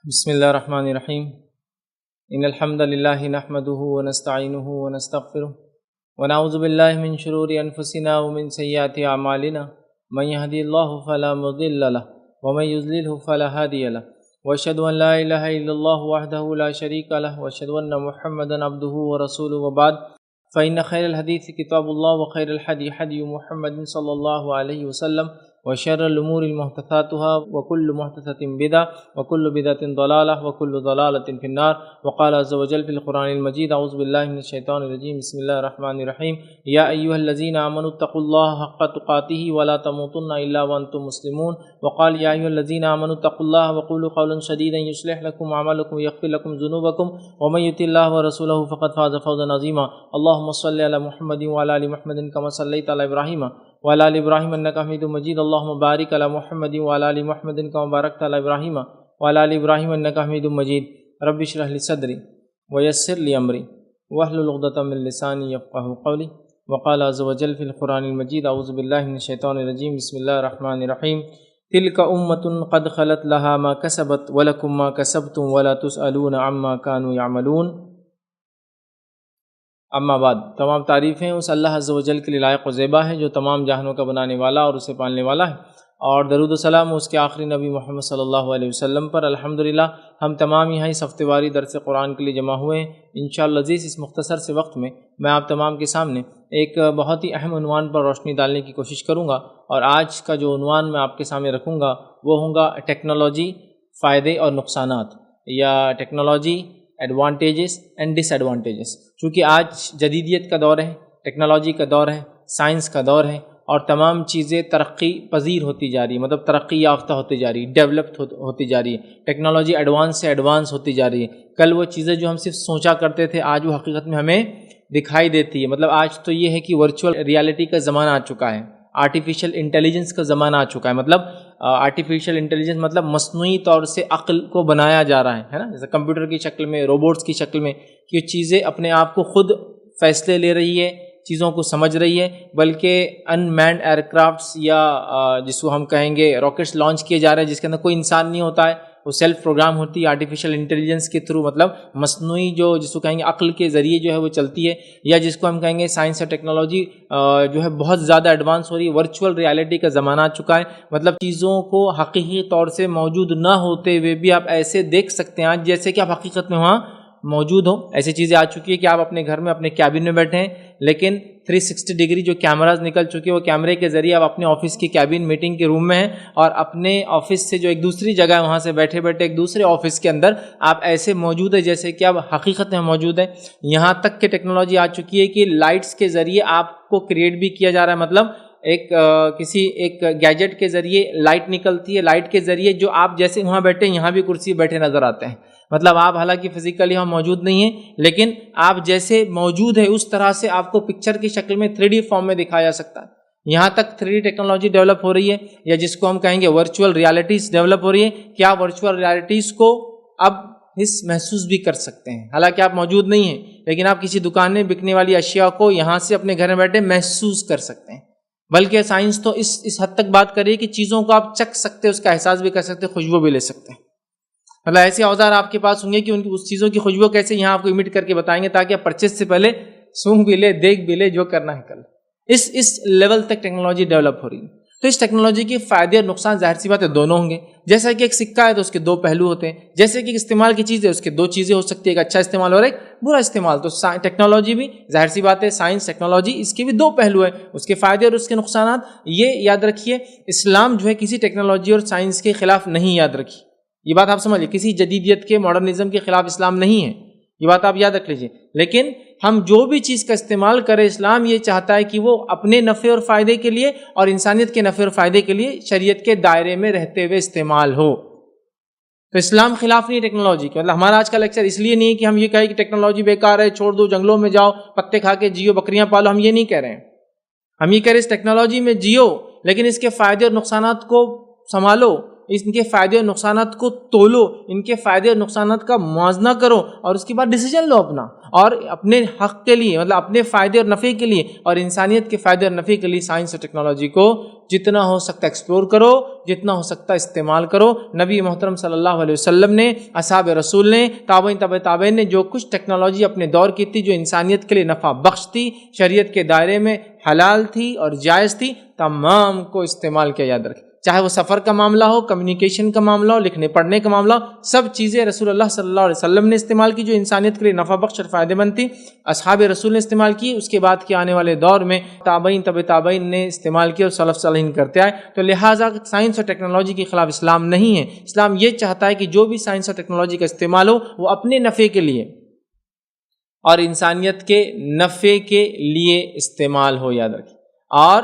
بسم الله الرحمن الرحيم إن الحمد لله نحمده ونستعينه ونستغفره ونعوذ بالله من شرور أنفسنا ومن سيئات أعمالنا من يهدي الله فلا مضل له ومن يضلله فلا هادي له وأشهد أن لا إله إلا الله وحده لا شريك له وأشهد أن محمدا عبده ورسوله وبعد فإن خير الحديث كتاب الله وخير الهدي هدي محمد صلى الله عليه وسلم وشر الأمور محدثاتها وكل محدثة بدعة وكل بدعة ضلالة وكل ضلالة في النار وقال عز وجل في القرآن المجيد أعوذ بالله من الشيطان الرجيم بسم الله الرحمن الرحيم يا أيها الذين آمنوا اتقوا الله حق تقاته ولا تموتن إلا وأنتم مسلمون وقال يا أيها الذين آمنوا اتقوا الله وقولوا قولا سديدا يصلح لكم أعمالكم ويغفر لكم ذنوبكم ومن يطع الله ورسوله فقد فاز فوزا عظيما اللهم صل على محمد وعلى آل محمد كما صليت على إبراهيم وعلى آل إبراهيم إنك حميد مجيد اللهم بارك على محمد وعلى آل محمد كما باركت على إبراهيم وعلى آل إبراهيم إنك حميد مجيد رب اشرح لي صدري ويسر لي أمري واحلل عقدة من لساني يفقهوا قولي وقال عز وجل في القرآن المجيد أعوذ بالله من الشيطان الرجيم بسم الله الرحمن الرحيم تلك أمة قد خلت لها ما كسبت ولكم ما كسبتم ولا تسألون عما كانوا يعملون اما بعد تمام تعریفیں اس اللہ عز و جل کے لیے لائق و زیبا ہے جو تمام جہانوں کا بنانے والا اور اسے پالنے والا ہے، اور درود و سلام اس کے آخری نبی محمد صلی اللہ علیہ وسلم پر۔ الحمدللہ ہم تمام یہاں اس ہفتے واری درس قرآن کے لیے جمع ہوئے ہیں۔ انشاءاللہ عزیز اس مختصر سے وقت میں آپ تمام کے سامنے ایک بہت ہی اہم عنوان پر روشنی ڈالنے کی کوشش کروں گا، اور آج کا جو عنوان میں آپ کے سامنے رکھوں گا وہ ہوگا ٹیکنالوجی، فائدے اور نقصانات، یا technology advantages and disadvantages. چونکہ آج جدیدیت کا دور ہے، ٹیکنالوجی کا دور ہے، سائنس کا دور ہے، اور تمام چیزیں ترقی پذیر ہوتی جا رہی ہے، مطلب ترقی یافتہ ہوتی جا رہی ہے، ڈیولپڈ ہوتی جا رہی ہے، ٹیکنالوجی ایڈوانس سے ایڈوانس ہوتی جا رہی ہے۔ کل وہ چیزیں جو ہم صرف سوچا کرتے تھے آج وہ حقیقت میں ہمیں دکھائی دیتی ہے۔ مطلب آج تو یہ ہے کہ ورچوئل ریالٹی کا زمانہ آ چکا ہے، آرٹیفیشل انٹیلیجنس کا زمانہ آ چکا ہے۔ مطلب آرٹیفیشل انٹیلیجنس مطلب مصنوعی طور سے عقل کو بنایا جا رہا ہے نا، جیسے کمپیوٹر کی شکل میں، روبوٹس کی شکل میں، کہ چیزیں اپنے آپ کو خود فیصلے لے رہی ہے، چیزوں کو سمجھ رہی ہے، بلکہ ان مینڈ ایئر کرافٹس یا جس کو ہم کہیں گے راکٹس لانچ کیے جا رہے ہیں جس کے اندر کوئی انسان نہیں ہوتا ہے، وہ سیلف پروگرام ہوتی ہے آرٹیفیشل انٹیلیجنس کے تھرو، مطلب مصنوعی جس کو کہیں گے عقل کے ذریعے جو ہے وہ چلتی ہے، یا جس کو ہم کہیں گے سائنس اور ٹیکنالوجی جو ہے بہت زیادہ ایڈوانس ہو رہی ہے۔ ورچوئل ریالٹی کا زمانہ آ چکا ہے، مطلب چیزوں کو حقیقی طور سے موجود نہ ہوتے ہوئے بھی آپ ایسے دیکھ سکتے ہیں آج جیسے کہ آپ حقیقت میں وہاں موجود ہوں۔ ایسی چیزیں آ چکی ہے کہ آپ اپنے گھر میں اپنے کیبن میں بیٹھے ہیں، لیکن 360 ڈگری جو کیمراز نکل چکے ہیں وہ کیمرے کے ذریعے آپ اپنے آفس کی کیبن میٹنگ کے روم میں ہیں، اور اپنے آفس سے جو ایک دوسری جگہ ہے وہاں سے بیٹھے بیٹھے ایک دوسرے آفس کے اندر آپ ایسے موجود ہیں جیسے کہ آپ حقیقت میں موجود ہیں۔ یہاں تک کہ ٹیکنالوجی آ چکی ہے کہ لائٹس کے ذریعے آپ کو کریٹ بھی کیا جا رہا ہے، مطلب کسی ایک گیجٹ کے ذریعے لائٹ نکلتی ہے، لائٹ کے ذریعے جو آپ جیسے وہاں بیٹھے یہاں بھی کرسی بیٹھے نظر آتے ہیں، مطلب آپ حالانکہ فزیکلی وہاں موجود نہیں ہیں لیکن آپ جیسے موجود ہیں اس طرح سے آپ کو پکچر کی شکل میں 3D فارم میں دکھایا جا سکتا ہے۔ یہاں تک 3D ٹیکنالوجی ڈیولپ ہو رہی ہے، یا جس کو ہم کہیں گے ورچوئل ریالٹیز ڈیولپ ہو رہی ہے کہ آپ ورچوئل ریالٹیز کو اب حس محسوس بھی کر سکتے ہیں، حالانکہ آپ موجود نہیں ہیں لیکن آپ کسی دکان میں بکنے والی اشیاء کو یہاں سے اپنے گھر میں بیٹھے محسوس کر سکتے ہیں۔ بلکہ سائنس تو اس حد تک بات کر رہی ہے کہ چیزوں کو آپ چکھ سکتے، اس کا احساس بھی کر سکتے، خوشبو بھی لے سکتے ہیں۔ مطلب ایسے اوزار آپ کے پاس ہوں گے کہ ان کی اس چیزوں کی خوشبو کیسے یہاں آپ کو امیٹ کر کے بتائیں گے تاکہ آپ پرچیز سے پہلے سونگھ بھی لے، دیکھ بھی لے، جو کرنا ہے کر لے۔ اس لیول تک ٹیکنالوجی ڈیولپ ہو رہی ہے۔ تو اس ٹیکنالوجی کے فائدے اور نقصان ظاہر سی بات ہے دونوں ہوں گے۔ جیسا کہ ایک سکہ ہے تو اس کے دو پہلو ہوتے ہیں، جیسے کہ ایک استعمال کی چیز ہے اس کے دو چیزیں ہو سکتی ہیں، ایک اچھا استعمال اور ایک برا استعمال۔ تو ٹیکنالوجی بھی ظاہر سی بات ہے، سائنس ٹیکنالوجی اس کے بھی دو پہلو ہیں، اس کے فائدے اور اس کے نقصانات۔ یہ یاد رکھیے اسلام جو ہے کسی ٹیکنالوجی اور سائنس کے خلاف نہیں، یاد رکھیے یہ بات آپ سمجھیے، کسی جدیدیت کے ماڈرنزم کے خلاف اسلام نہیں ہے، یہ بات آپ یاد رکھ لیجیے۔ لیکن ہم جو بھی چیز کا استعمال کریں اسلام یہ چاہتا ہے کہ وہ اپنے نفع اور فائدے کے لیے اور انسانیت کے نفع اور فائدے کے لیے شریعت کے دائرے میں رہتے ہوئے استعمال ہو۔ تو اسلام خلاف نہیں ٹیکنالوجی کے، مطلب ہمارا آج کا لیکچر اس لیے نہیں ہے کہ ہم یہ کہیں کہ ٹیکنالوجی بیکار ہے، چھوڑ دو، جنگلوں میں جاؤ، پتے کھا کے جیو، بکریاں پالو، ہم یہ نہیں کہہ رہے ہیں۔ ہم یہ کہہ رہے ہیں اس ٹیکنالوجی میں جیو لیکن اس کے فائدے اور نقصانات کو سنبھالو، ان کے فائدے اور نقصانات کو تولو، ان کے فائدے اور نقصانات کا موازنہ کرو اور اس کے بعد ڈیسیجن لو اپنا، اور اپنے حق کے لیے، مطلب اپنے فائدے اور نفع کے لیے اور انسانیت کے فائدے اور نفع کے لیے سائنس اور ٹیکنالوجی کو جتنا ہو سکتا ایکسپلور کرو، جتنا ہو سکتا استعمال کرو۔ نبی محترم صلی اللہ علیہ وسلم نے، اصحاب رسول نے، تابعین تبع تابعین نے جو کچھ ٹیکنالوجی اپنے دور کی تھی، جو انسانیت کے لیے نفع بخش تھی، شریعت کے دائرے میں حلال تھی اور جائز تھی، تمام کو استعمال کیا۔ یاد رکھیں، چاہے وہ سفر کا معاملہ ہو، کمیونیکیشن کا معاملہ ہو، لکھنے پڑھنے کا معاملہ ہو، سب چیزیں رسول اللہ صلی اللہ علیہ وسلم نے استعمال کی جو انسانیت کے لیے نفع بخش اور فائدے مند تھی، اصحاب رسول نے استعمال کی، اس کے بعد کے آنے والے دور میں تابعین تبع تابعین نے استعمال کی اور سلف صالحین کرتے آئے۔ تو لہٰذا سائنس اور ٹیکنالوجی کے خلاف اسلام نہیں ہے۔ اسلام یہ چاہتا ہے کہ جو بھی سائنس اور ٹیکنالوجی کا استعمال ہو وہ اپنے نفع کے لیے اور انسانیت کے نفع کے لیے استعمال ہو، یاد رکھیں، اور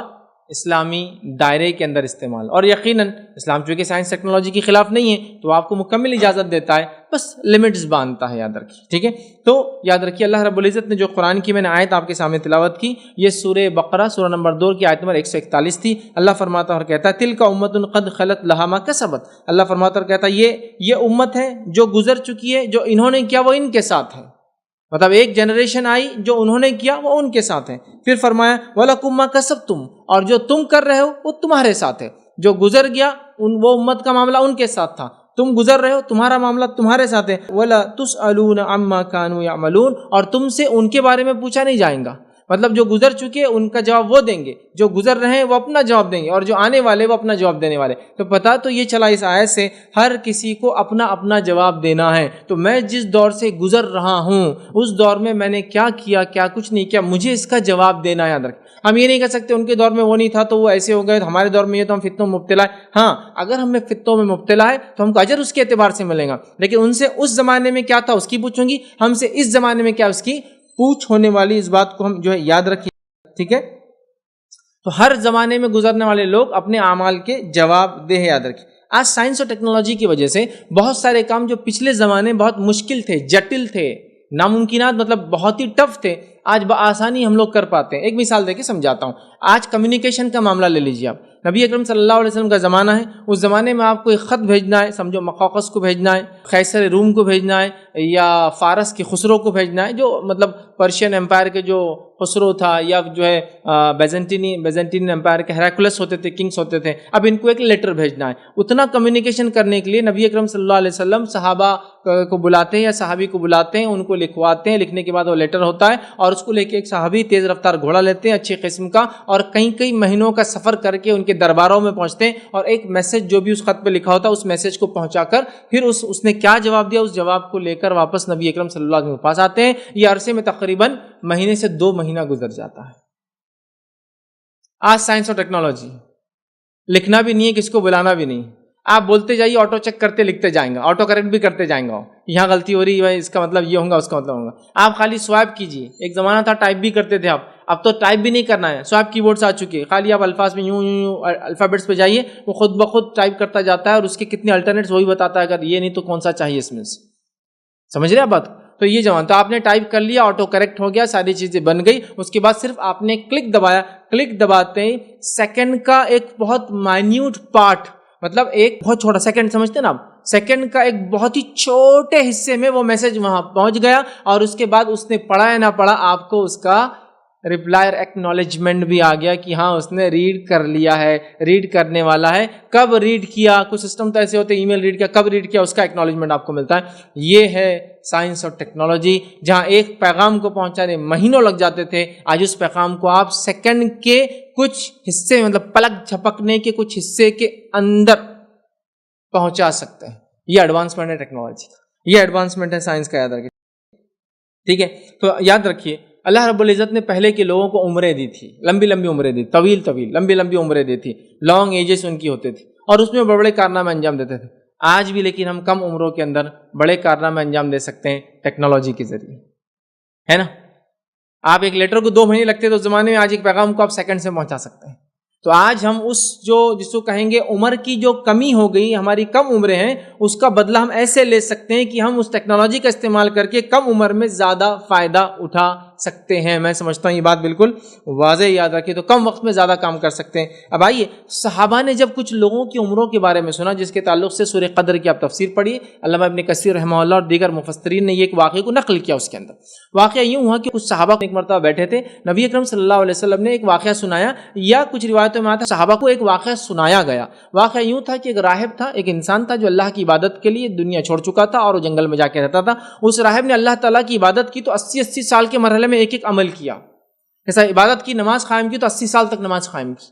اسلامی دائرے کے اندر استعمال۔ اور یقیناً اسلام چونکہ سائنس ٹیکنالوجی کے خلاف نہیں ہے تو آپ کو مکمل اجازت دیتا ہے، بس لمٹس باندھتا ہے، یاد رکھیے، ٹھیک ہے۔ تو یاد رکھیے اللہ رب العزت نے جو قرآن کی میں نے آیت آپ کے سامنے تلاوت کی، یہ سورہ بقرہ سورہ نمبر 2 کی آیت نمبر 141 تھی۔ اللہ فرماتا اور کہتا ہے تلک امۃ قد خلت لہا ما کسبت، اللہ فرماتا اور کہتا ہے یہ امت ہے جو گزر چکی ہے، جو انہوں نے کیا وہ ان کے ساتھ ہے، مطلب ایک جنریشن آئی جو انہوں نے کیا وہ ان کے ساتھ ہے۔ پھر فرمایا وَلَكُمْ مَا كَسَبْتُمْ، اور جو تم کر رہے ہو وہ تمہارے ساتھ ہے۔ جو گزر گیا وہ امت کا معاملہ ان کے ساتھ تھا، تم گزر رہے ہو، تمہارا معاملہ تمہارے ساتھ ہے۔ وَلَا تُسْأَلُونَ عَمَّا كَانُوا يَعْمَلُونَ، اور تم سے ان کے بارے میں پوچھا نہیں جائے گا، مطلب جو گزر چکے ان کا جواب وہ دیں گے، جو گزر رہے ہیں وہ اپنا جواب دیں گے، اور جو آنے والے وہ اپنا جواب دینے والے۔ تو پتہ تو یہ چلا اس آیت سے ہر کسی کو اپنا اپنا جواب دینا ہے۔ تو میں جس دور سے گزر رہا ہوں اس دور میں میں نے کیا کیا، کیا کچھ نہیں کیا، مجھے اس کا جواب دینا ہے، یاد رکھ۔ ہم یہ نہیں کہہ سکتے ان کے دور میں وہ نہیں تھا تو وہ ایسے ہو گئے، ہمارے دور میں یہ تو ہم فتنوں میں مبتلا ہے۔ ہاں، اگر ہمیں فتنوں میں مبتلا ہے تو ہم کو اجر اس کے اعتبار سے ملے گا، لیکن ان سے اس زمانے میں کیا تھا اس کی پوچھوں گی، ہم سے اس زمانے میں کیا اس کی پوچھ ہونے والی۔ اس بات کو ہم جو ہے یاد رکھیں، ٹھیک ہے۔ تو ہر زمانے میں گزرنے والے لوگ اپنے اعمال کے جواب دہ، یاد رکھیں۔ آج سائنس اور ٹیکنالوجی کی وجہ سے بہت سارے کام جو پچھلے زمانے میں بہت مشکل تھے، جٹل تھے، ناممکنات مطلب بہت ہی ٹف تھے، آج بآسانی ہم لوگ کر پاتے ہیں۔ ایک مثال دے کے سمجھاتا ہوں۔ آج کمیونیکیشن کا معاملہ لے لیجیے آپ، نبی اکرم صلی اللہ علیہ وسلم کا زمانہ ہے، اس زمانے میں آپ کو ایک خط بھیجنا ہے، سمجھو مقوقس کو بھیجنا ہے، قیصر روم کو بھیجنا ہے، یا فارس کے خسرو کو بھیجنا ہے، جو مطلب پرشین امپائر کے جو خسرو تھا، یا جو ہے بیزنٹین امپائر کے ہیراکلس ہوتے تھے، کنگس ہوتے تھے۔ اب ان کو ایک لیٹر بھیجنا ہے، اتنا کمیونیکیشن کرنے کے لیے نبی اکرم صلی اللہ علیہ وسلم صحابہ کو بلاتے ہیں یا صحابی کو بلاتے ہیں، ان کو لکھواتے ہیں، لکھنے کے بعد وہ لیٹر ہوتا ہے، اور اس کو لے کے ایک صحابی تیز رفتار گھوڑا لیتے ہیں اچھی قسم کا، اور کئی مہینوں کا سفر کر کے ان کے درباروں میں پہنچتے ہیں، اور ایک میسج جو بھی اس خط پہ لکھا ہوتا ہے اس میسج کو پہنچا کر پھر اس نے کیا جواب دیا، اس جواب کو لے کر واپس نبی اکرم صلی اللہ علیہ وسلم کے پاس آتے ہیں۔ یہ عرصے میں تقریباً مہینے سے 2 مہینہ گزر جاتا ہے۔ آج سائنس اور ٹیکنالوجی، لکھنا بھی نہیں ہے، کس کو بلانا بھی نہیں، آپ بولتے جائیے، آٹو چیک کرتے لکھتے جائیں گے، آٹو کریکٹ بھی کرتے جائیں گے، یہاں غلطی ہو رہی ہے اس کا مطلب یہ ہوگا، اس کا مطلب ہوگا۔ آپ خالی سوائپ کیجیے، ایک زمانہ تھا ٹائپ بھی کرتے تھے آپ، اب تو ٹائپ بھی نہیں کرنا ہے، سوائپ کی بورڈز آ چکے ہیں، خالی آپ الفاظ میں یوں الفابیٹس پہ جائیے، وہ خود بخود ٹائپ کرتا جاتا ہے، اور اس کے کتنے الٹرنیٹس وہی بتاتا ہے، اگر یہ نہیں تو کون سا چاہیے اس میں سے، سمجھ رہے آپ بات؟ تو یہ جوان تو آپ نے ٹائپ کر لیا، آٹو کریکٹ ہو گیا، ساری چیزیں بن گئی، اس کے بعد صرف آپ نے کلک دبایا، کلک دباتے ہی سیکنڈ کا ایک بہت مائنیوٹ پارٹ، مطلب ایک بہت چھوٹا سیکنڈ، سمجھتے ہیں نا آپ، سیکنڈ کا ایک بہت ہی چھوٹے حصے میں وہ میسج وہاں پہنچ گیا، اور اس کے بعد اس نے پڑھا یا نہ پڑھا، آپ کو اس کا رپلائی اور ایکنالجمنٹ بھی آ گیا کہ ہاں اس نے ریڈ کر لیا ہے، ریڈ کرنے والا ہے، کب ریڈ کیا، کچھ سسٹم تو ایسے ہوتے ہیں، ای میل ریڈ کیا، کب ریڈ کیا، اس کا ایکنالجمنٹ آپ کو ملتا ہے۔ یہ ہے سائنس اور ٹیکنالوجی، جہاں ایک پیغام کو پہنچانے مہینوں لگ جاتے تھے، آج اس پیغام کو آپ سیکنڈ کے کچھ حصے، مطلب پلک جھپکنے کے کچھ حصے کے اندر پہنچا سکتے ہیں۔ یہ ایڈوانسمنٹ ہے ٹیکنالوجی کا، یہ ایڈوانسمنٹ ہے سائنس کا، یاد رکھیے، ٹھیک ہے۔ تو یاد رکھیے اللہ رب العزت نے پہلے کے لوگوں کو عمریں دی تھی، لمبی لمبی عمریں دی، طویل لمبی عمریں دی تھی، لانگ ایجز ان کی ہوتے تھے، اور اس میں بڑے بڑے کارنامے انجام دیتے تھے۔ آج بھی لیکن ہم کم عمروں کے اندر بڑے کارنامے انجام دے سکتے ہیں ٹیکنالوجی کے ذریعے، ہے نا۔ آپ ایک لیٹر کو 2 مہینے لگتے تو اس زمانے میں آج ایک پیغام کو آپ سیکنڈ سے پہنچا سکتے ہیں۔ تو آج ہم جس کو کہیں گے عمر کی جو کمی ہو گئی، ہماری کم عمریں ہیں، اس کا بدلہ ہم ایسے لے سکتے ہیں کہ ہم اس ٹیکنالوجی کا استعمال کر کے کم عمر میں زیادہ فائدہ اٹھا سکتے ہیں۔ میں سمجھتا ہوں یہ بات بالکل واضح یاد رکھیے، تو کم وقت میں زیادہ کام کر سکتے ہیں۔ اب آئیے، صحابہ نے جب کچھ لوگوں کی عمروں کے بارے میں سنا، جس کے تعلق سے سورہ قدر کی آپ تفسیر پڑھیے، علامہ ابن کثیر رحمہ اللہ اور دیگر مفسرین نے یہ ایک واقعے کو نقل کیا۔ اس کے اندر واقعہ یوں ہوا کہ کچھ صحابہ ایک مرتبہ بیٹھے تھے، نبی اکرم صلی اللہ علیہ وسلم نے ایک واقعہ سنایا، یا کچھ روایتوں میں آتا ہے صحابہ کو ایک واقعہ سنایا گیا۔ واقعہ یوں تھا کہ ایک راہب تھا، ایک انسان تھا جو اللہ کی عبادت کے لیے دنیا چھوڑ چکا تھا اور وہ جنگل میں جا کے رہتا تھا۔ اس راہب نے اللہ تعالیٰ کی عبادت کی تو 80 سال کے مرحلے میں ایک ایک عمل کیا۔ جیسا عبادت کی، نماز قائم کی تو 80 سال تک نماز قائم کی،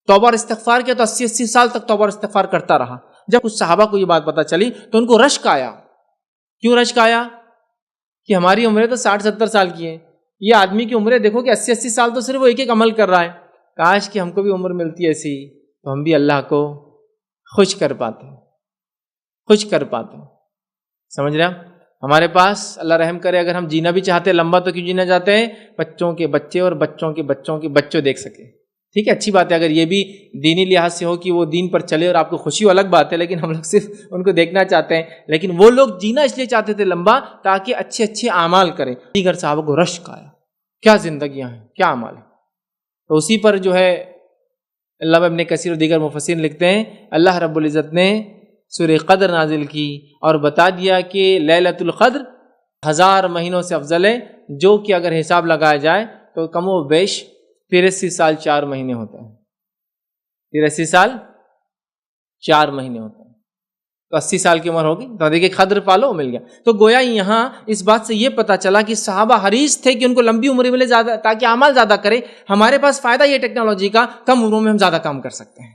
توبہ اور استغفار کیا تو 80 سال تک توبہ اور استغفار کرتا رہا۔ جب کچھ صحابہ کو یہ بات پتہ چلی تو ان کو رشک آیا۔ کیوں رشک آیا؟ کہ ہماری عمریں تو 60-70 سال کی ہیں، یہ آدمی کی عمریں دیکھو کہ 80 سال تو صرف وہ ایک ایک عمل کر رہا ہے، کاش کہ ہم کو بھی عمر ملتی ایسی تو ہم بھی اللہ کو خوش کر پاتے، خوش کر پاتے۔ سمجھ رہے ہیں؟ ہمارے پاس اللہ رحم کرے، اگر ہم جینا بھی چاہتے ہیں لمبا تو کیوں جینا چاہتے ہیں؟ بچوں کے بچے اور بچوں کے بچوں کے بچوں دیکھ سکے۔ ٹھیک ہے، اچھی بات ہے اگر یہ بھی دینی لحاظ سے ہو کہ وہ دین پر چلے اور آپ کو خوشی ہو، الگ بات ہے، لیکن ہم لوگ صرف ان کو دیکھنا چاہتے ہیں۔ لیکن وہ لوگ جینا اس لیے چاہتے تھے لمبا تاکہ اچھے اچھے اعمال کریں۔ دیگر صحابہ کو رشک آیا، کیا زندگیاں ہیں، کیا اعمال ہیں۔ تو اسی پر جو ہے علامہ ابن کثیر اور دیگر مفسرین لکھتے ہیں اللہ رب العزت نے سورہ قدر نازل کی اور بتا دیا کہ لیلۃ القدر 1000 مہینوں سے افضل ہے، جو کہ اگر حساب لگایا جائے تو کم و بیش 83 سال 4 مہینے ہوتے ہیں۔ 83 سال 4 مہینے ہوتے ہیں، تو 80 سال کی عمر ہوگی، تو دیکھیے قدر پالو مل گیا۔ تو گویا یہاں اس بات سے یہ پتہ چلا کہ صحابہ حریص تھے کہ ان کو لمبی عمر ملے زیادہ، تاکہ اعمال زیادہ کرے۔ ہمارے پاس فائدہ یہ ٹیکنالوجی کا، کم عمروں میں ہم زیادہ کام کر سکتے ہیں۔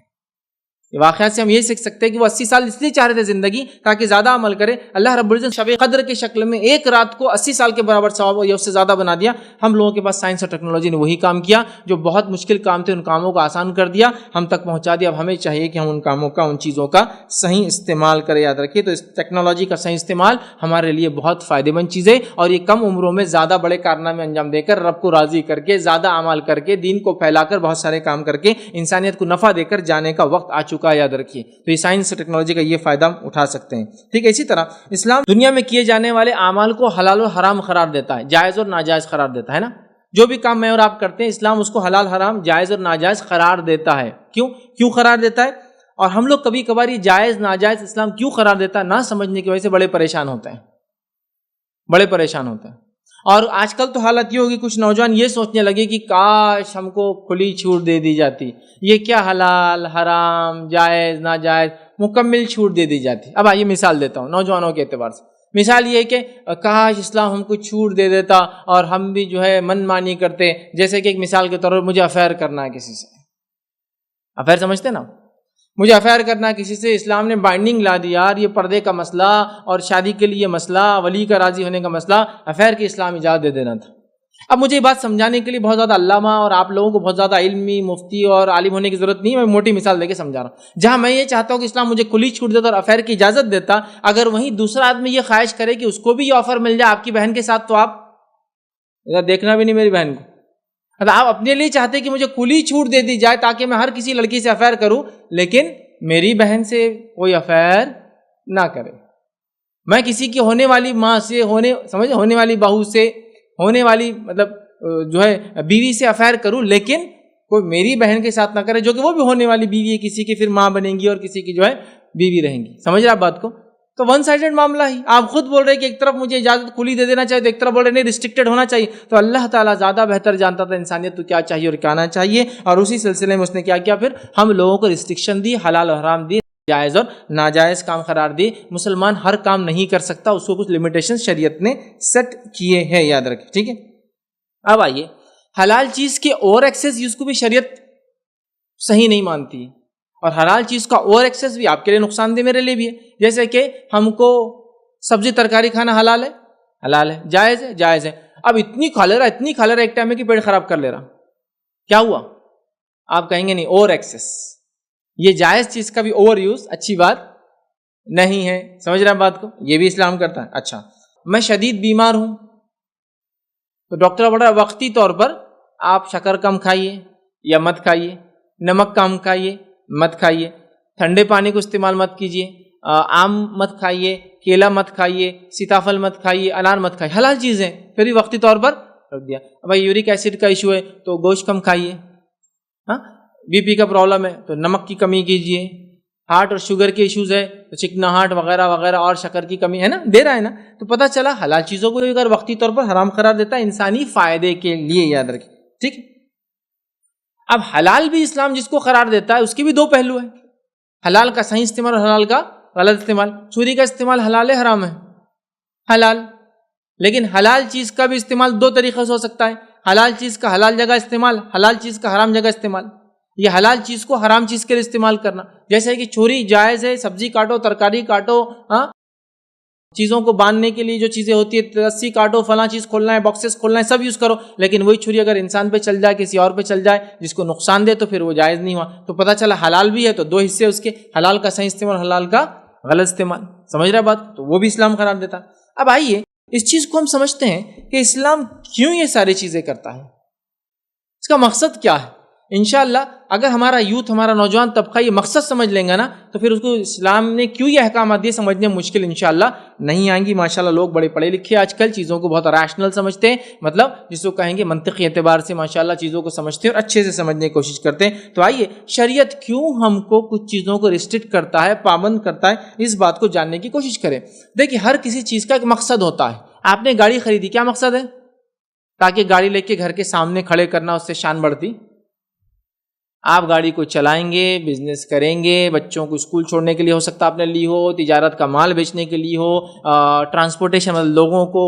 یہ واقعات سے ہم یہ سیکھ سکتے ہیں کہ وہ 80 سال اس لیے چاہ رہے تھے زندگی تاکہ زیادہ عمل کرے۔ اللہ رب العزت شب قدر کے شکل میں ایک رات کو 80 سال کے برابر ثواب یا اس سے زیادہ بنا دیا۔ ہم لوگوں کے پاس سائنس اور ٹیکنالوجی نے وہی کام کیا جو بہت مشکل کام تھے، ان کاموں کو آسان کر دیا، ہم تک پہنچا دیا۔ اب ہمیں چاہیے کہ ہم ان کاموں کا، ان چیزوں کا صحیح استعمال کریں۔ یاد رکھیے، تو اس ٹیکنالوجی کا صحیح استعمال ہمارے لیے بہت فائدہ مند چیز ہے، اور یہ کم عمروں میں زیادہ بڑے کارنامے انجام دے کر، رب کو راضی کر کے، زیادہ اعمال کر کے، دین کو پھیلا کر، بہت سارے کام کر کے انسانیت کو نفع دے کر جانے کا وقت آ چکا ہے۔ یاد رکھیے، تو یہ سائنس اور ٹیکنالوجی کا یہ فائدہ اٹھا سکتے ہیں۔ ٹھیک ہے، اسی طرح اسلام دنیا میں کیے جانے والے اعمال کو حلال و حرام قرار دیتا ہے، جائز اور ناجائز قرار دیتا ہے نا۔ جو بھی کام میں اور آپ کرتے ہیں، اسلام اس کو حلال حرام، جائز اور ناجائز قرار دیتا ہے۔ کیوں قرار دیتا ہے؟ اور ہم لوگ کبھی کبھار یہ جائز ناجائز اسلام کیوں قرار دیتا ہے نہ سمجھنے کی وجہ سے بڑے پریشان ہوتے ہیں۔ اور آج کل تو حالت یہ ہوگی، کچھ نوجوان یہ سوچنے لگے کہ کاش ہم کو کھلی چھوٹ دے دی جاتی، یہ کیا حلال حرام جائز ناجائز مکمل چھوٹ دے دی جاتی۔ اب آئیے مثال دیتا ہوں نوجوانوں کے اعتبار سے۔ مثال یہ ہے کہ کاش اسلام ہم کو چھوٹ دے دیتا اور ہم بھی جو ہے من مانی کرتے، جیسے کہ ایک مثال کے طور پر مجھے افیئر کرنا ہے کسی سے، افیئر سمجھتے نا، مجھے افیئر کرنا ہے کسی سے، اسلام نے بائنڈنگ لا دی یار، یہ پردے کا مسئلہ اور شادی کے لیے مسئلہ، ولی کا راضی ہونے کا مسئلہ، افیئر کی اسلام اجازت دے دینا تھا۔ اب مجھے یہ بات سمجھانے کے لیے بہت زیادہ علامہ اور آپ لوگوں کو بہت زیادہ علمی مفتی اور عالم ہونے کی ضرورت نہیں ہے، میں موٹی مثال دے کے سمجھا رہا ہوں۔ جہاں میں یہ چاہتا ہوں کہ اسلام مجھے کھلی چھوٹ دیتا اور افیئر کی اجازت دیتا، اگر وہیں دوسرا آدمی یہ خواہش کرے کہ اس کو بھی یہ آفر مل جائے آپ کی بہن کے ساتھ، تو آپ ادھر دیکھنا بھی نہیں میری بہن کو۔ اب آپ اپنے لیے چاہتے کہ مجھے کھلی چھوٹ دے دی جائے تاکہ میں ہر کسی لڑکی سے افیئر کروں، لیکن میری بہن سے کوئی افیئر نہ کرے، میں کسی کی ہونے والی ماں سے، ہونے والی بہو سے، ہونے والی مطلب جو ہے بیوی سے افیئر کروں، لیکن کوئی میری بہن کے ساتھ نہ کرے، جو کہ وہ بھی ہونے والی بیوی ہے، کسی کی پھر ماں بنے گی اور کسی کی جو ہے بیوی رہیں گی۔ سمجھ رہے آپ بات کو؟ تو ون سائیڈڈ معاملہ ہی، آپ خود بول رہے کہ ایک طرف مجھے اجازت کھلی دے دینا چاہیے، تو ایک طرف بول رہے نہیں ریسٹرکٹڈ ہونا چاہیے۔ تو اللہ تعالیٰ زیادہ بہتر جانتا تھا انسانیت کو کیا چاہیے اور کیا نہ چاہیے، اور اسی سلسلے میں اس نے کیا کیا، پھر ہم لوگوں کو ریسٹرکشن دی، حلال و حرام دی، جائز اور ناجائز کام قرار دی۔ مسلمان ہر کام نہیں کر سکتا، اس کو کچھ لمیٹیشن شریعت نے سیٹ کیے ہیں، یاد رکھیں۔ ٹھیک ہے، اب آئیے حلال چیز کے اوور ایکسیس یوز کو بھی شریعت صحیح نہیں مانتی ہے، اور حلال چیز کا اوور ایکسیس بھی آپ کے لیے نقصان دہ، میرے لیے بھی ہے۔ جیسے کہ ہم کو سبزی ترکاری کھانا حلال ہے، جائز ہے۔ اب اتنی کھا لے رہا ایک ٹائم میں کہ پیٹ خراب کر لے رہا، کیا ہوا؟ آپ کہیں گے نہیں، اوور ایکسیس، یہ جائز چیز کا بھی اوور یوز اچھی بات نہیں ہے۔ سمجھ رہے ہیں بات کو؟ یہ بھی اسلام کرتا ہے۔ اچھا، میں شدید بیمار ہوں تو ڈاکٹر بول رہا ہے وقتی طور پر آپ شکر کم کھائیے یا مت کھائیے، نمک کم کھائیے مت کھائیے، ٹھنڈے پانی کو استعمال مت کیجیے، آم مت کھائیے، کیلا مت کھائیے، سیتافل مت کھائیے، انار مت کھائیے، حلال چیزیں، پھر بھی وقتی طور پر رکھ دیا. بھائی یورک ایسڈ کا ایشو ہے تو گوشت کم کھائیے، ہاں بی پی کا پرابلم ہے تو نمک کی کمی کیجیے، ہارٹ اور شوگر کے ایشوز ہے تو چکنا ہارٹ وغیرہ وغیرہ اور شکر کی کمی ہے نا، دے رہا ہے نا. تو پتہ چلا حلال چیزوں کو اگر وقتی طور پر حرام قرار دیتا ہے انسانی فائدے کے لیے، یاد رکھیں ٹھیک. اب حلال بھی اسلام جس کو قرار دیتا ہے اس کے بھی دو پہلو ہیں، حلال کا صحیح استعمال اور حلال کا غلط استعمال. چھری کا استعمال حلال ہے حرام ہے؟ حلال. لیکن حلال چیز کا بھی استعمال دو طریقے سے ہو سکتا ہے، حلال چیز کا حلال جگہ استعمال، حلال چیز کا حرام جگہ استعمال. یہ حلال چیز کو حرام چیز کے لیے استعمال کرنا، جیسے کہ چھری جائز ہے، سبزی کاٹو، ترکاری کاٹو، ہاں چیزوں کو باندھنے کے لیے جو چیزیں ہوتی ہے، رسی کاٹو، فلاں چیز کھولنا ہے، باکسز کھولنا ہے، سب یوز کرو. لیکن وہی چھری اگر انسان پہ چل جائے، کسی اور پہ چل جائے جس کو نقصان دے تو پھر وہ جائز نہیں ہوا. تو پتہ چلا حلال بھی ہے تو دو حصے اس کے، حلال کا صحیح استعمال، حلال کا غلط استعمال. سمجھ رہے بات؟ تو وہ بھی اسلام قرار دیتا. اب آئیے اس چیز کو ہم سمجھتے ہیں کہ اسلام کیوں یہ ساری چیزیں کرتا ہے، اس کا مقصد کیا ہے. انشاءاللہ اگر ہمارا یوتھ، ہمارا نوجوان طبقہ یہ مقصد سمجھ لیں گا نا تو پھر اس کو اسلام نے کیوں یہ احکامات دیے سمجھنے میں مشکل انشاءاللہ نہیں آئیں گی. ماشاءاللہ لوگ بڑے پڑھے لکھے آج کل چیزوں کو بہت ریشنل سمجھتے ہیں، مطلب جس کو کہیں گے منطقی اعتبار سے ماشاءاللہ چیزوں کو سمجھتے ہیں اور اچھے سے سمجھنے کی کوشش کرتے ہیں. تو آئیے شریعت کیوں ہم کو کچھ چیزوں کو ریسٹرکٹ کرتا ہے، پابند کرتا ہے، اس بات کو جاننے کی کوشش کریں. دیکھیے ہر کسی چیز کا ایک مقصد ہوتا ہے. آپ نے گاڑی خریدی، کیا مقصد ہے؟ تاکہ گاڑی لے کے گھر کے سامنے کھڑے کرنا، اس سے شان بڑھتی. آپ گاڑی کو چلائیں گے، بزنس کریں گے، بچوں کو اسکول چھوڑنے کے لیے ہو سکتا ہے آپ نے لی ہو، تجارت کا مال بیچنے کے لیے ہو، ٹرانسپورٹیشن مطلب لوگوں کو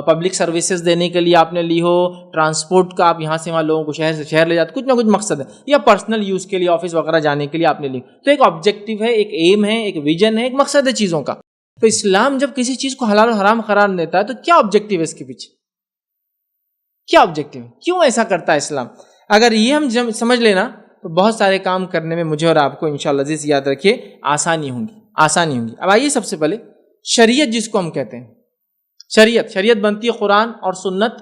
پبلک سروسز دینے کے لیے آپ نے لی ہو، ٹرانسپورٹ کا آپ یہاں سے وہاں لوگوں کو شہر سے شہر لے جاتے، کچھ نہ کچھ مقصد ہے، یا پرسنل یوز کے لیے آفس وغیرہ جانے کے لیے آپ نے لی. تو ایک آبجیکٹیو ہے، ایک ایم ہے، ایک ویژن ہے، ایک مقصد ہے چیزوں کا. تو اسلام جب کسی چیز کو حلال و حرام قرار دیتا ہے تو کیا آبجیکٹیو ہے اس کے پیچھے؟ کیا آبجیکٹیو ہے؟ کیوں ایسا کرتا ہے اسلام؟ اگر یہ ہم سمجھ لینا تو بہت سارے کام کرنے میں مجھے اور آپ کو انشاءاللہ عزیز یاد رکھیے آسانی ہوں گی. اب آئیے سب سے پہلے شریعت جس کو ہم کہتے ہیں، شریعت بنتی ہے قرآن اور سنت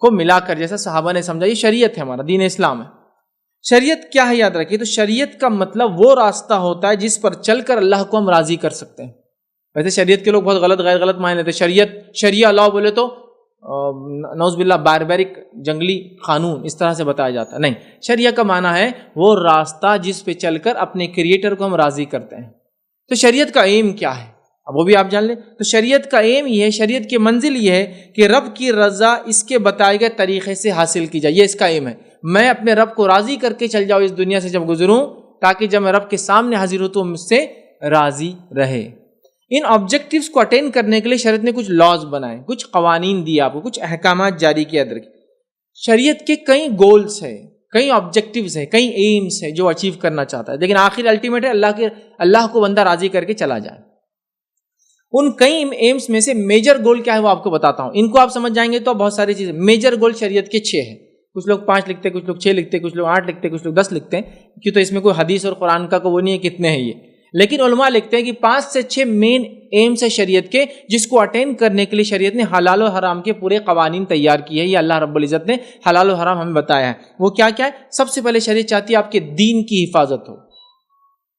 کو ملا کر، جیسا صحابہ نے سمجھا. یہ شریعت ہے، ہمارا دین اسلام ہے. شریعت کیا ہے یاد رکھیے. تو شریعت کا مطلب وہ راستہ ہوتا ہے جس پر چل کر اللہ کو ہم راضی کر سکتے ہیں. ویسے شریعت کے لوگ بہت غیر غلط معنی لیتے ہیں. شریعہ لاء بولے تو نعوذ باللہ باربیرک جنگلی قانون اس طرح سے بتایا جاتا ہے. نہیں، شریعہ کا معنی ہے وہ راستہ جس پہ چل کر اپنے کریٹر کو ہم راضی کرتے ہیں. تو شریعت کا ایم کیا ہے اب وہ بھی آپ جان لیں. تو شریعت کا ایم یہ ہے، شریعت کی منزل یہ ہے کہ رب کی رضا اس کے بتائے گئے طریقے سے حاصل کی جائے. یہ اس کا ایم ہے، میں اپنے رب کو راضی کر کے چل جاؤں اس دنیا سے جب گزروں، تاکہ جب میں رب کے سامنے حاضر ہوں تو مجھ سے راضی رہے. ان آبجیکٹیوز کو اٹین کرنے کے لیے شریعت نے کچھ لاز بنائے، کچھ قوانین دیے، آپ کو کچھ احکامات جاری کیا. شریعت کے کئی گولز ہیں، کئی آبجیکٹیوز ہیں، کئی ایمز ہیں جو اچیو کرنا چاہتا ہے، لیکن آخر الٹیمیٹ ہے اللہ کو بندہ راضی کر کے چلا جائے. ان کئی ایمز میں سے میجر گول کیا ہے وہ آپ کو بتاتا ہوں. ان کو آپ سمجھ جائیں گے تو بہت ساری چیزیں. میجر گول شریعت کے 6 ہیں. کچھ لوگ 5 لکھتے، کچھ لوگ 6 لکھتے، کچھ لوگ 8 لکھتے، کچھ لوگ 10 لکھتے ہیں، کیوں تو اس میں کوئی حدیث اور قرآن کا وہ نہیں ہے کتنے ہیں یہ. لیکن علماء لکھتے ہیں کہ 5 سے 6 مین ایمز ہے شریعت کے، جس کو اٹین کرنے کے لیے شریعت نے حلال و حرام کے پورے قوانین تیار کیے ہیں. یہ اللہ رب العزت نے حلال و حرام ہمیں بتایا ہے. وہ کیا کیا ہے؟ سب سے پہلے شریعت چاہتی ہے آپ کے دین کی حفاظت ہو.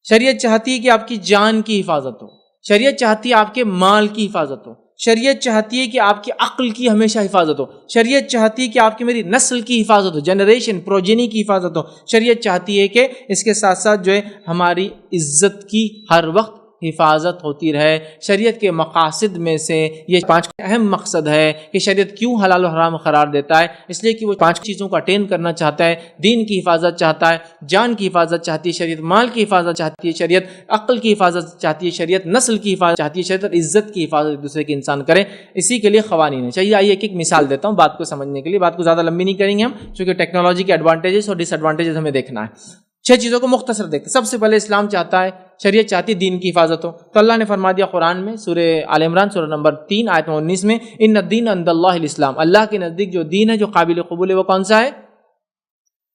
شریعت چاہتی ہے کہ آپ کی جان کی حفاظت ہو. شریعت چاہتی ہے آپ کے مال کی حفاظت ہو. شریعت چاہتی ہے کہ آپ کی عقل کی ہمیشہ حفاظت ہو. شریعت چاہتی ہے کہ آپ کی میری نسل کی حفاظت ہو، جنریشن پروجینی کی حفاظت ہو. شریعت چاہتی ہے کہ اس کے ساتھ ساتھ جو ہے ہماری عزت کی ہر وقت حفاظت ہوتی رہے. شریعت کے مقاصد میں سے یہ 5 اہم مقصد ہے کہ شریعت کیوں حلال و حرام قرار دیتا ہے. اس لیے کہ وہ 5 چیزوں کو اٹین کرنا چاہتا ہے. دین کی حفاظت چاہتا ہے، جان کی حفاظت چاہتی ہے شریعت، مال کی حفاظت چاہتی ہے شریعت، عقل کی حفاظت چاہتی ہے شریعت، نسل کی حفاظت چاہتی ہے شریعت، اور عزت کی حفاظت ایک دوسرے کے انسان کرے. اسی کے لیے قوانین ہے. چاہیے آئیے ایک مثال دیتا ہوں بات کو سمجھنے کے لیے. بات کو زیادہ لمبی نہیں کریں گے ہم، چونکہ ٹیکنالوجی کے ایڈوانٹیجز اور ڈس ایڈوانٹیجز ہمیں دیکھنا ہے. 6 چیزوں کو مختصر دیکھتے. سب سے پہلے اسلام چاہتا ہے، شریعت چاہتی ہے دین کی حفاظت ہو. تو اللہ نے فرما دیا قرآن میں سورہ آل عمران سورہ نمبر 3 آیت 19 میں، ان الدین عند اللہ الاسلام. اللہ کے نزدیک جو دین ہے جو قابل قبول ہے وہ کون سا ہے؟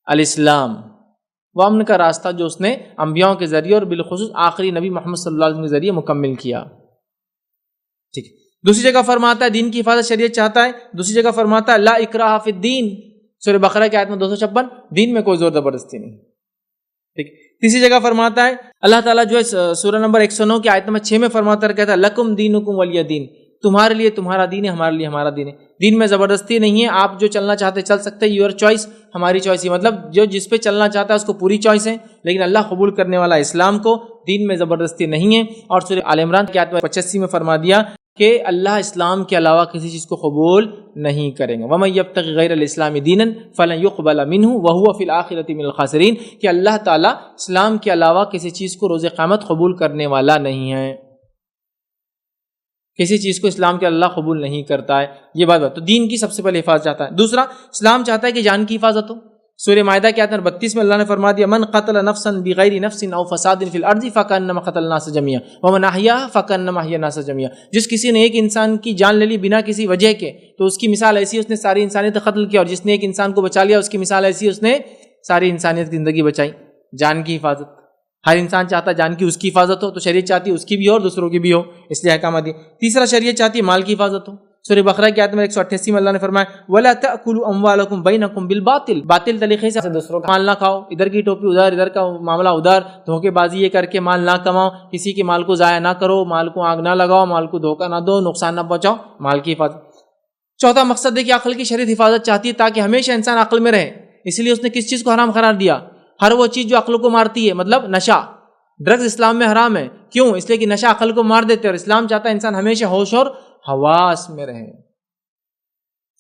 الاسلام. وہ امن کا راستہ جو اس نے انبیاء کے ذریعے اور بالخصوص آخری نبی محمد صلی اللہ علیہ وسلم کے ذریعے مکمل کیا. ٹھیک. دوسری جگہ فرماتا ہے دین کی حفاظت شریعت چاہتا ہے. دوسری جگہ فرماتا ہے لا اکراہ فی الدین، سورہ بقرہ کی آیت میں 256، دین میں کوئی زور زبردستی نہیں. ٹھیک. تیسری جگہ فرماتا ہے اللہ تعالیٰ جو ہے سورہ نمبر 109 کی آیت نمبر 6 میں فرماتا ہے، کہتا ہے لکم دینکم ولی دین، تمہارے لیے تمہارا دین ہے، ہمارے لیے ہمارا دین ہے. دین میں زبردستی نہیں ہے، آپ جو چلنا چاہتے چل سکتے، یور چوائس، ہماری چوائس ہی، مطلب جو جس پہ چلنا چاہتا ہے اس کو پوری چوائس ہے، لیکن اللہ قبول کرنے والا اسلام کو، دین میں زبردستی نہیں ہے. اور سورہ آل عمران کی آیت 85 میں فرما دیا کہ اللہ اسلام کے علاوہ کسی چیز کو قبول نہیں کریں گے. وَمَن يَبْتَغِ غَيْرَ الْإِسْلَامِ دِينًا فَلَن يُقْبَلَ مِنْهُ وَهُوَ فِي الْآخِرَةِ مِنَ الْخَاسِرِينَ، کہ اللہ تعالیٰ اسلام کے علاوہ کسی چیز کو روز قیامت قبول کرنے والا نہیں ہے، کسی چیز کو اسلام کے اللہ قبول نہیں کرتا ہے. یہ بات تو دین کی سب سے پہلے حفاظت چاہتا ہے. دوسرا، اسلام چاہتا ہے کہ جان کی حفاظت ہو. سورہ مائدہ کی آیت نمبر 32 میں اللہ نے فرما دیا من قتل نفسا بغیر نفس او فساد فی الارض فکانما قتل الناس جميعا ومن احیاها فکانما احیا الناس جميعا. جس کسی نے ایک انسان کی جان لے لی بنا کسی وجہ کے تو اس کی مثال ایسی اس نے ساری انسانیت قتل کیا، اور جس نے ایک انسان کو بچا لیا اس کی مثال ایسی اس نے ساری انسانیت کی زندگی بچائی. جان کی حفاظت، ہر انسان چاہتا ہے جان کی اس کی حفاظت ہو، تو شریعت چاہتی ہے اس کی بھی ہو اور دوسروں کی بھی ہو، اس لیے احکامات دی. تیسرا، شریعت چاہتی ہے مال کی حفاظت ہو. سورہ بقرہ کی آیت نمبر 188 میں اللہ نے فرمایا وَلَا تَأْكُلُوا أَمْوَالَكُمْ بَيْنَكُمْ بِالْبَاطِلِ، باطل طریقے سے دوسروں کا مال نہ کھاؤ، ادھر کی ٹوپی ادھر، ادھر کا معاملہ ادھر، دھوکے بازی یہ کر کے مال نہ کماؤ، کسی کے مال کو ضائع نہ کرو، مال کو آگ نہ لگاؤ، مال کو دھوکہ نہ دو، نقصان نہ پہنچاؤ، مال کی حفاظت. چوتھا مقصد ہے کہ عقل کی شریعت حفاظت چاہتی ہے تاکہ ہمیشہ انسان عقل میں رہے، اس لیے اس نے کس چیز کو حرام قرار دیا؟ ہر وہ چیز جو عقل کو مارتی ہے، مطلب نشہ، ڈرگز اسلام میں حرام ہے. کیوں؟ اس لیے کہ نشہ عقل کو مار دیتے، اور اسلام چاہتا ہے انسان ہمیشہ ہوش اور حواس میں رہے،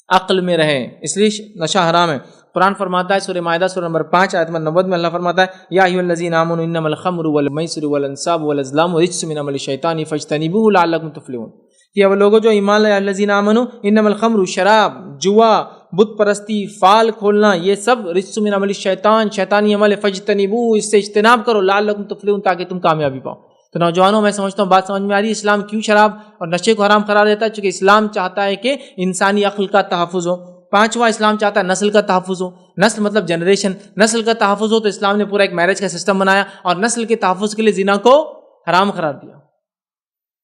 عقل میں رہے، اس لیے نشہ حرام ہے. قرآن فرماتا ہے سورہ مائدہ سورہ نمبر 5 آیت نمبر 90 میں اللہ فرماتا ہے یا ایھا الذین آمنوا انما الخمر والمیسر والانصاب والازلام رجس من عمل الشیطان فاجتنبوه لعلکم تفلحون. کہ وہ لوگوں جو ایمان لائے الذین آمنوا انما الخمر، شراب، جوا، بت پرستی، فال کھولنا، یہ سب رجس من عمل الشیطان، شیطانی عمل ہے، فاجتنبوه، اس سے اجتناب کرو، لعلکم تفلحون، تاکہ تم کامیابی پاؤ. تو نوجوانوں، میں سمجھتا ہوں بات سمجھ میں آ رہی ہے اسلام کیوں شراب اور نشے کو حرام قرار دیتا ہے؟ چونکہ اسلام چاہتا ہے کہ انسانی عقل کا تحفظ ہو. پانچواں، اسلام چاہتا ہے نسل کا تحفظ ہو. نسل مطلب جنریشن، نسل کا تحفظ ہو، تو اسلام نے پورا ایک میرج کا سسٹم بنایا اور نسل کے تحفظ کے لیے زنا کو حرام قرار دیا.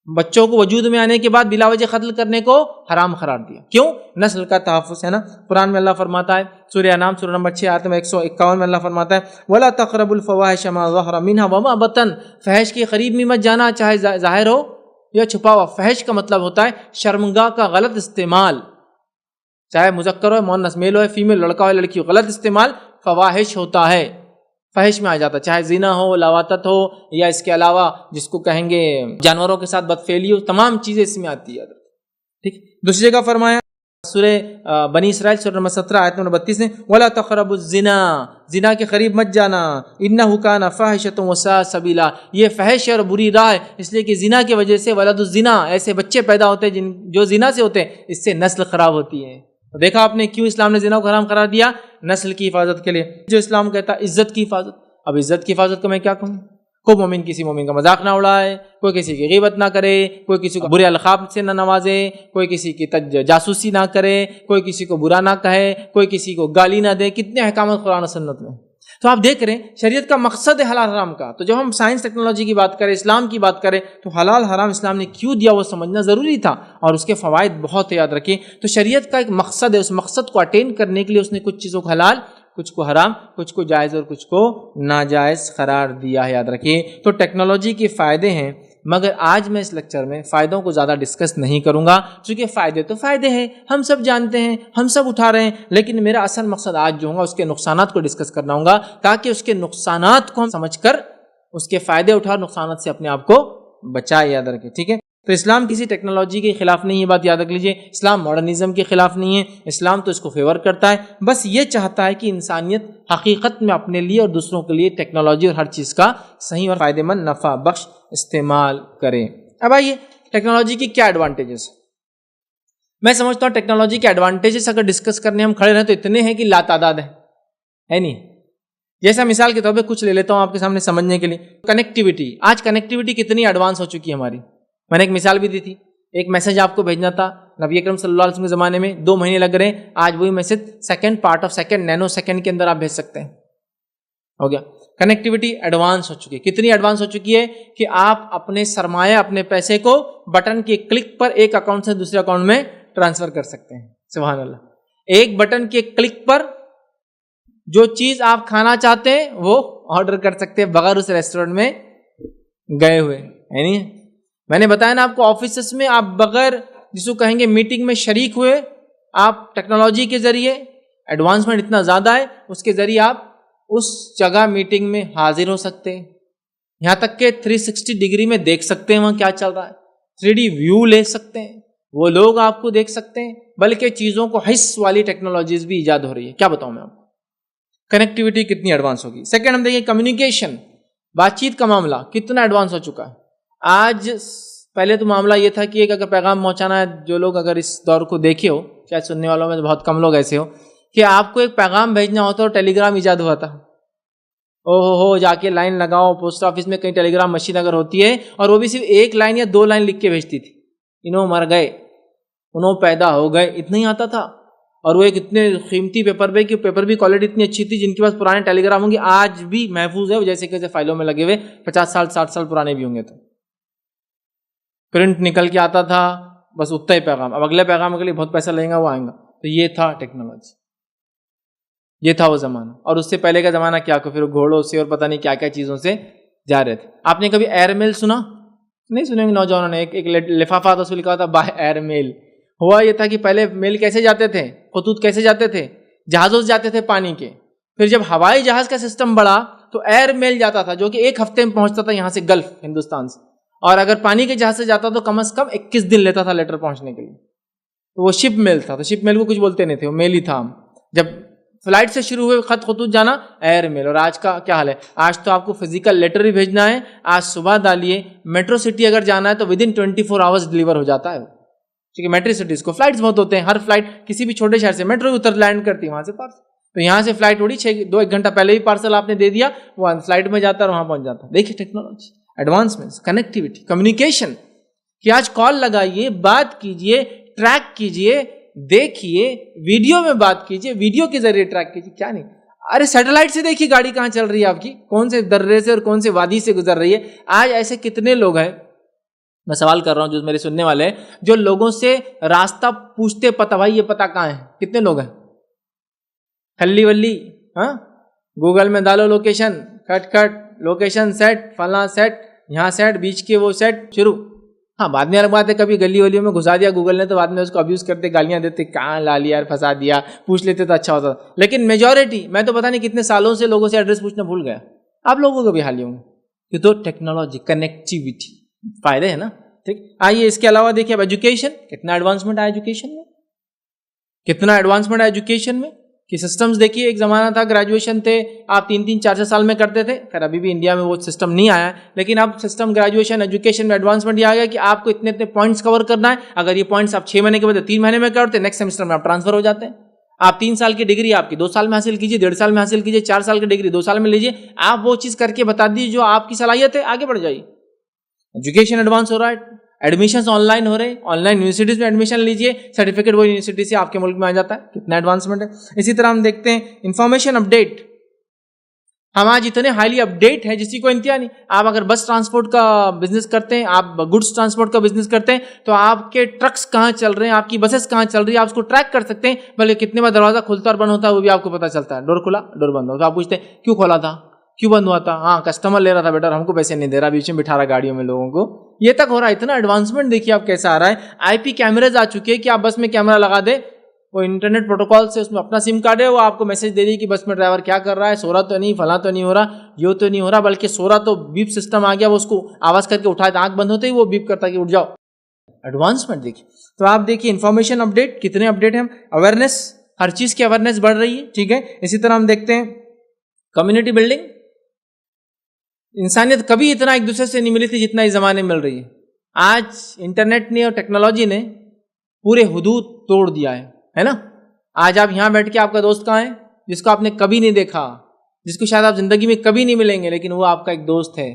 بچوں کو وجود میں آنے کے بعد بلا وجہ قتل کرنے کو حرام قرار دیا. کیوں؟ نسل کا تحفظ ہے نا. قرآن میں اللہ فرماتا ہے سورہ انعام سورہ نمبر 6 آیت 151 میں اللہ فرماتا ہے وَلَا تَقْرَبُوا الْفَوَاحِشَ مَا ظَهَرَ مِنْهَا وَمَا بَطَنَ، فحش کے قریب بھی مت جانا، چاہے ظاہر ہو یا چھپا ہوا. فحش کا مطلب ہوتا ہے شرمگاہ کا غلط استعمال، چاہے مذکر ہو، مؤنث، میل ہو، فیمیل، لڑکا ہو، لڑکی ہو، غلط استعمال فواحش ہوتا ہے، فحش میں آ جاتا ہے. چاہے زنا ہو، لواطت ہو، یا اس کے علاوہ جس کو کہیں گے جانوروں کے ساتھ بدفعلی ہو، تمام چیزیں اس میں آتی ہے. ٹھیک. دوسری جگہ فرمایا سورہ بنی اسرائیل سورہ نمبر 17 آیت نمبر 32 میں وَلَا تَقْرَبُوا الزِّنَا، زنا کے قریب مت جانا، إِنَّهُ كَانَ فَاحِشَةً وَسَاءَ سَبِيلًا، یہ فحش اور بری راہ ہے. اس لیے کہ زنا کی وجہ سے ولد الزنا، ایسے بچے پیدا ہوتے ہیں جو زنا سے ہوتے ہیں، اس سے نسل خراب ہوتی ہے. دیکھا آپ نے کیوں اسلام نے زنا کو حرام قرار دیا؟ نسل کی حفاظت کے لیے. جو اسلام کہتا ہے عزت کی حفاظت. اب عزت کی حفاظت کو میں کیا کہوں؟ کوئی مومن کسی مومن کا مذاق نہ اڑائے، کوئی کسی کی غیبت نہ کرے، کوئی کسی کو برے القاب سے نہ نوازے، کوئی کسی کی جاسوسی نہ کرے، کوئی کسی کو برا نہ کہے، کوئی کسی کو گالی نہ دے. کتنے احکامات قرآن و سنت میں. تو آپ دیکھ رہے ہیں شریعت کا مقصد ہے حلال حرام کا. تو جب ہم سائنس ٹیکنالوجی کی بات کریں، اسلام کی بات کریں، تو حلال حرام اسلام نے کیوں دیا وہ سمجھنا ضروری تھا، اور اس کے فوائد بہت یاد رکھیں. تو شریعت کا ایک مقصد ہے، اس مقصد کو اٹین کرنے کے لیے اس نے کچھ چیزوں کو حلال، کچھ کو حرام، کچھ کو جائز اور کچھ کو ناجائز قرار دیا ہے. یاد رکھیے. تو ٹیکنالوجی کے فائدے ہیں، مگر آج میں اس لیکچر میں فائدوں کو زیادہ ڈسکس نہیں کروں گا، چونکہ فائدے تو فائدے ہیں، ہم سب جانتے ہیں، ہم سب اٹھا رہے ہیں. لیکن میرا اصل مقصد آج جو ہوگا اس کے نقصانات کو ڈسکس کرنا ہوگا، تاکہ اس کے نقصانات کو ہم سمجھ کر اس کے فائدے اٹھا، نقصانات سے اپنے آپ کو بچائے. یاد رکھیں. ٹھیک ہے. تو اسلام کسی ٹیکنالوجی کے خلاف نہیں ہے، بات یاد رکھ لیجئے. اسلام ماڈرنزم کے خلاف نہیں ہے، اسلام تو اس کو فیور کرتا ہے. بس یہ چاہتا ہے کہ انسانیت حقیقت میں اپنے لیے اور دوسروں کے لیے ٹیکنالوجی اور ہر چیز کا صحیح اور فائدہ مند نفع بخش استعمال کریں. اب آئیے ٹیکنالوجی کی کیا ایڈوانٹیجز. میں سمجھتا ہوں ٹیکنالوجی کے ایڈوانٹیجز اگر ڈسکس کرنے ہم کھڑے رہیں تو اتنے ہیں کہ لا تعداد ہے نہیں. جیسا مثال کے طور پہ کچھ لے لیتا ہوں آپ کے سامنے سمجھنے کے لیے. کنیکٹیوٹی. آج کنیکٹیوٹی کتنی ایڈوانس ہو چکی ہے ہماری. میں نے ایک مثال بھی دی تھی، ایک میسج آپ کو بھیجنا تھا نبی اکرم صلی اللہ علیہ وسلم کے زمانے میں 2 مہینے لگ رہے ہیں، آج وہی message second part of second, Nano second کے اندر آپ بھیج سکتے ہیں. ہو گیا. کنیکٹیوٹی ایڈوانس ہو چکی ہے. کتنی ایڈوانس ہو چکی ہے کہ آپ اپنے سرمایہ، اپنے پیسے کو بٹن کے کلک پر ایک اکاؤنٹ سے دوسرے اکاؤنٹ میں ٹرانسفر کر سکتے ہیں. سبحان اللہ. ایک بٹن کے کلک پر جو چیز آپ کھانا چاہتے ہیں وہ آرڈر کر سکتے ہیں بغیر اس ریسٹورینٹ میں گئے ہوئے، ہے نہیں؟ میں نے بتایا نا آپ کو، آفیسز میں آپ بغیر جس کو کہیں گے میٹنگ میں شریک ہوئے، آپ ٹیکنالوجی کے ذریعے، ایڈوانسمنٹ اتنا زیادہ ہے اس کے ذریعے آپ اس جگہ میٹنگ میں حاضر ہو سکتے ہیں، یہاں تک کہ 360 ڈگری میں دیکھ سکتے ہیں وہاں کیا چل رہا ہے، 3D ویو لے سکتے ہیں، وہ لوگ آپ کو دیکھ سکتے ہیں، بلکہ چیزوں کو حس والی ٹیکنالوجیز بھی ایجاد ہو رہی ہے. کیا بتاؤں میں آپ کو، کنیکٹیوٹی کتنی ایڈوانس ہوگی. سیکنڈ ہم دیکھیں کمیونیکیشن، بات چیت کا معاملہ کتنا ایڈوانس ہو چکا ہے. آج پہلے تو معاملہ یہ تھا کہ ایک اگر پیغام پہنچانا ہے، جو لوگ اگر اس دور کو دیکھے ہو، شاید سننے والوں میں بہت کم لوگ ایسے ہو کہ آپ کو ایک پیغام بھیجنا ہوتا ہے اور ٹیلی گرام ایجاد ہوا تھا. ہو جا کے لائن لگاؤ، پوسٹ آفس میں کہیں ٹیلی گرام مشین اگر ہوتی ہے اور وہ بھی صرف 1 لائن یا 2 لائن لکھ کے بھیجتی تھی، انہوں مر گئے، انہوں پیدا ہو گئے، اتنا ہی آتا تھا. اور وہ ایک اتنے قیمتی پیپر پہ کہ پیپر بھی کوالٹی اتنی اچھی تھی، جن کے پاس پرانے ٹیلی گرام ہوں گے آج بھی محفوظ ہے، وہ جیسے کہ فائلوں میں لگے ہوئے 50 سال 60 سال پرانے بھی ہوں گے. تو پرنٹ نکل کے آتا تھا، بس اتنا ہی پیغام، اب اگلے پیغام کے لیے بہت پیسہ لگے گا، وہ آئیں گا. تو یہ تھا ٹیکنالوجی، یہ تھا وہ زمانہ. اور اس سے پہلے کا زمانہ کیا کہ پھر گھوڑوں سے اور پتہ نہیں کیا کیا چیزوں سے جا رہے تھے. آپ نے کبھی ایئر میل سنا؟ نہیں سنیں گے نوجوانوں نے. ایک لفافہ تھا، اس کو لکھا تھا بائی ایئر میل. ہوا یہ تھا کہ پہلے میل کیسے جاتے تھے، خطوط کیسے جاتے تھے، جہازوں سے جاتے تھے پانی کے. پھر جب ہوائی جہاز کا سسٹم بڑھا تو ایئر میل جاتا تھا، جو کہ 1 ہفتے میں پہنچتا تھا یہاں سے گلف ہندوستان سے. اور اگر پانی کے جہاز سے جاتا تو کم از کم 21 دن لیتا تھا لیٹر پہنچنے کے لیے. تو وہ شپ میل تھا. تو شپ میل کو کچھ بولتے نہیں تھے، وہ میل ہی تھا. جب فلائٹ سے شروع ہوئے خطوط جانا، ایئر میل. اور آج کا کیا حال ہے؟ آج تو آپ کو فزیکل لیٹر بھی بھیجنا ہے، آج صبح ڈالیے، میٹرو سٹی اگر جانا ہے تو ودن 24 آورز ڈلیور ہو جاتا ہے. ٹھیک ہے، میٹرو سٹیز کو فلائٹس بہت ہوتے ہیں، ہر فلائٹ کسی بھی چھوٹے شہر سے میٹرو اتر لینڈ کرتی ہے، وہاں سے پارسل. تو یہاں سے فلائٹ اڑی 1 گھنٹہ پہلے ہی پارسل آپ نے دے دیا، وہ فلائٹ میں جاتا ہے اور وہاں پہنچ جاتا ہے. دیکھیے ٹیکنالوجی، ایڈوانسمنٹس، کنیکٹیوٹی، کمیونیکیشن، کہ آج کال لگائیے، بات کیجئے، ٹریک کیجئے، دیکھیے، ویڈیو میں بات کیجئے، ویڈیو کے ذریعے ٹریک کیجئے. کیا نہیں، ارے سیٹلائٹ سے دیکھیے گاڑی کہاں چل رہی ہے آپ کی، کون سے درے سے اور کون سے وادی سے گزر رہی ہے. آج ایسے کتنے لوگ ہیں، میں سوال کر رہا ہوں جو میرے سننے والے ہیں، جو لوگوں سے راستہ پوچھتے، پتہ بھائی یہ پتہ کہاں ہے؟ کتنے لوگ ہیں؟ کھلی ولی، ہاں، گوگل میں ڈالو لوکیشن، کھٹ لوکیشن سیٹ، فلاں سیٹ، یہاں سیٹ، بیچ کے وہ سیٹ شروع. ہاں، بعد میں الگ بات ہے کبھی گلی ولیوں میں گھسا دیا گوگل نے تو بعد میں اس کو ابیوز کرتے، گالیاں دیتے، کہاں لا لیا یار، پھنسا دیا، پوچھ لیتے تو اچھا ہوتا. لیکن میجورٹی، میں تو پتہ نہیں کتنے سالوں سے لوگوں سے ایڈریس پوچھنا بھول گیا. آپ لوگوں کو بھی حال ہی ہوں گے. یہ تو ٹیکنالوجی، کنیکٹیوٹی، فائدے ہیں نا. ٹھیک، آئیے اس کے علاوہ دیکھیے اب ایجوکیشن، کتنا ایڈوانسمنٹ آیا ایجوکیشن میں، کتنا ایڈوانسمنٹ آیا ایجوکیشن میں. کہ سسٹمز دیکھیے، ایک زمانہ تھا گریجویشن تھے آپ 3 4 سال میں کرتے تھے. خیر ابھی بھی انڈیا میں وہ سسٹم نہیں آیا ہے، لیکن اب سسٹم گریجویشن ایجوکیشن میں ایڈوانسمنٹ یہ آ گیا کہ آپ کو اتنے پوائنٹس کور کرنا ہے. اگر یہ پوائنٹس آپ 6 مہینے کے بعد 3 مہینے میں کرتے، نیکسٹ سیمسٹر میں آپ ٹرانسفر ہو جاتے ہیں. آپ 3 سال کی ڈگری آپ کی 2 سال میں حاصل کیجیے، 1.5 سال میں حاصل کیجیے، 4 سال کی ڈگری 2 سال میں لیجیے. آپ وہ چیز کر کے بتا دیجیے جو آپ کی صلاحیت ہے، آگے بڑھ جائیے. ایجوکیشن ایڈوانس ہو رہا ہے، ایڈمیشنز آن لائن ہو رہے ہیں، آن لائن یونیورسٹیز میں ایڈمیشن لیجیے، سرٹیفکیٹ وہ یونیورسٹی سے آپ کے ملک میں آ جاتا ہے. کتنا ایڈوانسمنٹ ہے. اسی طرح ہم دیکھتے ہیں انفارمیشن اپڈیٹ. ہم آج اتنے ہائیلی اپڈیٹ ہیں جس کی کوئی انتہا نہیں. آپ اگر بس ٹرانسپورٹ کا بزنس کرتے ہیں، آپ گڈس ٹرانسپورٹ کا بزنس کرتے ہیں، تو آپ کے ٹرکس کہاں چل رہے ہیں، آپ کی بسز کہاں چل رہی ہے، آپ اس کو ٹریک کر سکتے ہیں. بلکہ کتنے بار دروازہ کھلتا اور بند ہوتا ہے وہ بھی آپ کو پتہ چلتا ہے. ڈور کھلا، ڈور بند ہوتا، آپ پوچھتے ہیں کیوں کھولا تھا، کیوں بند ہوا تھا؟ ہاں کسٹمر لے رہا تھا بیٹا، ہم کو پیسے نہیں دے رہا، بیچ میں بٹھا رہا گاڑیوں میں لوگوں کو. یہ تک ہو رہا ہے. اتنا ایڈوانسمنٹ دیکھیے آپ کیسا آ رہا ہے. آئی پی کیمراز آ چکے ہیں کہ آپ بس میں کیمرہ لگا دیں، وہ انٹرنیٹ پروٹوکال سے اس میں اپنا سم کارڈ ہے، وہ آپ کو میسج دے دی کہ بس میں ڈرائیور کیا کر رہا ہے، سو رہا تو نہیں، فلاں تو نہیں ہو رہا، یہ تو نہیں ہو رہا. بلکہ سو رہا تو بیپ سسٹم آ گیا، وہ اس کو آواز کر کے اٹھایا تو آنکھ بند ہوتے ہی وہ بیپ کرتا کہ اٹھ جاؤ. ایڈوانسمنٹ دیکھیے. تو آپ دیکھیے انفارمیشن اپڈیٹ، کتنے اپڈیٹ ہیں. اویئرنیس، ہر چیز کی اویئرنیس بڑھ رہی ہے. ٹھیک ہے. اسی طرح ہم دیکھتے ہیں کمیونٹی بلڈنگ. انسانیت کبھی اتنا ایک دوسرے سے نہیں ملی تھی جتنا اس زمانے میں مل رہی ہے. آج انٹرنیٹ نے اور ٹیکنالوجی نے پورے حدود توڑ دیا ہے نا. آج آپ یہاں بیٹھ کے آپ کا دوست کہاں ہے، جس کو آپ نے کبھی نہیں دیکھا، جس کو شاید آپ زندگی میں کبھی نہیں ملیں گے، لیکن وہ آپ کا ایک دوست ہے.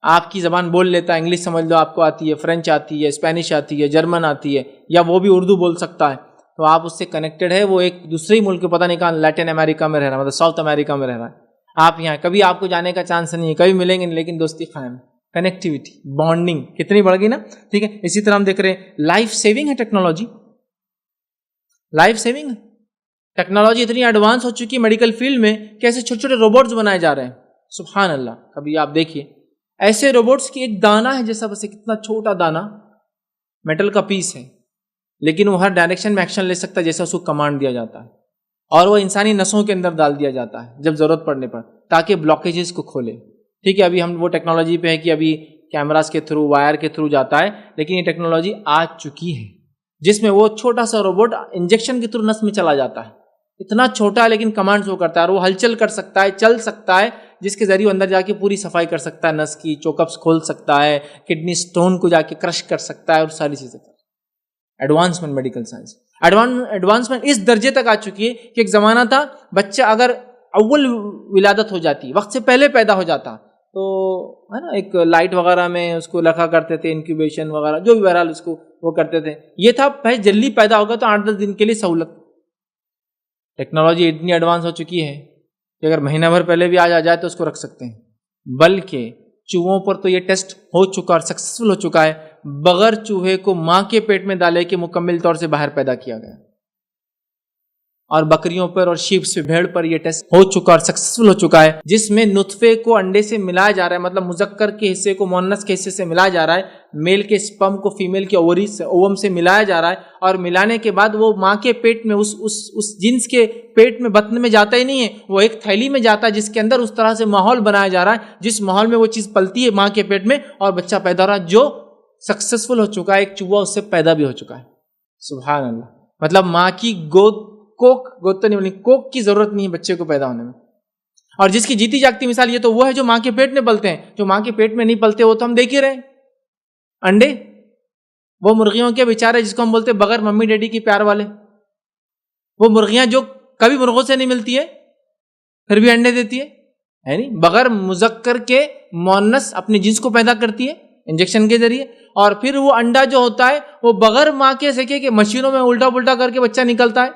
آپ کی زبان بول لیتا ہے، انگلش سمجھ لو آپ کو آتی ہے، فرینچ آتی ہے، اسپینش آتی ہے، جرمن آتی ہے، یا وہ بھی اردو بول سکتا ہے. تو آپ اس سے کنیکٹڈ ہے. وہ ایک دوسرے ملک کے پتہ نہیں کہاں، لیٹن امریکہ میں رہ رہا ہے، مطلب ساؤتھ امریکہ میں رہ رہا ہے. آپ یہاں کبھی آپ کو جانے کا چانس نہیں ہے، کبھی ملیں گے نہیں، لیکن دوستی قائم. کنیکٹیوٹی، بانڈنگ کتنی بڑھ گئی نا. ٹھیک ہے. اسی طرح ہم دیکھ رہے ہیں لائف سیونگ ہے ٹیکنالوجی. لائف سیونگ ٹیکنالوجی اتنی ایڈوانس ہو چکی ہے میڈیکل فیلڈ میں کہ ایسے چھوٹے چھوٹے روبوٹس بنائے جا رہے ہیں. سبحان اللہ. کبھی آپ دیکھیے ایسے روبوٹس کی ایک دانہ ہے جیسا، بس کتنا چھوٹا دانہ میٹل کا پیس ہے، لیکن وہ ہر ڈائریکشن میں ایکشن لے سکتا ہے جیسا اس کو کمانڈ دیا جاتا ہے، اور وہ انسانی نسوں کے اندر ڈال دیا جاتا ہے جب ضرورت پڑنے پر، تاکہ بلاکیجز کو کھولے. ٹھیک ہے، ابھی ہم وہ ٹیکنالوجی پہ ہے کہ ابھی کیمراز کے تھرو، وائر کے تھرو جاتا ہے، لیکن یہ ٹیکنالوجی آ چکی ہے جس میں وہ چھوٹا سا روبوٹ انجیکشن کے تھرو نس میں چلا جاتا ہے. اتنا چھوٹا ہے لیکن کمانڈز وہ کرتا ہے، اور وہ ہلچل کر سکتا ہے، چل سکتا ہے، جس کے ذریعے اندر جا کے پوری صفائی کر سکتا ہے، نس کی چوکپس کھول سکتا ہے، کڈنی سٹون کو جا کے کرش کر سکتا ہے، اور ساری چیزیں. ایڈوانسمنٹ میڈیکل سائنس، ایڈوانسمنٹ اس درجے تک آ چکی ہے کہ ایک زمانہ تھا بچہ اگر اول ولادت ہو جاتی، وقت سے پہلے پیدا ہو جاتا، تو ہے نا ایک لائٹ وغیرہ میں اس کو رکھا کرتے تھے، انکیوبیشن وغیرہ جو بھی بہرحال اس کو وہ کرتے تھے. یہ تھا پہلے جلدی پیدا ہوگا تو 8-10 دن کے لیے سہولت. ٹیکنالوجی اتنی ایڈوانس ہو چکی ہے کہ اگر مہینہ بھر پہلے بھی آ جائے تو اس کو رکھ سکتے ہیں. بلکہ چوہوں پر تو یہ ٹیسٹ ہو چکا اور سکسیسفل ہو چکا ہے، بغیر چوہے کو ماں کے پیٹ میں ڈالے کے مکمل طور سے باہر پیدا کیا گیا. اور بکریوں پر اور شیپ سے، بھیڑ پر یہ ٹیسٹ ہو چکا اور سکسیسفل ہو چکا ہے، جس میں نطفے کو انڈے سے ملایا جا رہا ہے، مطلب مذکر کے حصے کو مؤنث کے حصے سے ملایا جا رہا ہے، میل کے سپرم کو فیمیل کے اووم سے ملایا جا رہا ہے، اور ملانے کے بعد وہ ماں کے پیٹ میں اس جنس کے پیٹ میں بطن میں جاتا ہی نہیں ہے، وہ ایک تھیلی میں جاتا ہے جس کے اندر اس طرح سے ماحول بنایا جا رہا ہے جس ماحول میں وہ چیز پلتی ہے ماں کے پیٹ میں، اور بچہ پیدا ہو رہا ہے جو سکسیسفل ہو چکا ہے. ایک چوہا اس سے پیدا بھی ہو چکا ہے. سبحان اللہ. مطلب ماں کی گود تو نہیں بنی، کوک کی ضرورت نہیں ہے بچے کو پیدا ہونے میں. اور جس کی جیتی جاگتی مثال یہ تو وہ ہے جو ماں کے پیٹ میں پلتے ہیں. جو ماں کے پیٹ میں نہیں پلتے وہ تو ہم دیکھ ہی رہے ہیں. انڈے، وہ مرغیوں کے بیچارے جس کو ہم بولتے ہیں بغیر ممی ڈیڈی کی پیار والے، وہ مرغیاں جو کبھی مرغوں سے نہیں ملتی ہے پھر بھی انڈے دیتی ہے، یعنی بغیر مذکر کے مؤنث اپنے جنس کو پیدا کرتی ہے انجیکشن کے ذریعے. اور پھر وہ انڈا جو ہوتا ہے وہ بغیر ماں کے سکے کہ مشینوں میں الٹا پلٹا کر کے بچہ نکلتا ہے،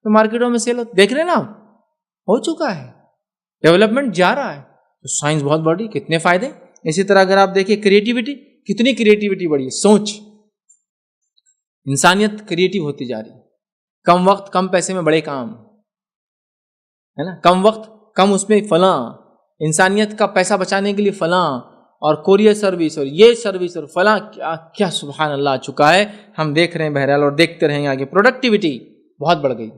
تو مارکیٹوں میں سیل دیکھ رہے ہیں نا آپ، ہو چکا ہے، ڈیولپمنٹ جا رہا ہے. تو سائنس بہت بڑی، کتنے فائدے. اسی طرح اگر آپ دیکھیں کریٹیوٹی، کتنی کریٹیوٹی بڑھی ہے، سوچ، انسانیت کریٹیو ہوتی جا رہی ہے. کم وقت کم پیسے میں بڑے کام ہے نا، کم وقت کم اس میں فلاں، انسانیت کا پیسہ بچانے کے لیے فلاں، اور کوریئر سروس اور یہ سروس اور فلاں، کیا کیا سبحان اللہ آ چکا ہے. ہم دیکھ رہے ہیں بہرحال اور دیکھتے رہیں گے آگے. پروڈکٹیوٹی بہت بڑھ گئی،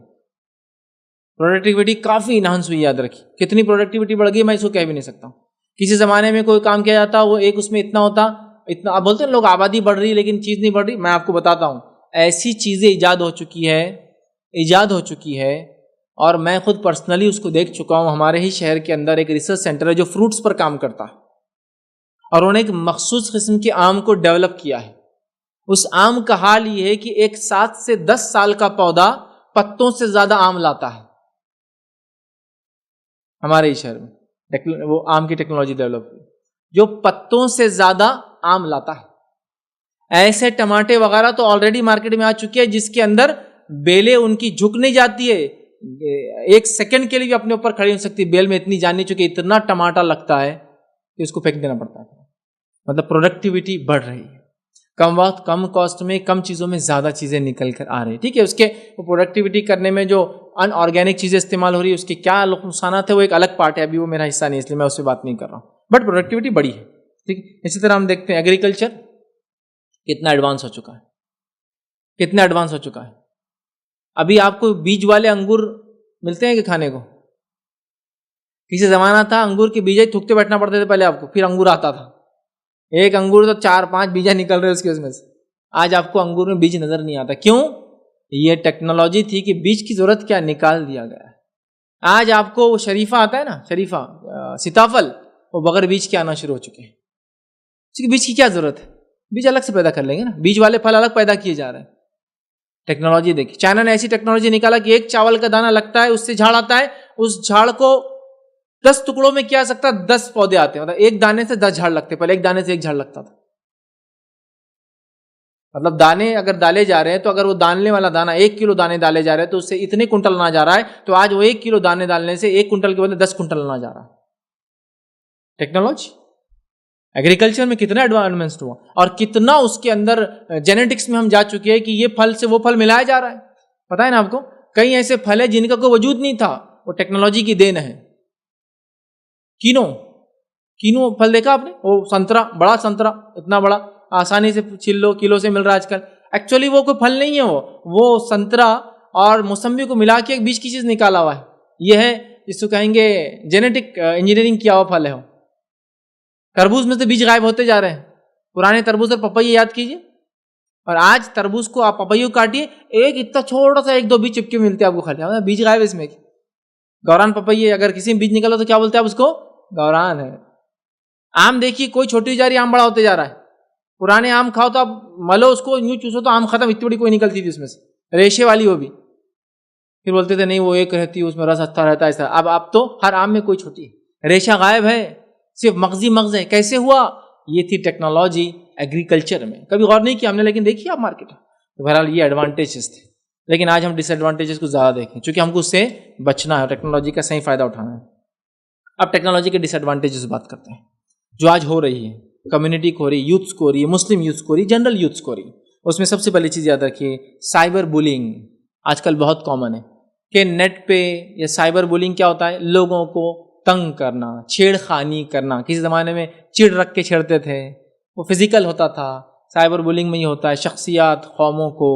پروڈکٹیوٹی کافی انہانس ہوئی. یاد رکھیے کتنی پروڈکٹیوٹی بڑھ گئی میں اس کو کہہ بھی نہیں سکتا ہوں. کسی زمانے میں کوئی کام کیا جاتا وہ ایک اس میں اتنا ہوتا، اتنا. آپ بولتے ہیں لوگ آبادی بڑھ رہی لیکن چیز نہیں بڑھ رہی. میں آپ کو بتاتا ہوں ایسی چیزیں ایجاد ہو چکی ہے اور میں خود پرسنلی اس کو دیکھ چکا ہوں. ہمارے ہی شہر کے اندر ایک ریسرچ سینٹر ہے جو فروٹس پر کام کرتا ہے، اور انہوں نے ایک مخصوص قسم کے آم کو ڈیولپ کیا ہے. اس آم کا حال یہ ہے کہ ایک 7 سے 10 سال کا پودا پتوں سے زیادہ آم لاتا ہے. ہمارے ہی شہر میں وہ آم کی ٹیکنالوجی ڈیولپ ہوئی جو پتوں سے زیادہ آم لاتا ہے. ایسے ٹماٹے وغیرہ تو آلریڈی مارکیٹ میں آ چکے ہیں جس کے اندر بیلیں ان کی جھک نہیں جاتی ہے، ایک سیکنڈ کے لیے بھی اپنے اوپر کھڑی ہو سکتی. بیل میں اتنی جان نہیں چکی، اتنا ٹماٹر لگتا ہے کہ اس کو پھینک دینا پڑتا ہے. مطلب پروڈکٹیوٹی بڑھ رہی ہے، کم وقت کم کاسٹ میں کم چیزوں میں زیادہ چیزیں نکل کر آ رہی. ٹھیک ہے، اس کے پروڈکٹیوٹی کرنے میں جو ان آرگینک چیزیں استعمال ہو رہی ہے اس کے کیا نقصانات ہے وہ ایک الگ پارٹ ہے، ابھی وہ میرا حصہ نہیں، اس لیے میں اس سے بات نہیں کر رہا ہوں. بٹ پروڈکٹیوٹی بڑی ہے. ٹھیک ہے، اسی طرح ہم دیکھتے ہیں ایگریکلچر کتنا ایڈوانس ہو چکا ہے. ابھی آپ کو بیج والے انگور ملتے ہیں کہ کھانے کو؟ کسی زمانہ تھا انگور کے بیج تھکتے بیٹھنا پڑتے تھے پہلے آپ کو، پھر انگور آتا تھا. ایک انگور تو 4-5 بیجا نکل رہے اس میں سے. آج آپ کو انگور میں بیج نظر نہیں آتا. کیوں؟ یہ ٹیکنالوجی تھی کہ بیج کی ضرورت کیا، نکال دیا گیا ہے. آج آپ کو وہ شریفہ آتا ہے نا، شریفہ سیتافل، وہ بغیر بیج کے آنا شروع ہو چکے ہیں. بیج کی کیا ضرورت ہے، بیج الگ سے پیدا کر لیں گے نا. بیج والے پھل الگ پیدا کیے جا رہے ہیں. ٹیکنالوجی دیکھیے، چائنا نے ایسی ٹیکنالوجی نکالا کہ ایک چاول کا دانہ لگتا ہے، اس سے جھاڑ آتا ہے. اس جھاڑ کو 10 ٹکڑوں میں کیا سکتا 10 پودے آتے ہیں. مطلب ایک دانے سے 10 جھاڑ لگتے. پہلے ایک دانے سے ایک جھاڑ لگتا تھا. مطلب دانے اگر ڈالے جا رہے ہیں تو اگر وہ ڈالنے والا دانہ 1 کلو دانے ڈالے جا رہے ہیں تو اس سے اتنے کنٹل لانا جا رہا ہے. تو آج وہ 1 کلو دانے ڈالنے سے 1 کنٹل کے بدلے 10 کنٹل لانا جا رہا ہے. ٹیکنالوجی ایگریکلچر میں کتنا ایڈوانسمنٹ ہوا، اور کتنا اس کے اندر جینیٹکس میں ہم جا چکے ہیں کہ یہ پھل سے وہ پھل ملایا جا رہا ہے. پتہ ہے نا آپ کو، کئی ایسے پھل ہیں جن کا کوئی وجود نہیں تھا، وہ ٹیکنالوجی کی دین ہے. کینو پھل دیکھا آپ نے؟ وہ سنترا، بڑا سنترا، اتنا بڑا، آسانی سے چھل لو، کلو سے مل رہا ہے آج کل. ایکچولی وہ کوئی پھل نہیں ہے، وہ سنترا اور موسمبی کو ملا کے ایک بیج کی چیز نکالا ہوا ہے. یہ ہے جس کو کہیں گے جینیٹک انجینئرنگ کیا ہوا پھل ہے. وہ تربوز میں سے بیج غائب ہوتے جا رہے ہیں. پرانے تربوز اور پپیے یاد کیجئے، اور آج تربوز کو آپ پپیے کو کاٹیے، ایک اتنا چھوٹا سا 1-2 بیج چپکے ملتے ہیں آپ کو کھانے، بیج غائب ہے اس میں. گوران پپیے، اگر کسی میں بیج نکلا تو کیا بولتے ہیں آپ اس کو؟ گوران ہے. آم دیکھیے، کوئی چھوٹی جا رہی آم بڑا ہوتے جا رہا ہے. پرانے آم کھاؤ تو آپ ملو اس کو، یوں چوسو تو آم ختم، اتنی بڑی کوئی نکلتی تھی اس میں سے، ریشے والی وہ بھی. پھر بولتے تھے نہیں وہ ایک رہتی ہے اس میں رس اچھا رہتا ہے. ایسا اب تو ہر آم میں کوئی چھوٹی ہے، ریشہ غائب ہے، صرف مغز ہے. کیسے ہوا؟ یہ تھی ٹیکنالوجی ایگریکلچر میں. کبھی غور نہیں کیا ہم نے، لیکن دیکھیے آپ مارکیٹ میں. بہرحال یہ ایڈوانٹیجز تھے، لیکن آج ہم ڈس ایڈوانٹیجز کو زیادہ دیکھیں، چونکہ ہم کو اس سے بچنا ہے، ٹیکنالوجی کا صحیح فائدہ اٹھانا ہے. اب ٹیکنالوجی کے ڈس ایڈوانٹیجز بات کرتے ہیں جو آج ہو رہی ہے، کمیونٹی کو ہو رہی ہے، یوتھس کو ہو رہی ہے، مسلم یوتھس کو ہو رہی ہے، جنرل یوتھس کو ہو رہی ہے. اس میں سب سے پہلی چیز یاد رکھیے، سائبر بولنگ آج کل بہت کامن ہے. کہ نیٹ پہ یا سائبر بولنگ کیا ہوتا ہے؟ لوگوں کو تنگ کرنا، چھیڑ خانی کرنا. کسی زمانے میں چڑ رکھ کے چھیڑتے تھے، وہ فزیکل ہوتا تھا. سائبر بولنگ میں یہ ہوتا ہے، شخصیات، قوموں کو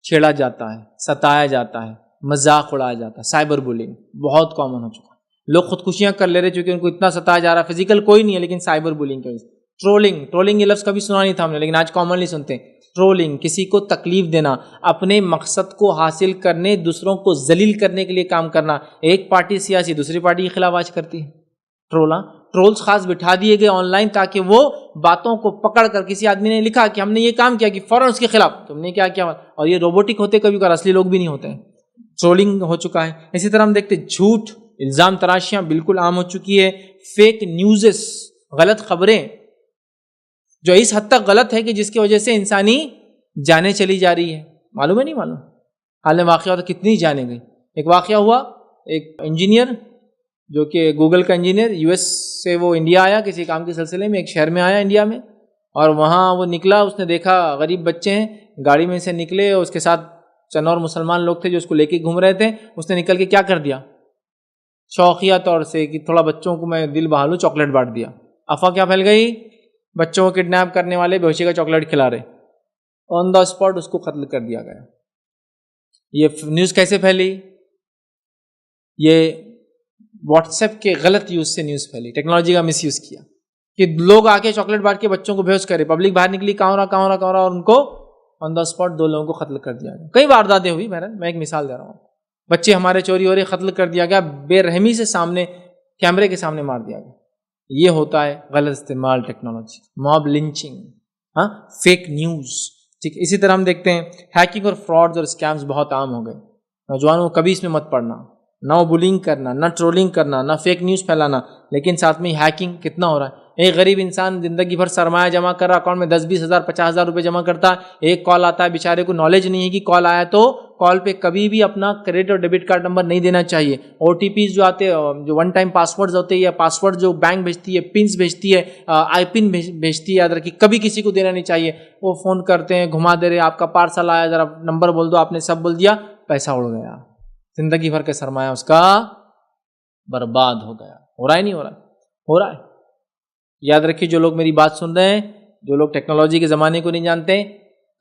چھیڑا جاتا ہے، ستایا جاتا ہے، مذاق اڑایا جاتا ہے. سائبر بولنگ بہت کامن ہو چکا ہے. لوگ خودکشیاں کر لے رہے چونکہ ان کو اتنا ستایا جا رہا ہے. فزیکل کوئی نہیں ہے لیکن سائبر بولنگ کی وجہ سے. ٹرولنگ یہ لفظ کبھی سنا نہیں تھا ہم نے، لیکن آج کامنلی سنتے ہیں. ٹرولنگ، کسی کو تکلیف دینا، اپنے مقصد کو حاصل کرنے، دوسروں کو ذلیل کرنے کے لیے کام کرنا. ایک پارٹی سیاسی دوسری پارٹی کے خلاف آج کرتی ہے. ٹرولز خاص بٹھا دیے گئے آن لائن تاکہ وہ باتوں کو پکڑ کر، کسی آدمی نے لکھا کہ ہم نے یہ کام کیا کہ فوراً اس کے خلاف تم نے کیا کیا. اور یہ روبوٹک ہوتے کبھی کبھار، اصلی لوگ بھی نہیں ہوتے ہیں. ٹرولنگ ہو چکا ہے. اسی طرح ہم دیکھتے جھوٹ، الزام تراشیاں بالکل عام ہو چکی ہے. فیک نیوزز، غلط خبریں جو اس حد تک غلط ہے کہ جس کی وجہ سے انسانی جانیں چلی جا رہی ہے. معلوم ہے نہیں معلوم؟ حال میں واقعہ ہوتا کتنی جانیں گئی. ایک واقعہ ہوا، ایک انجینئر جو کہ گوگل کا انجینئر، یو ایس سے وہ انڈیا آیا کسی کام کے سلسلے میں، ایک شہر میں آیا انڈیا میں، اور وہاں وہ نکلا. اس نے دیکھا غریب بچے ہیں، گاڑی میں سے نکلے، اور اس کے ساتھ چند اور مسلمان لوگ تھے جو اس کو لے کے گھوم رہے تھے. اس نے نکل کے کیا کر دیا، شوقیہ طور سے کہ تھوڑا بچوں کو میں دل بہالوں، چاکلیٹ بانٹ دیا. افواہ کیا پھیل گئی، بچوں کو کڈنیپ کرنے والے بہوشی کا چاکلیٹ کھلا رہے، آن دا اسپاٹ اس کو قتل کر دیا گیا. یہ نیوز کیسے پھیلی؟ یہ واٹس ایپ کے غلط یوز سے نیوز پھیلی. ٹیکنالوجی کا مس یوز کیا کہ لوگ آ کے چاکلیٹ بانٹ کے بچوں کو بےہوش کرے. پبلک باہر نکلی، کہاں رہا، اور ان کو آن دا اسپاٹ 2 لوگوں کو قتل کر دیا گیا. کئی وارداتیں ہوئی، میں ایک مثال دے رہا ہوں. بچے ہمارے چوری ہو رہے، قتل کر دیا گیا، بے رحمی سے سامنے کیمرے کے سامنے مار دیا گیا. یہ ہوتا ہے غلط استعمال technology. Mob lynching, fake news. ٹھیک. اسی طرح ہم دیکھتے ہیں ہیکنگ اور فراڈز اور اسکیمز بہت عام ہو گئے. نوجوانوں کو کبھی اس میں مت پڑنا، نہ بولنگ کرنا، نہ ٹرولنگ کرنا، نہ فیک نیوز پھیلانا. لیکن ساتھ میں ہیکنگ کتنا ہو رہا ہے. ایک غریب انسان زندگی بھر سرمایہ جمع کر رہا، اکاؤنٹ میں 10-20 ہزار 50 ہزار روپے جمع کرتا ہے، ایک کال آتا ہے، بیچارے کو نالج نہیں ہے کہ کال آیا تو کال پہ کبھی بھی اپنا کریڈٹ اور ڈیبٹ کارڈ نمبر نہیں دینا چاہیے. او ٹی پیز جو آتے ہیں، جو ون ٹائم پاسورڈز ہوتے ہیں، یا پاسورڈ جو بینک بھیجتی ہے، پنس بھیجتی ہے، آئی پن بھیجتی ہے، یاد رکھیے کبھی کسی کو دینا نہیں چاہیے. وہ فون کرتے ہیں، گھما دے رہے، آپ کا پارسل آیا، ذرا نمبر بول دو، آپ نے سب بول دیا، پیسہ اڑ گیا، زندگی بھر کا سرمایہ اس کا برباد ہو گیا. ہو رہا ہے نہیں ہو رہا؟ ہو رہا ہے. یاد رکھیے جو لوگ میری بات سن رہے ہیں، جو لوگ ٹیکنالوجی کے زمانے کو نہیں جانتے،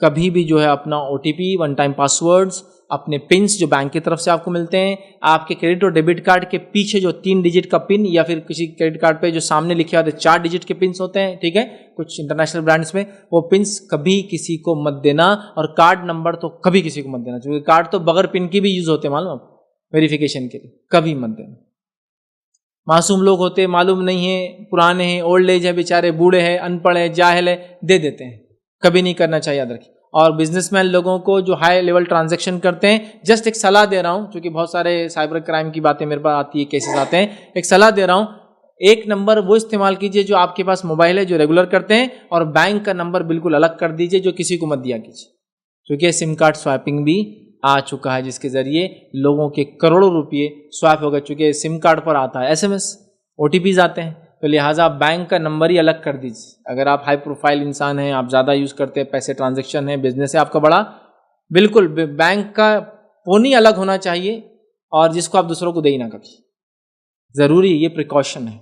کبھی بھی جو ہے اپنا O T P, one time passwords, اپنے پنس جو بینک کی طرف سے آپ کو ملتے ہیں، آپ کے کریڈٹ اور ڈیبٹ کارڈ کے پیچھے جو 3 ڈیجٹ کا پن، یا پھر کسی کریڈٹ کارڈ پہ جو سامنے لکھے ہوتے 4 ڈیجٹ کے پنس ہوتے ہیں، ٹھیک ہے، کچھ انٹرنیشنل برانڈس میں، وہ پنس کبھی کسی کو مت دینا. اور کارڈ نمبر تو کبھی کسی کو مت دینا، کیونکہ کارڈ تو بغیر پن کی بھی یوز ہوتے ہیں، معلوم ویریفیکیشن کے لیے. کبھی مت دینا. معصوم لوگ ہوتے، معلوم نہیں ہے، پرانے ہیں، اولڈ ایج ہے، بیچارے بوڑھے ہیں، ان پڑھ ہیں، جاہل ہے، دے دیتے ہیں. کبھی نہیں کرنا چاہیے، یاد رکھیں. اور بزنس مین لوگوں کو جو ہائی لیول ٹرانزیکشن کرتے ہیں، جسٹ ایک صلاح دے رہا ہوں، چونکہ بہت سارے سائبر کرائم کی باتیں میرے پاس آتی ہے، کیسز آتے ہیں، ایک صلاح دے رہا ہوں. ایک نمبر وہ استعمال کیجئے جو آپ کے پاس موبائل ہے، جو ریگولر کرتے ہیں، اور بینک کا نمبر بالکل الگ کر دیجئے جو کسی کو مت دیا کیجئے. کیونکہ سم کارڈ سوائپنگ بھی آ چکا ہے، جس کے ذریعے لوگوں کے کروڑوں روپئے سوائپ ہو گئے. چونکہ سم کارڈ پر آتا ہے ایس ایم ایس، او ٹی پیز آتے ہیں، تو لہٰذا آپ بینک کا نمبر ہی الگ کر دیجیے. اگر آپ ہائی پروفائل انسان ہیں، آپ زیادہ یوز کرتے ہیں، پیسے ٹرانزیکشن ہے، بزنس ہے آپ کا بڑا، بالکل بینک کا فون ہی الگ ہونا چاہیے اور جس کو آپ دوسروں کو دے ہی نہ کبھی. ضروری یہ پریکاشن ہے.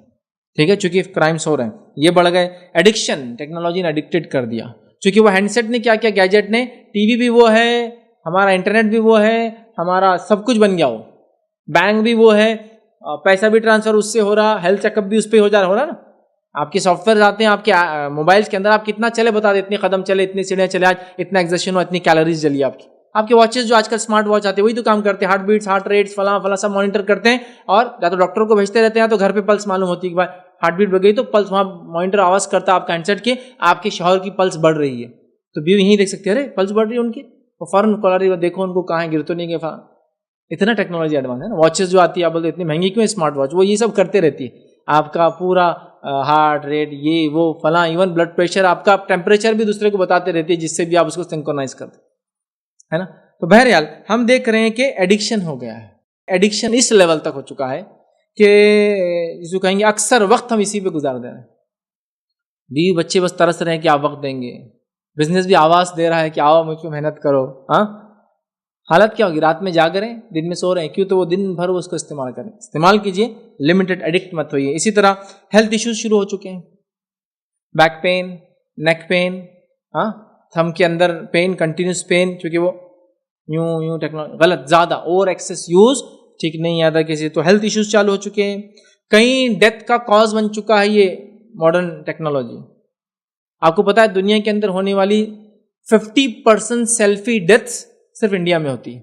ٹھیک ہے، چونکہ کرائمس ہو رہے ہیں یہ بڑھ گئے. ایڈکشن، ٹیکنالوجی نے ایڈکٹیڈ کر دیا. چونکہ وہ ہینڈ سیٹ نے کیا کیا، گیجٹ نے، ٹی وی بھی وہ ہے، ہمارا انٹرنیٹ بھی وہ ہے، ہمارا سب کچھ بن گیا. وہ بینک بھی وہ ہے، پیسہ بھی ٹرانسفر اس سے ہو رہا، ہیلتھ چیک اپ بھی اس پہ ہو رہا نا. آپ کے سافٹ ویئر آتے ہیں آپ کے موبائلس کے اندر، آپ کتنا چلے بتا دیں، اتنے قدم چلے، اتنی سیڑھیاں چلے، آج اتنا ایگزرشن ہوا، اتنی کیلوریز جلی آپ کی. آپ کے واچز جو آج کل اسمارٹ واچ آتے ہیں وہی تو کام کرتے ہیں، ہارٹ بیٹس، ہارٹ ریٹس، فلاں فلاں سب مانیٹر کرتے ہیں. اور یا تو ڈاکٹر کو بھیجتے رہتے ہیں تو گھر پہ پلس معلوم ہوتی ہے کہ بھائی ہارٹ بیٹ بڑھ گئی تو پلس وہاں مانیٹر آواز کرتا ہے آپ کا ہینڈ سیٹ کے، آپ کے شوہر کی پلس بڑھ رہی ہے تو بیوی یہیں دیکھ سکتے ہیں، ارے پلس بڑھ رہی ہے ان کی، وہ فوراً کال رہی ہے، دیکھو ان کو کہاں ہے، گر تو نہیں گئے. اتنا ٹیکنالوجی ایڈوانس ہے نا. واچز جو آتی ہے آپ بولتے اتنی مہنگی کیوں اسمارٹ واچ، وہ یہ سب کرتے رہتی ہے. آپ کا پورا ہارٹ ریٹ، یہ وہ فلاں، ایون بلڈ پریشر، آپ کا ٹیمپریچر بھی دوسرے کو بتاتے رہتی ہے، جس سے بھی آپ اس کو سنکرونائز کرتے ہے نا. تو بہرحال ہم دیکھ رہے ہیں کہ ایڈکشن ہو گیا ہے. ایڈکشن اس لیول تک ہو چکا ہے کہ جس کو کہیں گے اکثر وقت ہم اسی پہ گزار دے رہے ہیں. بیوی بچے بس ترس رہے ہیں کہ آپ وقت دیں گے، بزنس بھی آواز دے رہا ہے کہ آؤ مجھ پہ محنت کرو. ہاں، حالت کیا ہوگی؟ رات میں جاگ رہے ہیں، دن میں سو رہے ہیں. کیوں؟ تو وہ دن بھر اس کو استعمال کریں. استعمال کیجئے، لمیٹڈ، ایڈکٹ مت ہوئیے. اسی طرح ہیلتھ ایشوز شروع ہو چکے ہیں، بیک پین، نیک پین، ہاں، تھم کے اندر پین، کنٹینیوس پین، چونکہ وہ یوں ٹیکنالوجی غلط، زیادہ اوور ایکسیس یوز ٹھیک نہیں آتا کسی. تو ہیلتھ ایشوز چالو ہو چکے ہیں. کہیں ڈیتھ کا کاز بن چکا ہے یہ ماڈرن ٹیکنالوجی. آپ کو پتا ہے دنیا کے اندر ہونے والی 50% سیلفی ڈیتھس صرف انڈیا میں ہوتی ہے.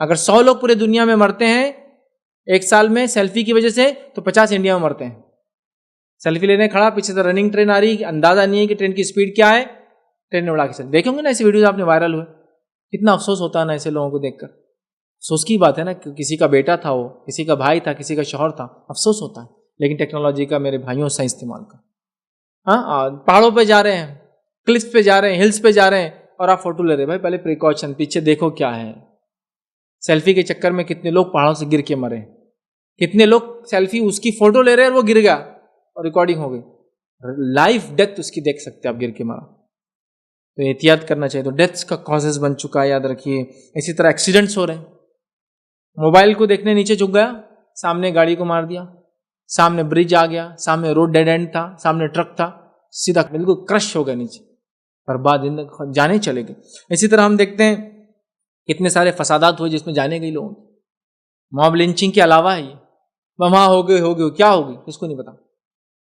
اگر 100 لوگ پورے دنیا میں مرتے ہیں ایک سال میں سیلفی کی وجہ سے تو 50 انڈیا میں مرتے ہیں. سیلفی لینے کھڑا، پیچھے سے رننگ ٹرین آ رہی، اندازہ نہیں ہے کہ ٹرین کی سپیڈ کیا ہے، ٹرین نے اڑا کے چل. دیکھیں گے نا ایسی ویڈیوز آپ نے وائرل ہوئے، کتنا افسوس ہوتا ہے نا ایسے لوگوں کو دیکھ کر. افسوس کی بات ہے نا کہ کسی کا بیٹا تھا، وہ کسی کا بھائی تھا، کسی کا شوہر تھا، افسوس ہوتا ہے. لیکن ٹیکنالوجی کا میرے بھائیوں صحیح استعمال کر. ہاں، پہاڑوں پہ جا رہے ہیں، کلفس پہ جا رہے ہیں، ہلس پہ جا رہے ہیں اور آپ فوٹو لے رہے ہیں. بھائی پہلے پریکاشن، پیچھے دیکھو کیا ہے. سیلفی کے چکر میں کتنے لوگ پہاڑوں سے گر کے مرے، کتنے لوگ سیلفی اس کی فوٹو لے رہے ہیں اور وہ گر گیا اور ریکارڈنگ ہو گئی. لائف ڈیتھ اس کی دیکھ سکتے آپ گر کے مرا. تو احتیاط کرنا چاہیے. تو ڈیتھس کا کازز بن چکا ہے، یاد رکھیے. اسی طرح ایکسیڈنٹس ہو رہے ہیں. موبائل کو دیکھنے نیچے جھک گیا، سامنے گاڑی کو مار دیا، سامنے برج آ گیا، سامنے روڈ ڈیڈ اینڈ تھا، سامنے ٹرک تھا، سیدھا بالکل کرش ہو گیا نیچے، برباد، جانے چلے گئے. اسی طرح ہم دیکھتے ہیں کتنے سارے فسادات ہوئے جس میں جانے گئی لوگوں. موب لنچنگ کے علاوہ ہے یہ، وہاں ہو گئے کیا ہوگی کس کو نہیں پتا.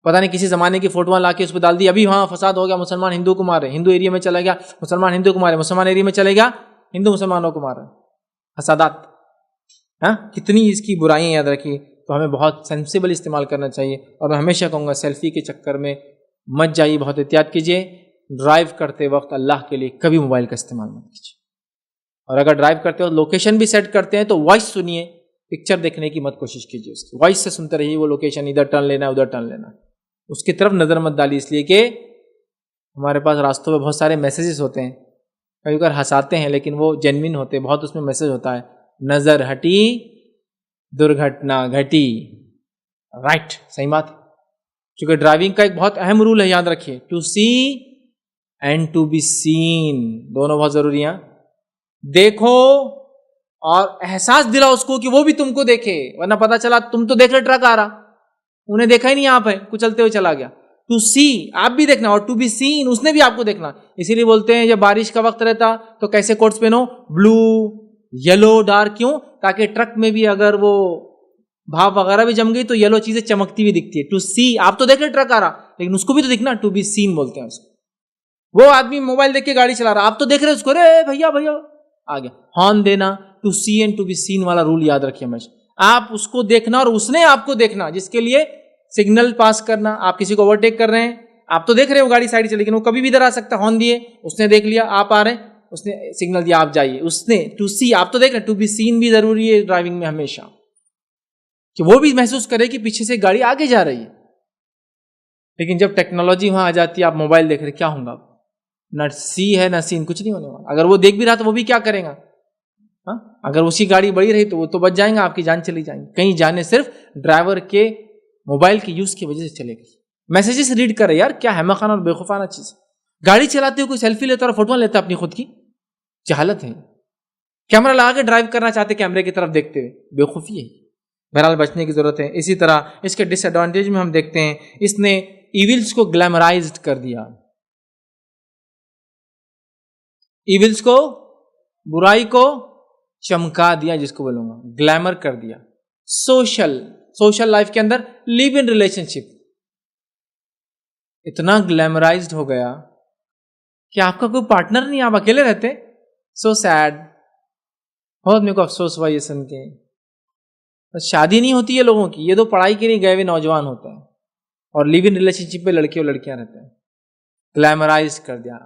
پتہ نہیں کسی زمانے کی فوٹویں لا کے اس پہ ڈال دی، ابھی وہاں فساد ہو گیا، مسلمان ہندو کو مارے، ہندو ایریا میں چلا گیا مسلمان ہندو کو مارے، مسلمان ایریا میں چلے گیا ہندو مسلمانوں کو مارے. فسادات، ہاں، کتنی اس کی برائیاں یاد رکھیے. تو ہمیں بہت سینسیبل استعمال کرنا چاہیے. اور میں ہمیشہ کہوں گا سیلفی کے چکر میں مت جائیے، بہت احتیاط کیجیے. ڈرائیو کرتے وقت اللہ کے لیے کبھی موبائل کا استعمال مت کیجیے. اور اگر ڈرائیو کرتے وقت لوکیشن بھی سیٹ کرتے ہیں تو وائس سنیے، پکچر دیکھنے کی مت کوشش کیجیے. اس کی وائس سے سنتے رہیے وہ لوکیشن، ادھر ٹرن لینا ہے ادھر ٹرن لینا ہے، اس کی طرف نظر مت ڈالیے. اس لیے کہ ہمارے پاس راستوں میں بہت سارے میسیجز ہوتے ہیں، کبھی کبھار ہنساتے ہیں لیکن وہ جینوین ہوتے ہیں. بہت اس میں میسیج ہوتا ہے، نظر ہٹی درگھٹنا گھٹی. رائٹ، صحیح بات. کیونکہ ڈرائیونگ کا ایک بہت اہم رول ہے، یاد رکھیے، to see and to be seen, دونوں بہت ضروری ہیں. دیکھو اور احساس دلاؤ اس کو کہ وہ بھی تم کو دیکھے، ورنہ پتا چلا تم تو دیکھ رہے ٹرک آ رہا، انہیں دیکھا ہی نہیں، آپ ہے کچلتے ہوئے چلا گیا. ٹو سی، آپ بھی دیکھنا، اور ٹو بی سین، اس نے بھی آپ کو دیکھنا. اسی لیے بولتے ہیں جب بارش کا وقت رہتا تو کیسے کوٹس پہنو، بلو، یلو، ڈارک. کیوں؟ تاکہ ٹرک میں بھی اگر وہ بھاپ وغیرہ بھی جم گئی تو یلو چیزیں چمکتی ہوئی دکھتی ہے. ٹو سی، آپ تو دیکھ رہے ٹرک آ رہا لیکن اس کو بھی تو دیکھنا. ٹو بی سین بولتے ہیں اس کو. وہ آدمی موبائل دیکھ کے گاڑی چلا رہا، آپ تو دیکھ رہے اس کو، رے بھیا بھیا آ گیا. ہارن دینا، to see and to be seen والا رول یاد رکھیے ہمیشہ. آپ اس کو دیکھنا اور اس نے آپ کو دیکھنا، جس کے لیے سگنل پاس کرنا. آپ کسی کو اوورٹیک کر رہے ہیں، آپ تو دیکھ رہے ہو گاڑی سائڈ سے، لیکن وہ کبھی بھی ادھر آ سکتا. ہارن دیے، اس نے دیکھ لیا آپ آ رہے ہیں، اس نے سگنل دیا آپ جائیے. اس نے ٹو سی، آپ تو دیکھ رہے. ٹو بی سین بھی ضروری ہے ڈرائیونگ میں ہمیشہ، کہ وہ بھی محسوس کرے کہ پیچھے سے گاڑی آگے جا رہی ہے. لیکن جب ٹیکنالوجی وہاں آ جاتی ہے، آپ موبائل دیکھ رہے، کیا ہوگا؟ نہ سی ہے نہ سین، کچھ نہیں ہونے والا. اگر وہ دیکھ بھی رہا تو وہ بھی کیا کرے گا؟ ہاں، اگر اسی گاڑی بڑی رہی تو وہ تو بچ جائیں گا، آپ کی جان چلی جائیں گی. کہیں جانے صرف ڈرائیور کے موبائل کے یوز کی وجہ سے چلے گی. میسیجز ریڈ کرے یار، کیا احمقانہ اور بیوقوفانہ چیز. گاڑی چلاتے ہوئے کوئی سیلفی لیتا اور فوٹو لیتا اپنی خود کی، جہالت ہے. کیمرہ لگا کے ڈرائیو کرنا چاہتے کیمرے کی طرف دیکھتے ہوئے، بےوقوفی ہے. بہرحال بچنے کی ضرورت ہے. اسی طرح اس کے ڈس ایڈوانٹیج میں ہم دیکھتے ہیں اس نے ایونلس کو گلیمرائزڈ کر دیا. ایونلس کو، برائی کو چمکا دیا، جس کو بولوں گا گلیمر کر دیا. سوشل لائف کے اندر لیو ان ریلیشن شپ اتنا گلیمرائزڈ ہو گیا کہ آپ کا کوئی پارٹنر نہیں، آپ اکیلے رہتے. سو سیڈ. بہت میرے کو افسوس ہوا یہ سن کے. شادی نہیں ہوتی ہے لوگوں کی، یہ تو پڑھائی کے لیے گئے ہوئے نوجوان ہوتے ہیں اور لیو ان ریلیشن شپ پہ لڑکے اور لڑکیاں رہتے ہیں. گلیمرائز کر دیا.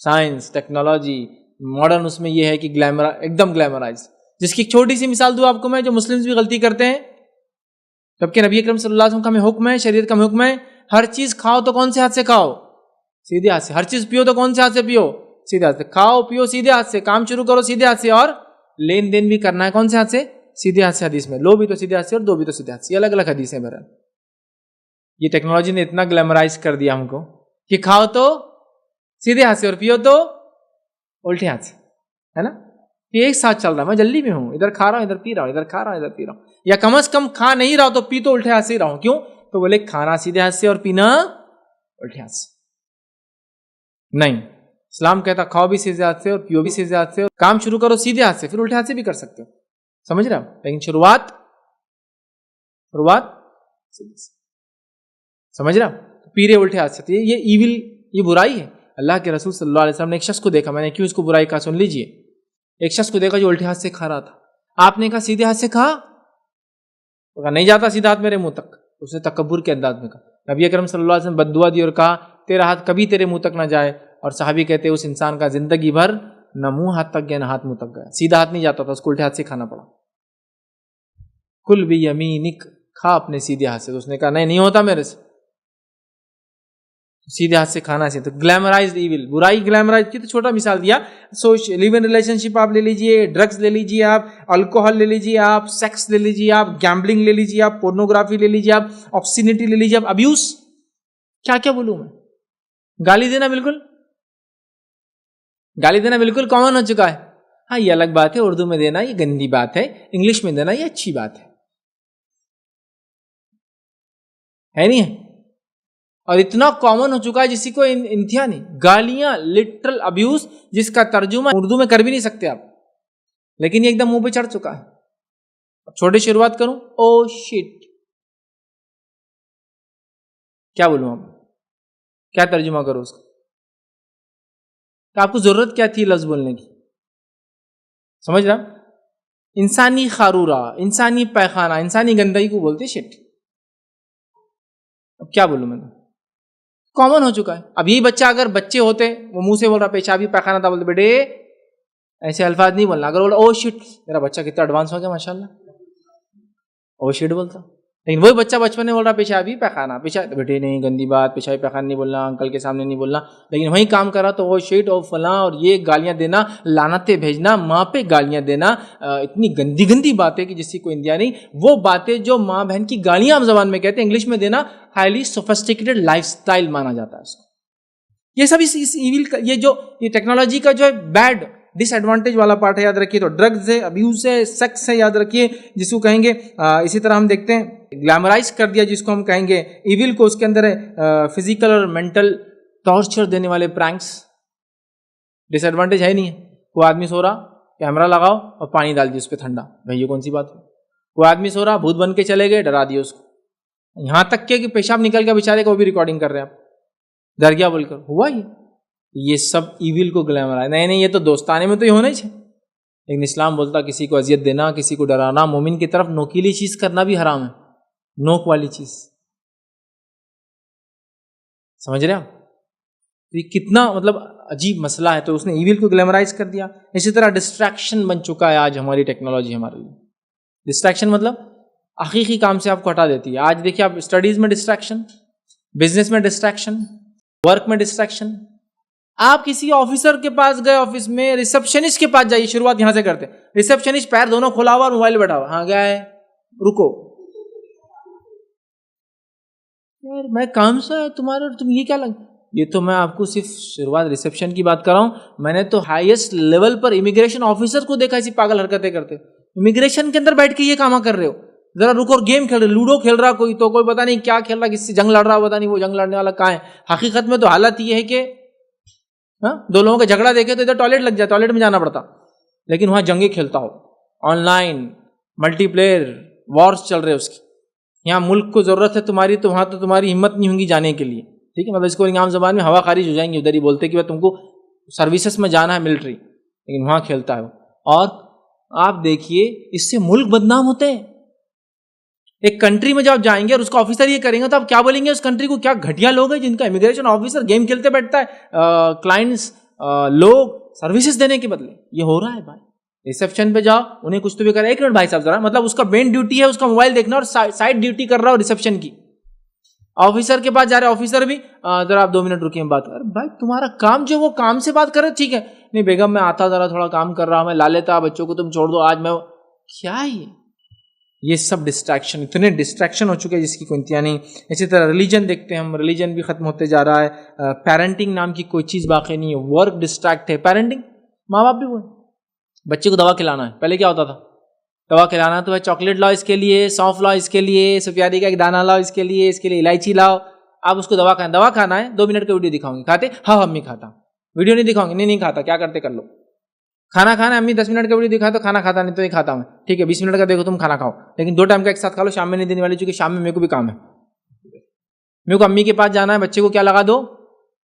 سائنس، ٹیکنالوجی، ماڈرن اس میں یہ ہے کہ ایک دم گلیمرائز. جس کی ایک چھوٹی سی مثال دوں آپ کو میں، جو مسلمز بھی غلطی کرتے ہیں، جبکہ نبی اکرم صلی اللہ علیہ وسلم کا ہمیں حکم ہے، شریعت کا ہمیں حکم ہے، ہر چیز کھاؤ تو کون سے ہاتھ سے کھاؤ؟ سیدھے ہاتھ سے. ہر چیز پیو تو کون سے ہاتھ سے پیو؟ سیدھے ہاتھ سے. کھاؤ پیو سیدھے ہاتھ سے، کام شروع کرو سیدھے ہاتھ سے، اور لین دین بھی کرنا ہے کون سے ہاتھ سے؟ سیدھے ہاتھ سے. حدیث میں لو بھی تو سیدھے ہاتھ سے اور دو بھی تو سیدھے ہاتھ سے. یہ الگ الگ حدیث ہیں. بہرحال یہ ٹیکنالوجی نے اتنا گلیمرائز کر دیا ہم کو کہ کھاؤ تو سیدھے ہاتھ سے اور پیو تو الٹے ہاتھ سے، ہے نا. یہ ایک ساتھ چل رہا ہے، میں جلدی میں ہوں، ادھر کھا رہا ہوں ادھر پی رہا ہوں، ادھر کھا رہا ہوں ادھر پی رہا ہوں. یا کم از کم کھا نہیں رہا ہوں تو پی تو الٹے ہاتھ سے ہی رہا ہوں. کیوں؟ تو بولے کھانا سیدھے ہاتھ سے اور پینا الٹے ہاتھ سے. نہیں، اسلام کہتا کھاؤ بھی سیدھے ہاتھ سے اور پیو بھی سیدھے ہاتھ سے، اور کام شروع کرو سیدھے ہاتھ سے، پھر الٹے ہاتھ سے بھی کر سکتے ہو. سمجھ رہے ہو؟ لیکن شروعات سیدھے سے. سمجھ رہا پی رہے الٹے ہاتھ سے. یہ ایول، یہ برائی ہے. اللہ کے رسول صلی اللہ علیہ وسلم نے ایک شخص کو دیکھا، میں نے کیوں اس کو برائی کہا سن لیجئے. ایک شخص کو دیکھا جو الٹے ہاتھ سے کھا رہا تھا. آپ نے کہا سیدھے ہاتھ سے کھا، کہا نہیں جاتا سیدھا ہاتھ میرے منہ تک. اس نے تکبر کے انداز میں کہا. نبی اکرم صلی اللہ علیہ وسلم بد دعا دی اور کہا تیرا ہاتھ کبھی تیرے منہ تک نہ جائے. اور صحابی کہتے اس انسان کا زندگی بھر نہ منہ ہاتھ تک گیا نہ ہاتھ منہ تک گیا. سیدھا ہاتھ نہیں جاتا تھا، اس کو الٹے ہاتھ سے کھانا پڑا. کل بھی یمینک، کھا اپنے سیدھے ہاتھ سے. تو اس نے کہا نہیں ہوتا میرے سے، سیدھے ہاتھ سے کھانا سے. تو گلیمرائزڈ ایول، برائی گلیمرائز کی. تو چھوٹا مثال دیا. لیو ان ریلیشن شپ آپ لے لیجئے، ڈرگز لے لیجئے، آپ الکوہل لے لیجئے، آپ سیکس لے لیجئے، آپ گیمبلنگ لے لیجئے، آپ پورنوگرافی لے لیجئے، آپ آبسینٹی لے لیجئے، آپ ابیوز. کیا بولوں میں؟ گالی دینا بالکل کامن ہو چکا ہے. ہاں یہ الگ بات ہے، اردو میں دینا یہ گندی بات ہے، انگلش میں دینا یہ اچھی بات ہے نہیں ہے. اور اتنا کامن ہو چکا ہے جس کو انتہا نہیں. گالیاں، لٹرل ابیوز، جس کا ترجمہ اردو میں کر بھی نہیں سکتے آپ، لیکن یہ ایک دم منہ پہ چڑھ چکا ہے. چھوٹے شروعات کروں. او شٹ، کیا بولوں آپ؟ کیا ترجمہ کرو اس کا؟ کہ آپ کو ضرورت کیا تھی لفظ بولنے کی؟ سمجھ رہا؟ انسانی خارورہ، انسانی پیخانہ، انسانی گندگی کو بولتے شٹ. اب کیا بولوں میں؟ کامن ہو چکا ہے. اب یہی بچہ اگر بچے ہوتے، وہ منہ سے بول رہا پیشابی پیخانہ تھا، بولتے بیٹے ایسے الفاظ نہیں بولنا. اگر بولا او شٹ، میرا بچہ کتنا ایڈوانس ہو گیا ماشاءاللہ، او شٹ بولتا. لیکن وہی بچہ بچپن میں بول رہا پیشابی پیخانہ، بیٹے نہیں گندی بات، پیشابی پیخانہ نہیں بولنا، انکل کے سامنے نہیں بولنا. لیکن وہی کام کرا تو او شٹ، او فلاں، اور یہ گالیاں دینا، لعنتیں بھیجنا، ماں پہ گالیاں دینا، اتنی گندی باتیں کہ جس کی کوئی انتہا نہیں. وہ باتیں جو ماں بہن کی گالیاں ہم زبان میں کہتے ہیں، انگلش میں دینا ہائیلی سوفسٹیکیٹڈ لائف سٹائل مانا جاتا ہے اس کو. یہ سب اس ایول کا، یہ ٹیکنالوجی کا جو ہے بیڈ ڈس ایڈوانٹیج والا پارٹ ہے، یاد رکھیے. تو ڈرگز ہے، ابیوز ہے، سیکس ہے، یاد رکھیے جس کو کہیں گے. اسی طرح ہم دیکھتے ہیں گلیمرائز کر دیا جس کو ہم کہیں گے ایول کو. اس کے اندر ہے فزیکل اور مینٹل ٹارچر دینے والے پرینکس. ڈس ایڈوانٹیج ہے نہیں ہے. کوئی آدمی سو رہا، کیمرہ لگاؤ اور پانی ڈال دی اس پہ ٹھنڈا، بھائی یہ کون سی بات ہے؟ کوئی آدمی سو رہا، بھوت بن کے چلے گئے، ڈرا دیا اس کو. یہاں تک کہ پیشاب نکل گیا بیچارے کو، وہ بھی ریکارڈنگ کر رہے ہیں آپ، ڈر گیا بول کر. ہوا یہ سب ایول کو گلیمرائز. نہیں یہ تو دوستانے میں تو یہ ہونا ہی چاہیے. لیکن اسلام بولتا کسی کو اذیت دینا، کسی کو ڈرانا، مومن کی طرف نوکیلی چیز کرنا بھی حرام ہے. نوک والی چیز، سمجھ رہے آپ؟ یہ کتنا مطلب عجیب مسئلہ ہے. تو اس نے ایول کو گلیمرائز کر دیا. اسی طرح ڈسٹریکشن بن چکا ہے آج ہماری ٹیکنالوجی ہمارے لیے. ڈسٹریکشن مطلب حقیقی کام سے آپ کو ہٹا دیتی ہے. آج دیکھیے آپ اسٹڈیز میں ڈسٹریکشن، بزنس میں ڈسٹریکشن، ورک میں ڈسٹریکشن. آپ کسی آفیسر کے پاس گئے، آفس میں ریسپشنسٹ کے پاس جائیے. شروعات یہاں سے کرتے. ریسپشنسٹ پیر دونوں کھلا ہوا اور موبائل بیٹھا ہوا. ہاں گیا ہے، رکو یار میں کام سے تمہارے، تم یہ کیا لگ یہ تو میں آپ کو صرف شروعات ریسیپشن کی بات کر رہا ہوں. میں نے تو ہائیسٹ لیول پر امیگریشن آفیسر کو دیکھا ایسی پاگل حرکتیں کرتے. امیگریشن کے اندر بیٹھ کے یہ کام کر رہے ہو, ذرا رکو اور گیم کھیل رہے, لوڈو کھیل رہا کوئی, تو کوئی پتہ نہیں کیا کھیل رہا, کس سے جنگ لڑ رہا, پتہ نہیں وہ جنگ لڑنے والا کہاں ہے. حقیقت میں تو حالت یہ ہے کہ دو لوگوں کا جھگڑا دیکھے تو ادھر ٹوائلٹ لگ جائے, ٹوائلٹ میں جانا پڑتا, لیکن وہاں جنگیں کھیلتا ہو, online multiplayer wars چل رہے اس کی. یہاں ملک کو ضرورت ہے تمہاری, تو وہاں تو تمہاری ہمت نہیں ہوگی جانے کے لیے. ٹھیک ہے, مطلب اس کو عام زبان میں ہوا خارج ہو جائیں گے, ادھر ہی بولتے کہ تم کو سروسز میں جانا ہے ملٹری, لیکن وہاں کھیلتا ہے. اور آپ دیکھیے اس سے ملک بدنام ہوتے ہیں. ایک کنٹری میں جب آپ جائیں گے اور اس کا آفیسر یہ کریں گے تو آپ کیا بولیں گے اس کنٹری کو, کیا گھٹیا لوگ ہیں جن کا امیگریشن آفیسر گیم کھیلتے بیٹھتا ہے کلائنٹس لوگ سروسز دینے کے بدلے. یہ ہو رہا ہے بھائی. ریسیپشن پہ جاؤ, انہیں کچھ تو بھی کرا. ایک منٹ بھائی صاحب ذرا, مطلب اس کا مین ڈیوٹی ہے اس کا موبائل دیکھنا اور سائڈ ڈیوٹی کر رہا ہو ریسیپشن کی. آفیسر کے پاس جا رہے, آفیسر بھی ذرا آپ 2 منٹ رکیے بات کر. بھائی تمہارا کام جو وہ کام سے بات کر رہے, ٹھیک ہے, نہیں بیگم میں آتا ذرا تھوڑا کام کر رہا ہوں, میں لا لیتا, بچوں کو تم چھوڑ دو آج میں. کیا یہ سب ڈسٹریکشن, اتنے ڈسٹریکشن ہو چکے جس کی کوئی انتہا نہیں. اسی طرح ریلیجن دیکھتے ہیں ہم, ریلیجن بھی ختم ہوتے جا رہا ہے. پیرنٹنگ نام کی کوئی چیز باقی نہیں ہے. ورک ڈسٹریکٹ ہے, پیرنٹنگ ماں باپ بھی وہ بچے کو دوا کھلانا ہے. پہلے کیا ہوتا تھا, دوا کھلانا تو چاکلیٹ لاؤ اس کے لیے, سونف لاؤ اس کے لیے, سفیادی کا ایک دانہ لاؤ اس کے لیے الائچی لاؤ. آپ اس کو دوا کھانا ہے, 2 منٹ کا ویڈیو دکھاؤں گی, کھاتے, ہاں امی کھاتا. ویڈیو نہیں دکھاؤں گی, نہیں کھاتا, کیا کرتے کر لو. کھانا کھانا امی 10 منٹ کا ویڈیو دکھا تو کھانا کھاتا, نہیں تو نہیں کھاتا میں, ٹھیک ہے 20 منٹ کا دیکھو تم کھانا کھاؤ, لیکن 2 ٹائم کا ایک ساتھ کھا لو. شام میں نہیں دینے والی, چونکہ شام میں میرے کو بھی کام ہے, میرے کو امی کے پاس جانا ہے. بچے کو کیا لگا دو,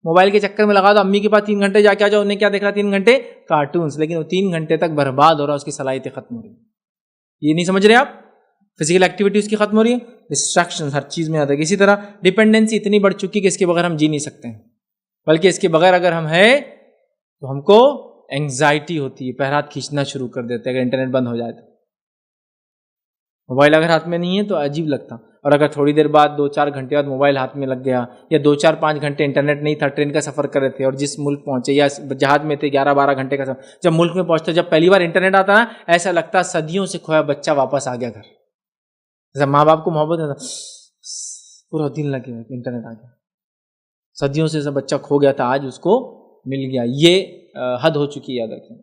موبائل کے چکر میں لگا دو. امی کے پاس 3 گھنٹے جا کے آ جاؤ, انہیں کیا دیکھ رہا 3 گھنٹے کارٹونس, لیکن وہ 3 گھنٹے تک برباد ہو رہا, اس کی صلاحیتیں ختم ہو رہی. یہ نہیں سمجھ رہے آپ, فزیکل ایکٹیویٹی اس کی ختم ہو رہی ہے, ڈسٹریکشن ہر چیز میں آتا ہے. اسی طرح ڈیپینڈنسی اتنی بڑھ چکی کہ اس کے بغیر ہم جی نہیں سکتے ہیں, بلکہ اس کے بغیر اگر ہم ہیں تو ہم کو اینگزائٹی ہوتی ہے, پہرات کھینچنا شروع کر دیتے ہیں اگر انٹرنیٹ بند ہو جائے تو. موبائل اگر ہاتھ میں نہیں ہے تو عجیب لگتا, اور اگر تھوڑی دیر بعد 2-4 گھنٹے بعد موبائل ہاتھ میں لگ گیا, یا 2-4-5 گھنٹے انٹرنیٹ نہیں تھا, ٹرین کا سفر کر رہے تھے اور جس ملک پہنچے یا جہاز میں تھے 11-12 گھنٹے کا سفر, جب ملک میں پہنچتے, جب پہلی بار انٹرنیٹ آتا نا, ایسا لگتا صدیوں سے کھویا بچہ واپس آ گیا گھر. جیسا ماں باپ کو محبت ہے, پورا دن لگے انٹرنیٹ آ گیا, صدیوں سے ایسا بچہ کھو گیا تھا, آج اس کو مل گیا. یہ حد ہو چکی ہے, یاد رکھیں.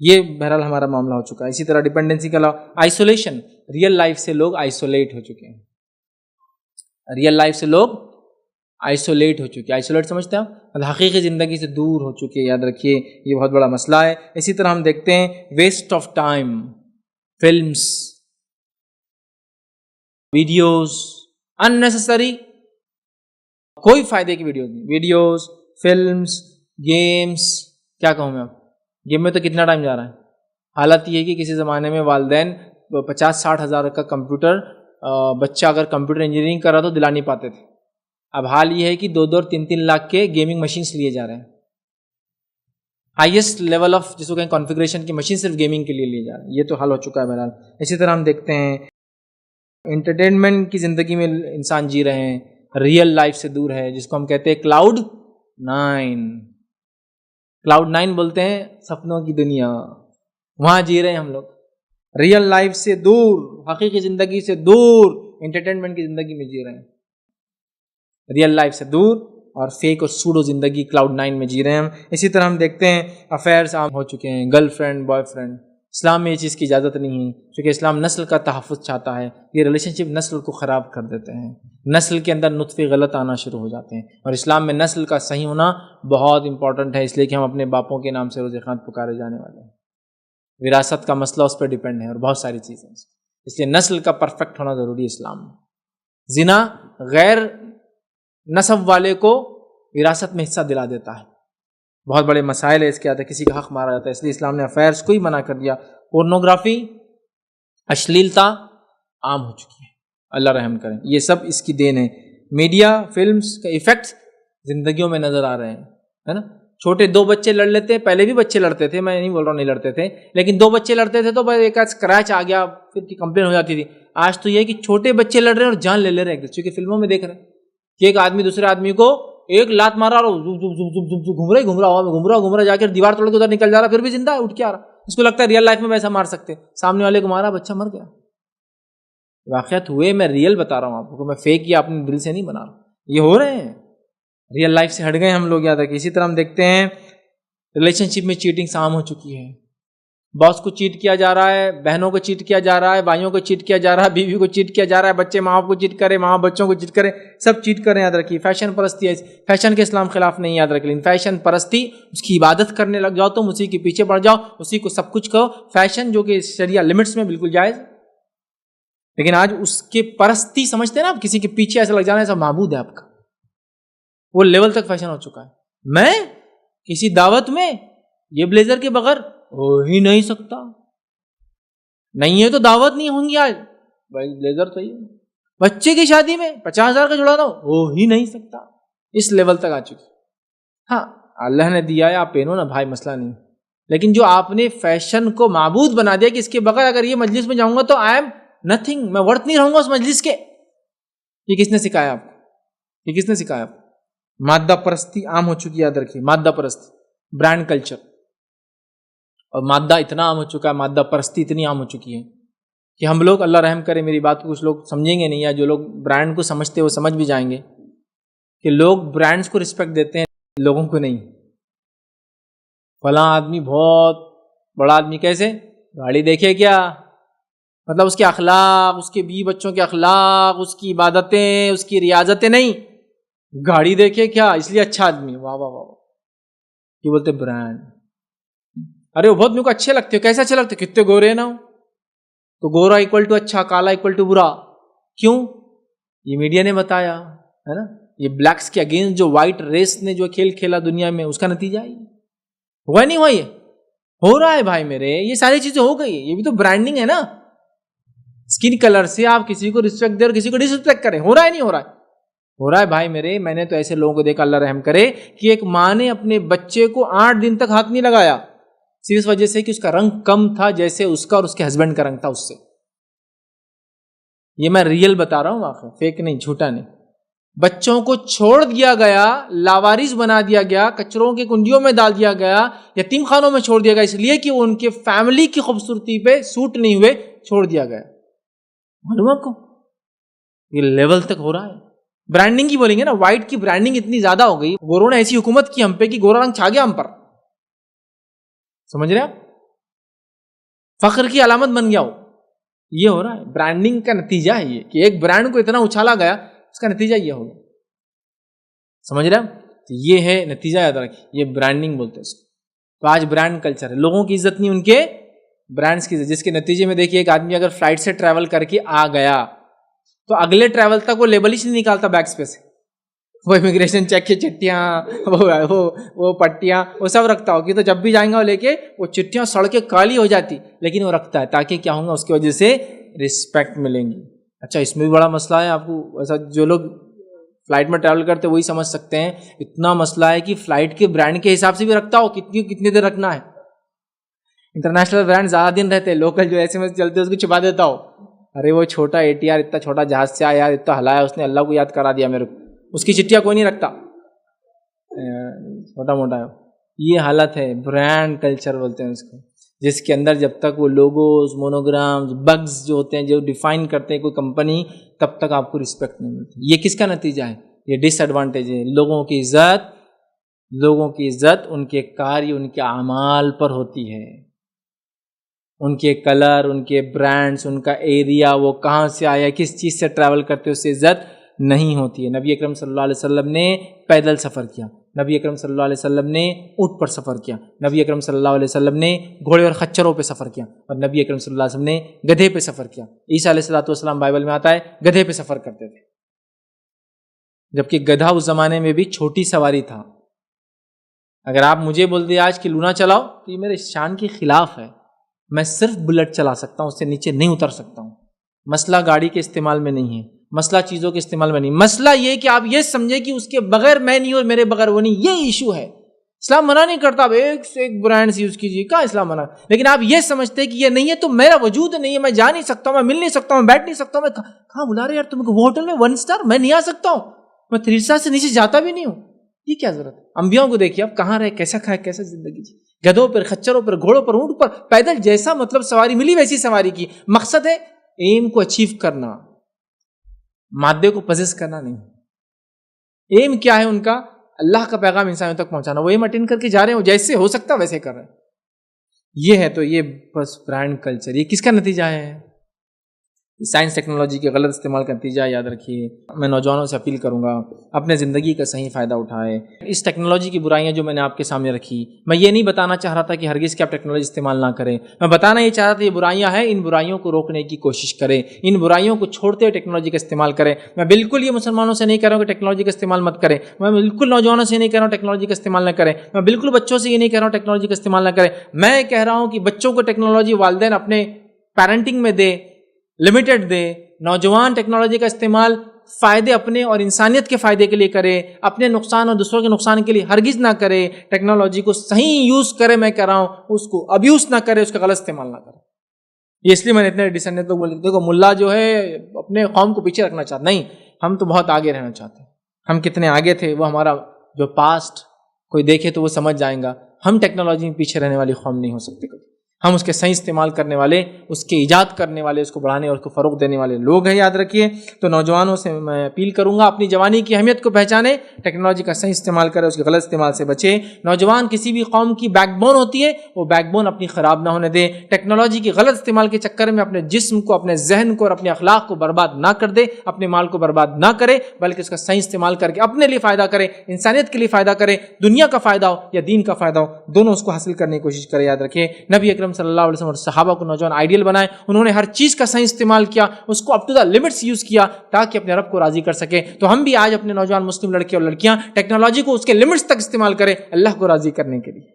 یہ بہرحال ہمارا معاملہ ہو چکا ہے. اسی طرح ڈیپینڈنسی کا علاوہ آئسولیشن, ریئل لائف سے لوگ آئسولیٹ ہو چکے ہیں. ریئل لائف سے لوگ آئسولیٹ ہو چکے ہیں. آئسولیٹ سمجھتے ہیں آپ, حقیقی زندگی سے دور ہو چکے ہیں. یاد رکھیے یہ بہت بڑا مسئلہ ہے. اسی طرح ہم دیکھتے ہیں waste of time, films, videos, unnecessary, کوئی فائدے کی ویڈیوز نہیں, ویڈیوز, فلمس, گیمس. کیا کہوں میں, آپ گیم میں تو کتنا ٹائم جا رہا ہے. حالت یہ ہے کہ کسی زمانے میں والدین 50-60 ہزار کا کمپیوٹر, بچہ اگر کمپیوٹر انجینئرنگ کر رہا تو دلا نہیں پاتے تھے. اب حال یہ ہے کہ 2-2 اور 3-3 لاکھ کے گیمنگ مشینس لیے جا رہے ہیں. ہائیسٹ لیول آف جس کو کہیں کانفیگریشن کی مشین صرف گیمنگ کے لیے لیے جا رہے ہیں. یہ تو حل ہو چکا ہے بہرحال. اسی طرح ہم دیکھتے ہیں انٹرٹینمنٹ کی زندگی میں انسان جی رہے ہیں, ریئل لائف سے دور ہے, جس کو ہم کہتے ہیں کلاؤڈ 9. کلاؤڈ 9 بولتے ہیں سپنوں کی دنیا, وہاں جی رہے ہیں ہم لوگ. ریئل لائف سے دور, حقیقی زندگی سے دور, انٹرٹینمنٹ کی زندگی میں جی رہے ہیں. ریئل لائف سے دور اور فیک اور سوڈو زندگی کلاؤڈ 9 میں جی رہے ہیں ہم. اسی طرح ہم دیکھتے ہیں افیئرس عام ہو چکے ہیں, گرل فرینڈ, بوائے فرینڈ. اسلام میں یہ چیز کی اجازت نہیں ہے, کیونکہ اسلام نسل کا تحفظ چاہتا ہے. یہ ریلیشن شپ نسل کو خراب کر دیتے ہیں, نسل کے اندر نطفے غلط آنا شروع ہو جاتے ہیں. اور اسلام میں نسل کا صحیح ہونا بہت امپورٹنٹ ہے, اس لیے کہ ہم اپنے باپوں کے نام سے روز خواند پکارے جانے والے ہیں. وراثت کا مسئلہ اس پہ ڈیپینڈ ہے اور بہت ساری چیزیں, اس لیے نسل کا پرفیکٹ ہونا ضروری ہے اسلام میں. زنا غیر نسب والے کو وراثت میں حصہ دلا دیتا ہے. بہت بڑے مسائل ہے اس کے آتے, کسی کا حق مارا جاتا ہے. اس لیے اسلام نے افیئرس کو ہی منع کر دیا. پورنوگرافی, اشلیلتا عام ہو چکی ہے, اللہ رحم کریں. یہ سب اس کی دین ہے. میڈیا, فلمز کا ایفیکٹ زندگیوں میں نظر آ رہے ہیں, ہے نا. چھوٹے 2 بچے لڑ لیتے ہیں, پہلے بھی بچے لڑتے تھے, میں نہیں بول رہا ہوں نہیں لڑتے تھے, لیکن 2 بچے لڑتے تھے تو ایک اسکریچ آ گیا, پھر کی کمپلین ہو جاتی تھی. آج تو یہ ہے کہ چھوٹے بچے لڑ رہے ہیں اور جان لے رہے ہیں, کیونکہ فلموں میں دیکھ رہے ہیں کہ ایک آدمی دوسرے آدمی کو ایک لات مارا اور گھوم رہا ہوا گھوم رہا جا کے دیوار توڑ کے ادھر نکل جا رہا, پھر بھی زندہ ہے, اٹھ کے آ رہا. اس کو لگتا ہے ریئل لائف میں ویسا مار سکتے, سامنے والے کو مارا, بچہ مر گیا. واقعات ہوئے, میں ریئل بتا رہا ہوں آپ کو, میں فیک یا اپنے دل سے نہیں بنا رہا. یہ ہو رہے ہیں, ریئل لائف سے ہٹ گئے ہم لوگ یاد رکھیں. اسی طرح ہم دیکھتے ہیں ریلیشن شپ میں چیٹنگ عام ہو چکی ہے. باس کو چیٹ کیا جا رہا ہے, بہنوں کو چیٹ کیا جا رہا ہے, بھائیوں کو چیٹ کیا جا رہا ہے, بیوی کو چیٹ کیا جا رہا ہے, بچے ماں باپ کو چیٹ کرے, ماں بچوں کو چیٹ کرے, سب چیٹ کریں. یاد رکھیے فیشن پرستی ہے, فیشن کے اسلام خلاف نہیں, یاد رکھ لیں. فیشن پرستی, اس کی عبادت کرنے لگ جاؤ تم, اسی کے پیچھے پڑ جاؤ, اسی کو سب کچھ کہو. فیشن جو کہ شریعہ لمٹس میں بالکل جائز, لیکن آج اس کے پرستی سمجھتے ہیں نا آپ, کسی کے پیچھے ایسا لگ جانا ایسا معبود ہے آپ کا, وہ لیول تک فیشن ہو چکا ہے. میں کسی دعوت میں یہ بلیزر کے بغیر ہو ہی نہیں سکتا, نہیں ہے تو دعوت نہیں ہوں گی آج, بھائی بلیزر چاہیے. بچے کی شادی میں 50,000 کا جڑا ہو ہی نہیں سکتا. اس لیول تک آ چکی. ہاں اللہ نے دیا ہے, آپ پہنو نا بھائی, مسئلہ نہیں, لیکن جو آپ نے فیشن کو معبود بنا دیا کہ اس کے بغیر اگر یہ مجلس میں جاؤں گا تو آئی ایم نتھنگ, میں ورتھ نہیں رہوں گا اس مجلس کے. یہ کس نے سکھایا آپ کو, یہ کس نے سکھایا آپ کو؟ مادہ پرستی عام ہو چکی ہے, یاد رکھیے. مادہ پرستی, برانڈ کلچر, اور مادہ اتنا عام ہو چکا ہے, مادہ پرستی اتنی عام ہو چکی ہے کہ ہم لوگ, اللہ رحم کرے میری بات کو کچھ لوگ سمجھیں گے نہیں, یا جو لوگ برانڈ کو سمجھتے ہیں وہ سمجھ بھی جائیں گے کہ لوگ برانڈز کو رسپیکٹ دیتے ہیں, لوگوں کو نہیں. فلاں آدمی بہت بڑا آدمی, کیسے؟ گاڑی دیکھے کیا, مطلب اس کے اخلاق, اس کے بیوی بچوں کے اخلاق, اس کی عبادتیں, اس کی ریاضتیں نہیں, گاڑی دیکھے کیا اس لیے اچھا آدمی. واہ واہ واہ, یہ بولتے برانڈ. ارے وہ بہت میرے کو اچھے لگتے ہو, کیسے اچھے لگتے, کتنے گورے نہ ہو, تو گورا ایکول ٹو اچھا, کالا ایکول ٹو برا. کیوں؟ یہ میڈیا نے بتایا ہے نا, یہ بلیکس کے اگینسٹ جو وائٹ ریس نے جو کھیل کھیلا دنیا میں, اس کا نتیجہ ہے. ہوا نہیں ہوا, یہ ہو رہا ہے بھائی میرے, یہ ساری چیزیں ہو گئی, یہ بھی تو برانڈنگ ہے نا. اسکن کلر سے آپ کسی کو رسپیکٹ دیں اور کسی کو ڈس رسپیکٹ کریں, ہو رہا ہے نہیں ہو رہا ہے؟ ہو رہا ہے بھائی میرے. میں نے تو ایسے لوگوں کو دیکھا, اللہ رحم کرے, کہ ایک ماں نے اپنے بچے کو 8 دن تک ہاتھ نہیں لگایا, صرف اس وجہ سے کہ اس کا رنگ کم تھا جیسے اس کا اور اس کے ہسبینڈ کا رنگ تھا اس سے. یہ میں ریئل بتا رہا ہوں, واقعی فیک نہیں, جھوٹا نہیں. بچوں کو چھوڑ دیا گیا, لاوارث بنا دیا گیا, کچروں کے کنڈیوں میں ڈال دیا گیا, یتیم خانوں میں چھوڑ دیا گیا, اس لیے کہ وہ ان کے فیملی کی خوبصورتی پہ سوٹ نہیں ہوئے, چھوڑ دیا گیا. معلوم آپ کو یہ لیول تک ہو رہا ہے. برانڈنگ کی بولیں گے نا, وائٹ کی برانڈنگ اتنی زیادہ ہو گئی, گوروں نے ایسی حکومت کی ہم پہ کہ گورا رنگ چھا گیا ہم پر. سمجھ رہے آپ, فخر کی علامت بن گیا ہو. یہ ہو رہا ہے, برانڈنگ کا نتیجہ ہے یہ, کہ ایک برانڈ کو اتنا اچھالا گیا, اس کا نتیجہ یہ ہوگا. سمجھ رہے آپ, یہ ہے نتیجہ, یاد رکھیے, یہ برانڈنگ بولتے ہیں اس کو. تو آج برانڈ کلچر ہے, لوگوں کی عزت نہیں, ان کے برانڈز کی عزت, جس کے نتیجے میں دیکھیے ایک آدمی اگر فلائٹ سے ٹریول کر کے آ گیا تو اگلے ٹریول تک وہ لیبل ہی نہیں نکالتا بیگس پہ سے, وہ امیگریشن چیک کی چٹیاں, وہ پٹیاں, وہ سب رکھتا ہو, کہ تو جب بھی جائیں گا وہ لے کے, وہ چٹیاں سڑ کے کالی ہو جاتی, لیکن وہ رکھتا ہے تاکہ کیا ہوں گا, اس کی وجہ سے رسپیکٹ ملیں گی. اچھا, اس میں بھی بڑا مسئلہ ہے آپ کو, ایسا جو لوگ فلائٹ میں ٹریول کرتے وہی سمجھ سکتے ہیں. اتنا مسئلہ ہے کہ فلائٹ کے برانڈ کے حساب سے بھی رکھتا ہو, کتنی دیر رکھنا ہے. انٹرنیشنل برانڈ زیادہ دن رہتے, لوکل جو ایسے میں چلتے اس کو چھپا دیتا ہو. ارے وہ چھوٹا ATR اتنا چھوٹا جہاز سے آیا, اتنا ہلایا اس نے, اللہ کو یاد کرا دیا میرے کو, اس کی چٹیاں کوئی نہیں رکھتا, چھوٹا موٹا ہے. یہ حالت ہے, برانڈ کلچر بولتے ہیں اس کو, جس کے اندر جب تک وہ لوگوز, مونوگرامز, بگز جو ہوتے ہیں جو ڈیفائن کرتے ہیں کوئی کمپنی, تب تک آپ کو رسپیکٹ نہیں ملتی. یہ کس کا نتیجہ ہے؟ یہ ڈس ایڈوانٹیج ہے. لوگوں کی عزت ان کے کاریہ, ان کے اعمال پر ہوتی ہے, ان کے کلر, ان کے برانڈز, ان کا ایریا, وہ کہاں سے آیا, کس چیز سے ٹریول کرتے, اس سے عزت نہیں ہوتی ہے. نبی اکرم صلی اللہ علیہ وسلم نے پیدل سفر کیا, نبی اکرم صلی اللہ علیہ وسلم نے اونٹ پر سفر کیا, نبی اکرم صلی اللہ علیہ وسلم نے گھوڑے اور خچروں پہ سفر کیا, اور نبی اکرم صلی اللہ علیہ وسلم نے گدھے پہ سفر کیا. عیسیٰ علیہ السلام بائبل میں آتا ہے گدھے پہ سفر کرتے تھے, جبکہ گدھا اس زمانے میں بھی چھوٹی سواری تھا. اگر آپ مجھے بول دیں آج کہ لونا چلاؤ, تو یہ میرے شان کے خلاف ہے. میں صرف بلٹ چلا سکتا ہوں, اس سے نیچے نہیں اتر سکتا ہوں. مسئلہ گاڑی کے استعمال میں نہیں ہے, مسئلہ چیزوں کے استعمال میں نہیں, مسئلہ یہ کہ آپ یہ سمجھیں کہ اس کے بغیر میں نہیں اور میرے بغیر وہ نہیں. یہ ایشو ہے. اسلام منع نہیں کرتا آپ ایک سے ایک برانڈ یوز کیجیے, کہاں اسلام منع, لیکن آپ یہ سمجھتے کہ یہ نہیں ہے تو میرا وجود نہیں ہے, میں جا نہیں سکتا ہوں, میں مل نہیں سکتا ہوں, میں بیٹھ نہیں سکتا ہوں. میں کہاں بلا رہے یار تم کو, وہ ہوٹل میں 1 اسٹار, میں نہیں آ سکتا ہوں, میں 3 اسٹار سے نیچے جاتا بھی نہیں ہوں. یہ کیا ضرورت ہے؟ انبیاءوں کو دیکھیے آپ, کہاں رہے, کیسا کھائے, کیسا زندگی جی, گدھوں پر, خچروں پر, گھوڑوں پر, اونٹ پر, پیدل, جیسا مطلب سواری ملی ویسی سواری کی. مقصد ہے ایم کو اچیو کرنا, مادے کو پوزیس کرنا نہیں. ایم کیا ہے ان کا؟ اللہ کا پیغام انسانوں تک پہنچانا، وہ ایم اٹینڈ کر کے جا رہے ہیں، جیسے ہو سکتا ویسے کر رہے ہیں. یہ ہے تو یہ بس برانڈ کلچر، یہ کس کا نتیجہ ہے؟ سائنس ٹیکنالوجی کے غلط استعمال کا نتیجہ. یاد رکھیے، میں نوجوانوں سے اپیل کروں گا اپنے زندگی کا صحیح فائدہ اٹھائے. اس ٹیکنالوجی کی برائیاں جو میں نے آپ کے سامنے رکھی، میں یہ نہیں بتانا چاہ رہا تھا کہ ہرگز کہ آپ ٹیکنالوجی استعمال نہ کریں. میں بتانا یہ چاہ رہا تھا یہ برائیاں ہیں، ان برائیوں کو روکنے کی کوشش کریں، ان برائیوں کو چھوڑتے ہوئے ٹیکنالوجی کا استعمال کریں. میں بالکل یہ مسلمانوں سے نہیں کہہ رہا ہوں کہ ٹیکنالوجی کا استعمال مت کریں. میں بالکل نوجوانوں سے نہیں کہہ رہا ہوں ٹیکنالوجی کا استعمال نہ کریں. میں بالکل بچوں سے یہ نہیں کہہ رہا ہوں ٹیکنالوجی کا استعمال نہ کریں. میں کہہ رہا ہوں کہ بچوں کو ٹیکنالوجی والدین اپنے پیرنٹنگ میں دے، لمیٹڈ دے. نوجوان ٹیکنالوجی کا استعمال فائدے اپنے اور انسانیت کے فائدے کے لیے کرے، اپنے نقصان اور دوسروں کے نقصان کے لیے ہرگز نہ کرے. ٹیکنالوجی کو صحیح یوز کرے، میں کہہ رہا ہوں اس کو ابیوز نہ کرے، اس کا غلط استعمال نہ کرے. یہ اس لیے میں نے اتنے ڈسینڈنٹ لوگ بولے دیکھو ملا جو ہے اپنے قوم کو پیچھے رکھنا چاہتا. نہیں، ہم تو بہت آگے رہنا چاہتے ہیں. ہم کتنے آگے تھے وہ ہمارا جو پاسٹ کوئی دیکھے تو وہ سمجھ جائیں گا. ہم ٹیکنالوجی میں پیچھے رہنے والی قوم نہیں ہو سکتے کبھی. ہم اس کے صحیح استعمال کرنے والے، اس کے ایجاد کرنے والے، اس کو بڑھانے اور اس کو فروغ دینے والے لوگ ہیں. یاد رکھیے. تو نوجوانوں سے میں اپیل کروں گا اپنی جوانی کی اہمیت کو پہچانے، ٹیکنالوجی کا صحیح استعمال کرے، اس کے غلط استعمال سے بچے. نوجوان کسی بھی قوم کی بیک بون ہوتی ہے، وہ بیک بون اپنی خراب نہ ہونے دے. ٹیکنالوجی کے غلط استعمال کے چکر میں اپنے جسم کو، اپنے ذہن کو اور اپنے اخلاق کو برباد نہ کر دے، اپنے مال کو برباد نہ کرے، بلکہ اس کا صحیح استعمال کر کے اپنے لیے فائدہ کرے، انسانیت کے لیے فائدہ کرے. دنیا کا فائدہ ہو یا دین کا فائدہ ہو، دونوں اس کو حاصل کرنے کی کوشش کرے. یاد رکھیے نبی اکرم صلی اللہ علیہ وسلم اور صحابہ کو نوجوان آئیڈیل بنائے. انہوں نے ہر چیز کا صحیح استعمال کیا، اس کو up to the limits use کیا تاکہ اپنے رب کو راضی کر سکے. تو ہم بھی آج اپنے نوجوان مسلم لڑکے اور لڑکیاں ٹیکنالوجی کو اس کے لمٹس تک استعمال کریں، اللہ کو راضی کرنے کے لیے،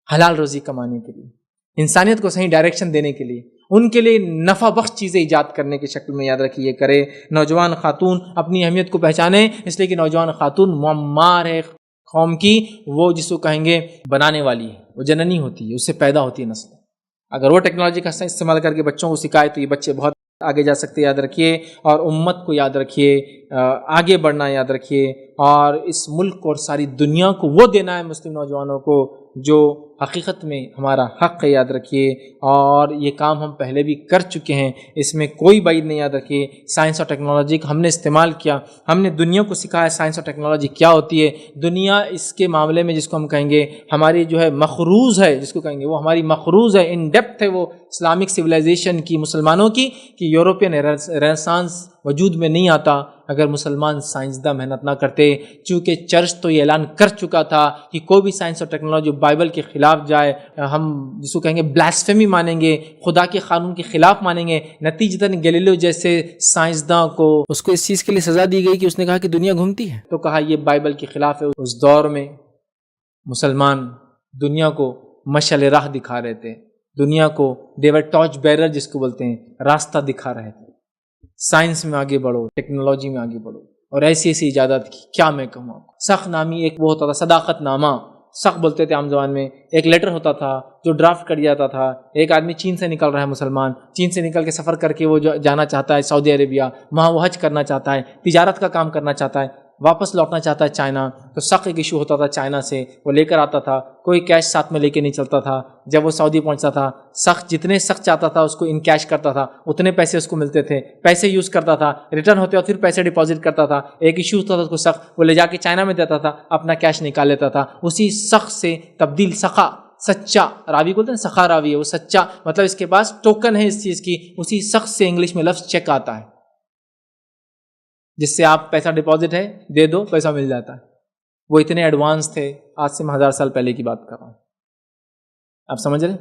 حلال روزی کمانے کے لیے، انسانیت کو صحیح ڈائریکشن دینے کے لیے، ان کے لیے نفع بخش چیزیں ایجاد کرنے کی شکل میں. یاد رکھیے کرے. نوجوان خاتون اپنی اہمیت کو پہچانے، اس لیے کہ نوجوان خاتون معمار ہے قوم کی. وہ جس کو کہیں گے بنانے والی ہے، وہ جننی ہوتی ہے، اس سے پیدا ہوتی ہے نسل. اگر وہ ٹیکنالوجی کا صحیح استعمال کر کے بچوں کو سکھائے تو یہ بچے بہت آگے جا سکتے. یاد رکھیے. اور امت کو یاد رکھیے، آگے بڑھنا یاد رکھیے، اور اس ملک کو اور ساری دنیا کو وہ دینا ہے مسلم نوجوانوں کو جو حقیقت میں ہمارا حق ہے. یاد رکھیے. اور یہ کام ہم پہلے بھی کر چکے ہیں، اس میں کوئی بعید نہیں. یاد رکھیے سائنس اور ٹیکنالوجی کا ہم نے استعمال کیا، ہم نے دنیا کو سکھایا سائنس اور ٹیکنالوجی کیا ہوتی ہے. دنیا اس کے معاملے میں جس کو ہم کہیں گے ہماری جو ہے مخروض ہے، جس کو کہیں گے وہ ہماری مخروض ہے، ان ڈیپتھ ہے وہ اسلامک سویلائزیشن کی، مسلمانوں کی، کہ یوروپین رینیسانس وجود میں نہیں آتا اگر مسلمان سائنسداں محنت نہ کرتے. چونکہ چرچ تو یہ اعلان کر چکا تھا کہ کوئی بھی سائنس اور ٹیکنالوجی بائبل کے خلاف جائے، ہم جس کو کہیں گے بلاسفیمی مانیں گے، خدا کے قانون کے خلاف مانیں گے. نتیجتاً گیلیلیو جیسے سائنسداں کو اس اس چیز کے لیے سزا دی گئی کہ اس نے کہا کہ دنیا گھومتی ہے، تو کہا یہ بائبل کے خلاف ہے. اس دور میں مسلمان دنیا کو مشعل راہ دکھا رہے تھے، دنیا کو دیور ٹارچ بیرر جس کو بولتے ہیں، راستہ دکھا رہے تھے. سائنس میں آگے بڑھو، ٹیکنالوجی میں آگے بڑھو، اور ایسی ایسی ایجادات کی کیا میں کہوں آپ کو. سخت نامی ایک وہ ہوتا تھا، صداقت نامہ سخت بولتے تھے عام زبان میں. ایک لیٹر ہوتا تھا جو ڈرافٹ کر جاتا تھا. ایک آدمی چین سے نکل رہا ہے، مسلمان چین سے نکل کے سفر کر کے وہ جانا چاہتا ہے سعودی عربیہ، وہاں وہ حج کرنا چاہتا ہے، تجارت کا کام کرنا چاہتا ہے، واپس لوٹنا چاہتا ہے چائنا. تو سخت ایک ایشو ہوتا تھا چائنا سے، وہ لے کر آتا تھا، کوئی کیش ساتھ میں لے کے نہیں چلتا تھا. جب وہ سعودی پہنچتا تھا، سخت جتنے سخت چاہتا تھا اس کو ان کیش کرتا تھا، اتنے پیسے اس کو ملتے تھے، پیسے یوز کرتا تھا، ریٹرن ہوتے اور پھر پیسے ڈپازٹ کرتا تھا. ایک ایشو ہوتا تھا اس کو سخت، وہ لے جا کے چائنا میں دیتا تھا، اپنا کیش نکال لیتا تھا. اسی سخت سے تبدیل سخا، سچا راوی بولتے ہیں، سخا راوی ہے وہ سچا، مطلب اس کے پاس ٹوکن ہے اس چیز کی. اسی سخت سے انگلش میں لفظ چیک آتا ہے، جس سے آپ پیسہ ڈپازٹ ہے دے دو پیسہ مل جاتا ہے. وہ اتنے ایڈوانس تھے، آج سے میں 1000 سال پہلے کی بات کر رہا ہوں، آپ سمجھ رہے ہیں.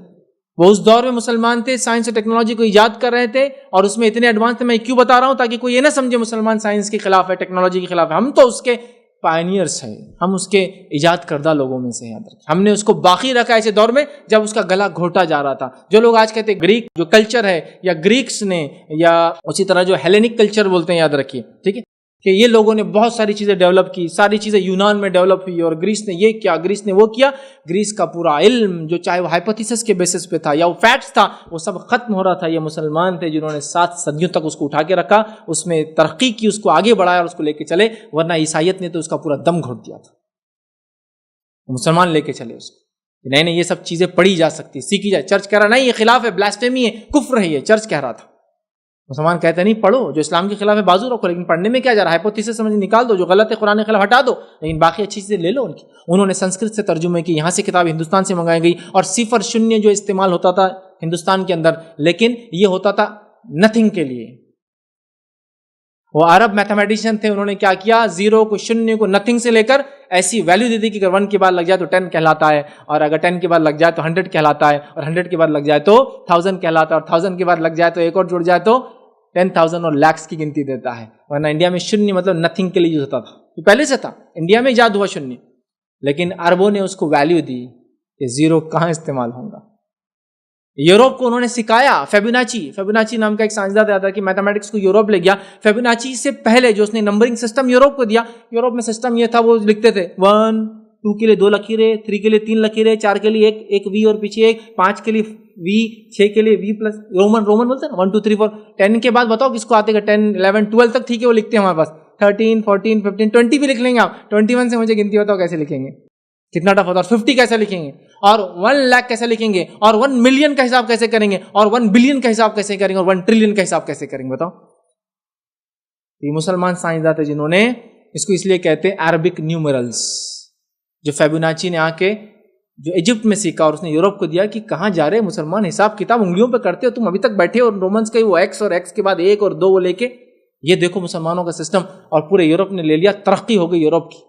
وہ اس دور میں مسلمان تھے، سائنس اور ٹیکنالوجی کو ایجاد کر رہے تھے، اور اس میں اتنے ایڈوانس تھے. میں کیوں بتا رہا ہوں؟ تاکہ کوئی یہ نہ سمجھے مسلمان سائنس کے خلاف ہے، ٹیکنالوجی کے خلاف ہے. ہم تو اس کے پائنیئرس ہیں، ہم اس کے ایجاد کردہ لوگوں میں سے. یاد رکھیں ہم نے اس کو باقی رکھا ایسے دور میں جب اس کا گلا گھوٹا جا رہا تھا. جو لوگ آج کہتے ہیں گریک جو کلچر ہے، یا گریکس نے، یا اسی طرح جو ہیلینک کلچر بولتے ہیں، یاد رکھیے ٹھیک ہے، کہ یہ لوگوں نے بہت ساری چیزیں ڈیولپ کی، ساری چیزیں یونان میں ڈیولپ ہوئی، اور گریس نے یہ کیا، گریس نے وہ کیا. گریس کا پورا علم جو چاہے وہ ہائپوتھیسس کے بیسس پہ تھا یا وہ فیکٹس تھا، وہ سب ختم ہو رہا تھا. یہ مسلمان تھے جنہوں نے 7 صدیوں تک اس کو اٹھا کے رکھا، اس میں ترقی کی، اس کو آگے بڑھایا اور اس کو لے کے چلے. ورنہ عیسائیت نے تو اس کا پورا دم گھوٹ دیا تھا. مسلمان لے کے چلے اس کو، نہیں نہیں یہ سب چیزیں پڑھی جا سکتی، سیکھی جائے. چرچ کہہ رہا نہیں یہ خلاف ہے، بلاسفیمی ہے، کفر ہے، یہ چرچ کہہ رہا تھا. مسلمان کہتے نہیں پڑھو، جو اسلام کے خلاف ہے بازو رکھو، لیکن پڑھنے میں کیا جا رہا ہے؟ ہائپوتھیسس سمجھ نکال دو، جو غلط ہے قرآن کے خلاف ہٹا دو، لیکن باقی اچھی چیزیں لے لو ان کی۔ انہوں نے سنسکرت سے ترجمے کی، یہاں سے کتاب ہندوستان سے منگائی گئی، اور صفر شنیہ جو استعمال ہوتا تھا ہندوستان کے اندر، لیکن یہ ہوتا تھا نتھنگ کے لیے۔ وہ عرب میتھمیٹیشین تھے، انہوں نے کیا کیا؟ زیرو کو، شنیہ کو نتھنگ سے لے کر ایسی ویلیو دے دی کہ اگر 1 کے بعد لگ جائے تو 10 کہلاتا ہے، اور اگر 10 کے بعد لگ جائے تو 100 کہلاتا ہے، اور 100 کے بعد لگ جائے تو 1000 کہلاتا ہے، اور 1000 کے بعد لگ جائے تو ایک اور جڑ جائے تو 10,000 اور لاکھس کی گنتی دیتا ہے۔ ورنہ انڈیا میں شنیہ مطلب نتھنگ کے لیے یوز ہوتا تھا، یہ پہلے سے تھا، انڈیا میں ایجاد ہوا شنیہ، لیکن عربوں نے اس کو ویلیو دی کہ زیرو کہاں استعمال ہوگا۔ یوروپ کو انہوں نے سکھایا، فیبوناچی نام کا ایک سائنسداں آتا ہے کہ میتھمیٹکس کو یوروپ لے گیا۔ فیبوناچی سے پہلے جو اس نے نمبرنگ سسٹم یوروپ کو دیا، یوروپ میں سسٹم یہ تھا، وہ لکھتے تھے 1 2 کے لیے 2 لکیریں، 3 کے لیے 3 لکیریں، 4 کے لیے ایک وی اور پیچھے ایک، 5 کے لیے وی، 6 کے لیے وی پلس رومن بولتے ہیں نا 1 2 3 4۔ 10 کے بعد بتاؤ کس کو آتے گا؟ 10 11 12 تک ٹھیک ہے وہ لکھتے ہیں ہمارے پاس، 13 14 15 20 بھی لکھ لیں گے آپ۔ 21 سے مجھے گنتی بتاؤ کیسے لکھیں گے؟ کتنا ٹف ہوتا ہے؟ اور 50 کیسے لکھیں گے؟ اور 1 لاکھ کیسے لکھیں گے؟ اور 1 ملین کا حساب کیسے کریں گے؟ اور 1 بلین کا حساب کیسے کریں گے؟ اور 1 ٹریلین کا حساب کیسے کریں گے؟ بتاؤ۔ یہ مسلمان سائنسداں تھے جنہوں نے اس کو اس لیے کہتے ہیں عربک نیومرلز، جو فیبوناچی نے آ کے جو ایجپٹ میں سیکھا اور اس نے یورپ کو دیا کہ کہاں جا رہے مسلمان، حساب کتاب انگلیوں پہ کرتے ہو تم، ابھی تک بیٹھے اور رومنس کا وہ ایکس اور ایکس کے بعد 1 اور 2 وہ لے کے، یہ دیکھو مسلمانوں کا سسٹم، اور پورے یورپ نے لے لیا، ترقی ہو گئی یورپ کی۔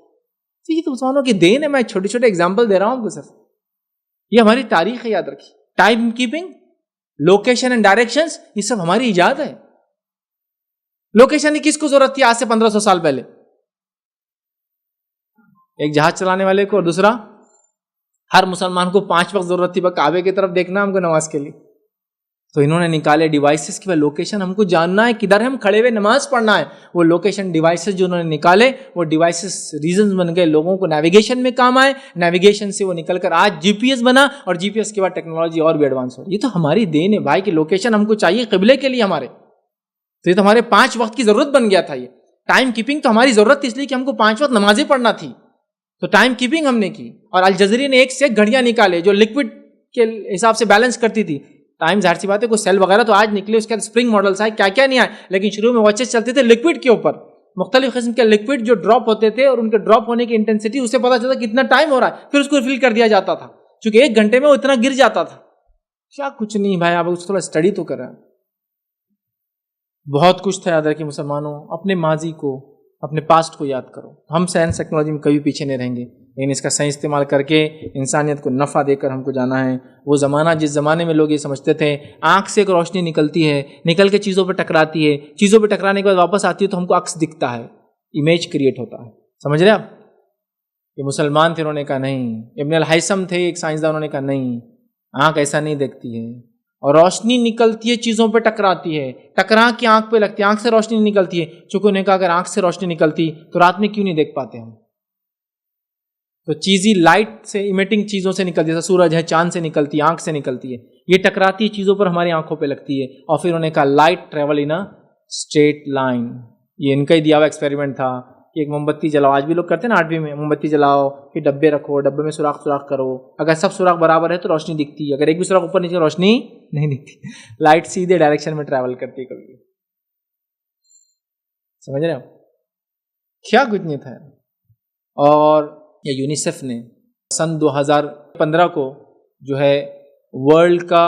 یہ تو مسلمانوں کی دین ہے، میں چھوٹے چھوٹے اگزامپل دے رہا ہوں آپ کو صرف، یہ ہماری تاریخ ہے، یاد رکھیے۔ Time keeping, location and directions, یہ سب ہماری ایجاد ہے۔ لوکیشن کی کس کو ضرورت تھی آج سے 1500 سال پہلے؟ ایک جہاز چلانے والے کو، اور دوسرا ہر مسلمان کو 5 وقت ضرورت تھی کعبے کی طرف دیکھنا ہم کو نماز کے لیے، تو انہوں نے نکالے ڈیوائسز کی لوکیشن، ہم کو جاننا ہے کدھر ہم کھڑے ہوئے نماز پڑھنا ہے، وہ لوکیشن ڈیوائسز جو انہوں نے نکالے، وہ ڈیوائسز ریزنز بن گئے، لوگوں کو نیویگیشن میں کام آئے، نیویگیشن سے وہ نکل کر آج جی پی ایس بنا، اور جی پی ایس کے بعد ٹیکنالوجی اور بھی ایڈوانس ہو۔ یہ تو ہماری دین ہے بھائی کہ لوکیشن ہم کو چاہیے قبلے کے لیے ہمارے، تو یہ تو ہمارے 5 وقت کی ضرورت بن گیا تھا۔ یہ ٹائم کیپنگ تو ہماری ضرورت تھی اس لیے کہ ہم کو 5 وقت نمازیں پڑھنا تھی، تو ٹائم کیپنگ ہم نے کی، اور الجزیرے نے 1 سے 1 گھڑیاں نکالے جو لکوڈ کے حساب سے بیلنس کرتی تھی ٹائم۔ ظاہر سی بات ہے کوئی سیل وغیرہ تو آج نکلے، اس کے بعد اسپرنگ ماڈلس آئے، کیا کیا نہیں آئے، لیکن شروع میں واچز چلتے تھے لکوڈ کے اوپر، مختلف قسم کے لکوڈ جو ڈراپ ہوتے تھے، اور ان کے ڈراپ ہونے کی انٹینسٹی اس سے پتا چلتا کتنا ٹائم ہو رہا ہے، پھر اس کو ریفل کر دیا جاتا تھا، چونکہ 1 گھنٹے میں وہ اتنا گر جاتا تھا۔ کیا کچھ نہیں بھائی، آپ اس کو تھوڑا اسٹڈی تو کریں، بہت کچھ تھا۔ یاد رکھیں مسلمانوں، اپنے ماضی کو، اپنے پاسٹ کو یاد کرو۔ ہم سائنس ٹیکنالوجی میں کبھی پیچھے نہیں رہیں گے، لیکن اس کا صحیح استعمال کر کے انسانیت کو نفع دے کر ہم کو جانا ہے۔ وہ زمانہ جس زمانے میں لوگ یہ سمجھتے تھے آنکھ سے ایک روشنی نکلتی ہے، نکل کے چیزوں پہ ٹکراتی ہے، چیزوں پہ ٹکرانے کے بعد واپس آتی ہے تو ہم کو عکس دکھتا ہے، امیج کریٹ ہوتا ہے، سمجھ رہے آپ؟ یہ مسلمان تھے، انہوں نے کہا نہیں۔ ابن الہیثم تھے ایک سائنسداں، انہوں نے کہا نہیں، آنکھ ایسا نہیں دیکھتی ہے، اور روشنی نکلتی ہے چیزوں پہ ٹکراتی ہے، ٹکرا کے آنکھ پہ لگتی ہے، آنکھ سے روشنی نکلتی ہے۔ چونکہ انہوں نے کہا اگر آنکھ سے روشنی نکلتی تو رات میں کیوں نہیں دیکھ پاتے ہم؟ تو چیزی لائٹ سے ایمیٹنگ چیزوں سے نکلتی ہے، سورج ہے، چاند سے نکلتی ہے، آنکھ سے نکلتی ہے، یہ ٹکراتی ہے چیزوں پر، ہماری آنکھوں پہ لگتی ہے۔ اور پھر انہوں نے کہا light travel in straight line, یہ ان کا ہی دیا ہوا ایکسپیریمنٹ تھا کہ ایک موم بتی جلاؤ، آج بھی لوگ کرتے ہیں نا 8ویں میں، موم بتی جلاؤ، پھر ڈبے رکھو، ڈبے میں سوراخ کرو، اگر سب سوراخ برابر ہے تو روشنی دکھتی ہے، اگر ایک بھی سوراخ اوپر نیچے روشنی نہیں دکھتی۔ لائٹ سیدھے ڈائریکشن میں ٹریول کرتی ہے کبھی، سمجھ رہے ہو؟ کیا کچھ نہیں تھا۔ اور یہ یونیسیف نے سن 2015 کو جو ہے ورلڈ کا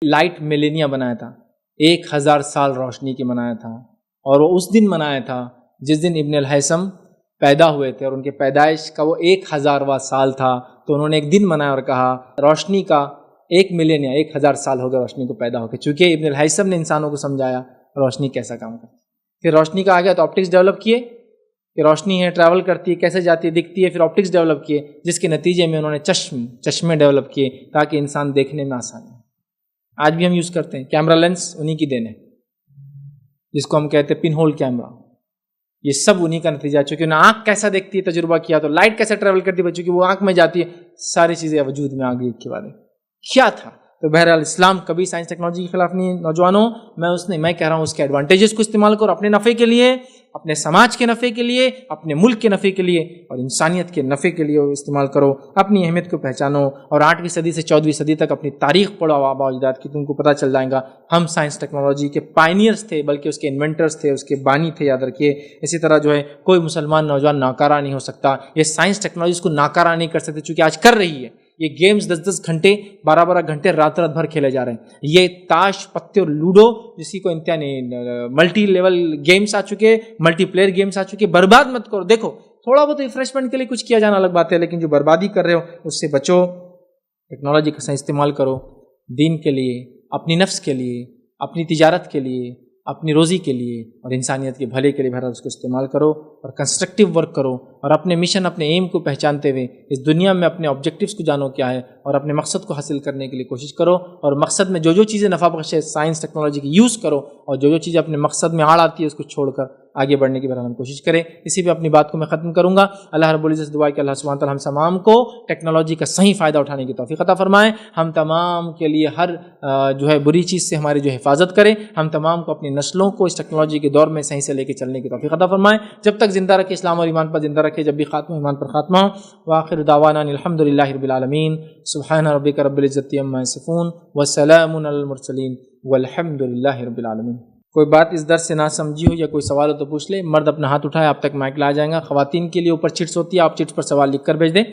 لائٹ ملینیا بنایا تھا، 1000 سال روشنی کی منایا تھا، اور وہ اس دن منایا تھا جس دن ابن الہیثم پیدا ہوئے تھے، اور ان کے پیدائش کا وہ 1000واں سال تھا، تو انہوں نے ایک دن منایا اور کہا روشنی کا 1 ملینیا، 1000 سال ہو گیا روشنی کو پیدا ہو کے، چونکہ ابن الہیثم نے انسانوں کو سمجھایا روشنی کیسا کام کرتی ہے۔ پھر روشنی کا آ گیا تو آپٹکس ڈیولپ کیے کہ روشنی ہے، ٹریول کرتی ہے، کیسے جاتی ہے، دکھتی ہے، پھر آپٹکس ڈیولپ کیے، جس کے نتیجے میں انہوں نے چشمے ڈیولپ کیے تاکہ انسان دیکھنے میں آسانی ہو۔ آج بھی ہم یوز کرتے ہیں کیمرہ لینس، انہی کی دین ہے، جس کو ہم کہتے ہیں پن ہول کیمرہ، یہ سب انہی کا نتیجہ ہے۔ چونکہ انہیں آنکھ کیسا دیکھتی ہے تجربہ کیا، تو لائٹ کیسے ٹریول کرتی ہے، چونکہ وہ آنکھ میں جاتی ہے، ساری چیزیں وجود میں آ گئی کے بعد۔ کیا تھا تو بہرحال اسلام کبھی سائنس ٹیکنالوجی کے خلاف نہیں ہے. نوجوانوں میں کہہ رہا ہوں اس کے ایڈوانٹیجز کو استعمال کرو اپنے نفع کے لیے, اپنے سماج کے نفع کے لیے, اپنے ملک کے نفع کے لیے اور انسانیت کے نفع کے لیے استعمال کرو. اپنی اہمیت کو پہچانو اور 8ویں صدی سے 14ویں صدی تک اپنی تاریخ پڑھو آباء و اجداد کی, تم کو پتہ چل جائے گا ہم سائنس ٹیکنالوجی کے پائنیئرس تھے, بلکہ اس کے انوینٹرز تھے, اس کے بانی تھے, یاد رکھیے. اسی طرح جو ہے کوئی مسلمان نوجوان ناکارہ نہیں ہو سکتا, یہ سائنس ٹیکنالوجی کو ناکارہ نہیں کر سکتے, چونکہ آج کر رہی ہے. یہ گیمز 10-10 گھنٹے 12-12 گھنٹے رات بھر کھیلے جا رہے ہیں. یہ تاش پتے اور لوڈو جسی کو انتہا نہیں, ملٹی لیول گیمز آ چکے, ملٹی پلیئر گیمز آ چکے. برباد مت کرو. دیکھو تھوڑا بہت ریفریشمنٹ کے لیے کچھ کیا جانا الگ بات ہے, لیکن جو بربادی کر رہے ہو اس سے بچو. ٹیکنالوجی کا صحیح استعمال کرو دین کے لیے, اپنی نفس کے لیے, اپنی تجارت کے لیے, اپنی روزی کے لیے اور انسانیت کے بھلے کے لیے. بہرحال اس کو استعمال کرو اور کنسٹرکٹیو ورک کرو اور اپنے مشن, اپنے ایم کو پہچانتے ہوئے اس دنیا میں اپنے آبجیکٹیوز کو جانو کیا ہے اور اپنے مقصد کو حاصل کرنے کے لیے کوشش کرو. اور مقصد میں جو چیزیں نفع بخش ہے سائنس ٹیکنالوجی کی یوز کرو, اور جو چیزیں اپنے مقصد میں آڑ آتی ہے اس کو چھوڑ کر آگے بڑھنے کی بہرحال ہم کوشش کریں. اسی پہ اپنی بات کو میں ختم کروں گا. اللہ رب العزت دعا کہ اللہ سبحانہ وتعالی ہم تمام کو ٹیکنالوجی کا صحیح فائدہ اٹھانے کی توفیق عطا فرمائے. ہم تمام کے لیے ہر جو ہے بری چیز سے ہماری جو حفاظت کرے. ہم تمام کو اپنی نسلوں کو اس ٹیکنالوجی کے دور میں صحیح سے لے کے چلنے کی توفیق عطا فرمائے. جب تک زندہ رکھے اسلام اور ایمان پر زندہ رکھے, جب بھی خاتمہ ایمان پر خاتمہ ہو. وآخر دعوانا الحمدللہ رب العالمین. سبحان ربک رب العزت عما یصفون وسلام علی المرسلین والحمدللہ رب العالمین. کوئی بات اس درس سے نہ سمجھی ہو یا کوئی سوال ہو تو پوچھ لے. مرد اپنا ہاتھ اٹھائے, آپ تک مائک لا جائیں گا. خواتین کے لیے اوپر چٹس ہوتی ہے, آپ چٹس پر سوال لکھ کر بھیج دیں.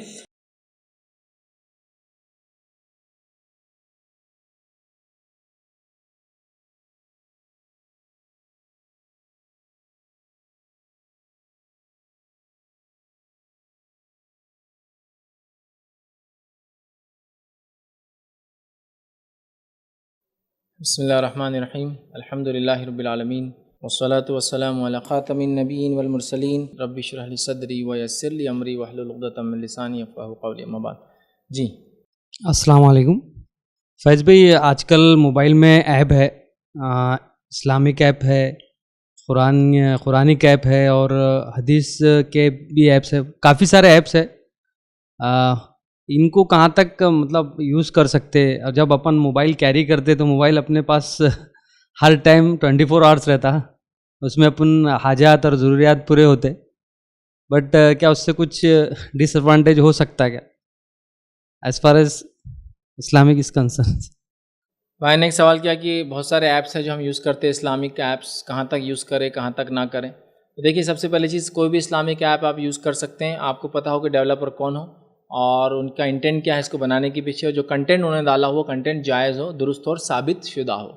بسم اللہ الرحمن الرحیم. الحمدللہ رب العالمین والصلاة والسلام علی خاتم النبیین والمرسلین. رب اشرح لی صدری ویسر لی امری واحلل عقدۃ من لسانی یفقہوا قولی. اما بعد. جی السلام علیکم. فیض بھائی, آج کل موبائل میں ایپ ہے, اسلامک ایپ ہے, قرآنک ایپ ہے اور حدیث کے بھی ایپس ہے, کافی سارے ایپس ہے. ان کو کہاں تک مطلب یوز کر سکتے؟ اور جب اپن موبائل کیری کرتے تو موبائل اپنے پاس ہر ٹائم 24 آورس رہتا, اس میں اپن حاجات اور ضروریات پورے ہوتے, بٹ کیا اس سے کچھ ڈس ایڈوانٹیج ہو سکتا ہے کیا as far as Islamic is concern? بھائی نے ایک سوال کیا کہ بہت سارے ایپس ہیں جو ہم یوز کرتے ہیں, اسلامک ایپس کہاں تک یوز کریں کہاں تک نہ کریں. تو دیکھیے سب سے پہلی چیز, کوئی بھی اسلامک ایپ آپ یوز کر سکتے ہیں, آپ کو پتہ ہو کہ ڈیولپر کون ہو اور ان کا انٹینٹ کیا ہے اس کو بنانے کے پیچھے, اور جو کنٹینٹ انہوں نے ڈالا ہو وہ کنٹینٹ جائز ہو, درست ہو اور ثابت شدہ ہو.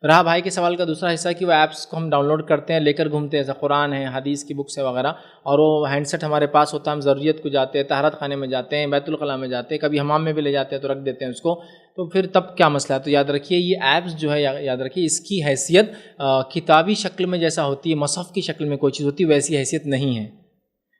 رہا بھائی کے سوال کا دوسرا حصہ کہ وہ ایپس کو ہم ڈاؤن لوڈ کرتے ہیں, لے کر گھومتے ہیں, جیسے قرآن ہے, حدیث کی بکس ہے وغیرہ, اور وہ ہینڈ سیٹ ہمارے پاس ہوتا ہے, ہم ضروریت کو جاتے ہیں, طہارت خانے میں جاتے ہیں, بیت الخلاء میں جاتے ہیں, کبھی حمام میں بھی لے جاتے ہیں تو رکھ دیتے ہیں اس کو, تو پھر تب کیا مسئلہ ہے؟ تو یاد رکھیے یہ ایپس جو ہے, یاد رکھیے اس کی حیثیت کتابی شکل میں جیسا ہوتی ہے, مصحف کی شکل میں کوئی چیز ہوتی ہے, ویسی حیثیت نہیں ہے.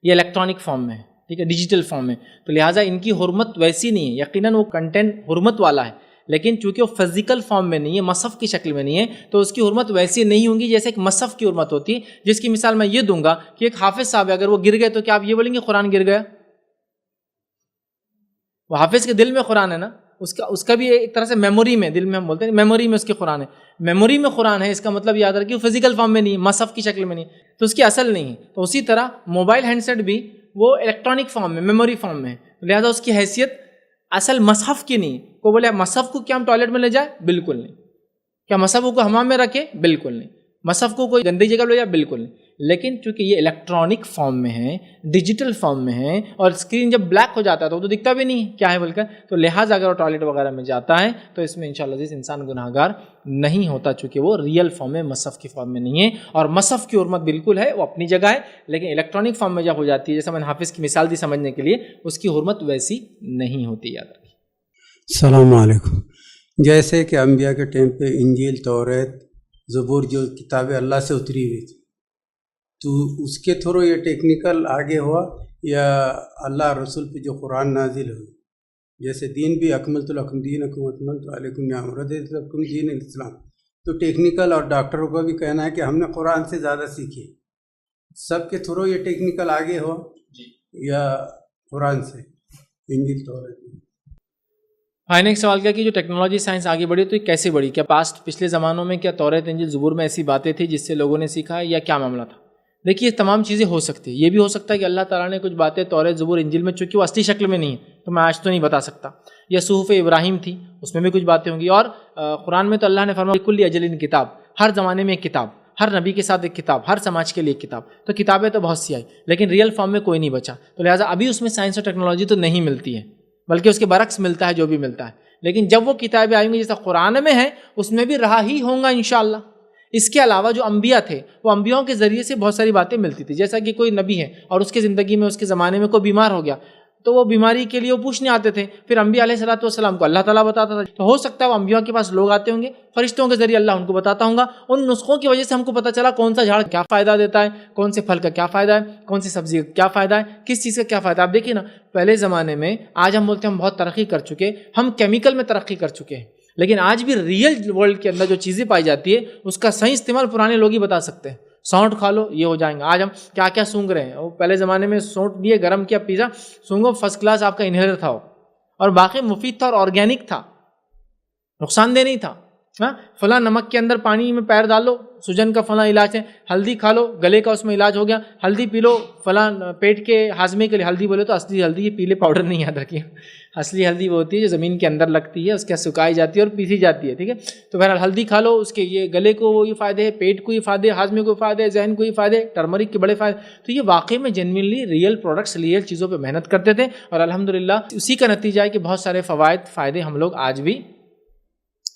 یہ الیکٹرانک فارم میں ہے, ٹھیک ہے, ڈیجیٹل فارم میں, تو لہٰذا ان کی حرمت ویسی نہیں ہے. یقیناً وہ کنٹینٹ حرمت والا ہے, لیکن چونکہ وہ فزیکل فارم میں نہیں ہے, مصحف کی شکل میں نہیں ہے, تو اس کی حرمت ویسی نہیں ہوں گی جیسے ایک مصحف کی حرمت ہوتی ہے. جس کی مثال میں یہ دوں گا کہ ایک حافظ صاحب ہے, اگر وہ گر گئے تو کیا آپ یہ بولیں گے قرآن گر گیا؟ وہ حافظ کے دل میں قرآن ہے نا, اس کا بھی ایک طرح سے میموری میں, دل میں ہم بولتے ہیں میموری میں اس کی قرآن ہے, میموری میں قرآن ہے, اس کا مطلب یاد رکھیے وہ فزیکل فارم میں نہیں ہے, مصحف کی شکل میں نہیں, تو اس کی اصل نہیں ہے. تو اسی طرح موبائل ہینڈ سیٹ بھی وہ الیکٹرانک فارم میں, میموری فارم میں ہے, لہٰذا اس کی حیثیت اصل مصحف کی نہیں. کو بولے مصحف کو کیا ہم ٹوائلٹ میں لے جائیں؟ بالکل نہیں. کیا مصحف کو حمام میں رکھے؟ بالکل نہیں. مصحف کو کوئی گندی جگہ لے جائے؟ بالکل نہیں. لیکن چونکہ یہ الیکٹرانک فارم میں ہے, ڈیجیٹل فارم میں ہے, اور اسکرین جب بلیک ہو جاتا ہے تو وہ تو دکھتا بھی نہیں کیا ہے بول کر, تو لہٰذا اگر وہ ٹوائلٹ وغیرہ میں جاتا ہے تو اس میں انشاءاللہ عزیز انسان گناہ گار نہیں ہوتا, چونکہ وہ ریئل فارم میں, مصحف کی فارم میں نہیں ہے. اور مصحف کی حرمت بالکل ہے, وہ اپنی جگہ ہے, لیکن الیکٹرانک فارم میں جب ہو جاتی ہے, جیسے میں نے حافظ کی مثال دی سمجھنے کے لیے, اس کی حرمت ویسی نہیں ہوتی. یاد رکھیے. السلام علیکم. جیسے کہ انبیاء کے ٹائم پہ انجیل, توریت, زبور جو کتابیں اللہ سے اتری ہوئی تھی, تو اس کے تھرو یہ ٹیکنیکل آگے ہوا, یا اللہ رسول پہ جو قرآن نازل ہوئی, جیسے دین بھی اکملت لکم دینکم واتممت علیکم نعمتی ورضیت لکم دین الاسلام, تو ٹیکنیکل اور ڈاکٹروں کا بھی کہنا ہے کہ ہم نے قرآن سے زیادہ سیکھے. سب کے تھرو یہ ٹیکنیکل آگے ہوا یا قرآن سے, انجیل توریت؟ بھائی نے ایک سوال کیا کہ جو ٹیکنالوجی سائنس آگے بڑھی تو یہ کیسے بڑھی؟ کیا پچھلے زمانوں میں کیا توریت انجیل زبور میں ایسی باتیں تھیں جس سے لوگوں نے سیکھا یا کیا معاملہ تھا؟ دیکھیے یہ تمام چیزیں ہو سکتی ہیں. یہ بھی ہو سکتا ہے کہ اللہ تعالیٰ نے کچھ باتیں توریت زبور انجیل میں چونکہ وہ اصلی شکل میں نہیں ہے تو میں آج تو نہیں بتا سکتا, یا صحف ابراہیم تھی اس میں بھی کچھ باتیں ہوں گی. اور قرآن میں تو اللہ نے فرمایا کل اجل کتاب, ہر زمانے میں ایک کتاب, ہر نبی کے ساتھ ایک کتاب, ہر سماج کے لیے ایک کتاب. تو کتابیں تو بہت سی آئی لیکن ریئل فارم میں کوئی نہیں بچا, تو لہٰذا ابھی اس میں سائنس اور ٹیکنالوجی تو نہیں ملتی ہے بلکہ اس کے برعکس ملتا ہے جو بھی ملتا ہے. لیکن جب وہ کتابیں آئیں گی جیسا قرآن میں ہے اس میں بھی رہا ہی ہوں گا انشاءاللہ. اس کے علاوہ جو انبیاء تھے وہ انبیاءوں کے ذریعے سے بہت ساری باتیں ملتی تھی. جیسا کہ کوئی نبی ہے اور اس کے زندگی میں اس کے زمانے میں کوئی بیمار ہو گیا تو وہ بیماری کے لیے وہ پوچھنے آتے تھے, پھر انبیاء علیہ الصلوۃ والسلام کو اللہ تعالیٰ بتاتا تھا. تو ہو سکتا ہے وہ انبیاء کے پاس لوگ آتے ہوں گے, فرشتوں کے ذریعے اللہ ان کو بتاتا ہوں گا. ان نسخوں کی وجہ سے ہم کو پتہ چلا کون سا جھاڑ کیا فائدہ دیتا ہے, کون سے پھل کا کیا فائدہ ہے, کون سی سبزی کا کیا فائدہ ہے, کس چیز کا کیا فائدہ ہے. آپ دیکھیے نا پہلے زمانے میں, آج ہم بولتے ہیں ہم بہت ترقی کر چکے, ہم کیمیکل میں ترقی کر چکے ہیں, لیکن آج بھی ریئل ورلڈ کے اندر جو چیزیں پائی جاتی ہے اس کا صحیح استعمال پرانے لوگ ہی بتا سکتے ہیں. سونٹ کھا لو یہ ہو جائیں گے. آج ہم کیا کیا سونگ رہے ہیں, وہ پہلے زمانے میں سونٹ لیے گرم کیا پیزا سونگو, فرسٹ کلاس آپ کا انہیلر تھا اور باقی مفید تھا اور آرگینک تھا, نقصان دہ نہیں تھا. فلاں نمک کے اندر پانی میں پیر ڈالو سجن کا فلاں علاج ہے, ہلدی کھا لو گلے کا اس میں علاج ہو گیا, ہلدی پی لو فلاں پیٹ کے ہاضمے کے لیے. ہلدی بولے تو اصلی ہلدی یہ پیلے پاؤڈر نہیں یاد رکھیے, اصلی ہلدی وہ ہوتی ہے جو زمین کے اندر لگتی ہے, اس کے سکائی جاتی ہے اور پیسی جاتی ہے. ٹھیک ہے, تو بہرحال ہلدی کھا لو, اس کے یہ گلے کو یہ فائدے ہے, پیٹ کو یہ فائدے, ہاضمے کو فائدے, ذہن کو یہ فائدے, ٹرمرک کے بڑے فائدے. تو یہ واقعی میں جینوینلی ریئل پروڈکٹس ریئل چیزوں پہ محنت کرتے تھے اور الحمدللہ اسی کا نتیجہ ہے کہ بہت سارے فائدے ہم لوگ آج بھی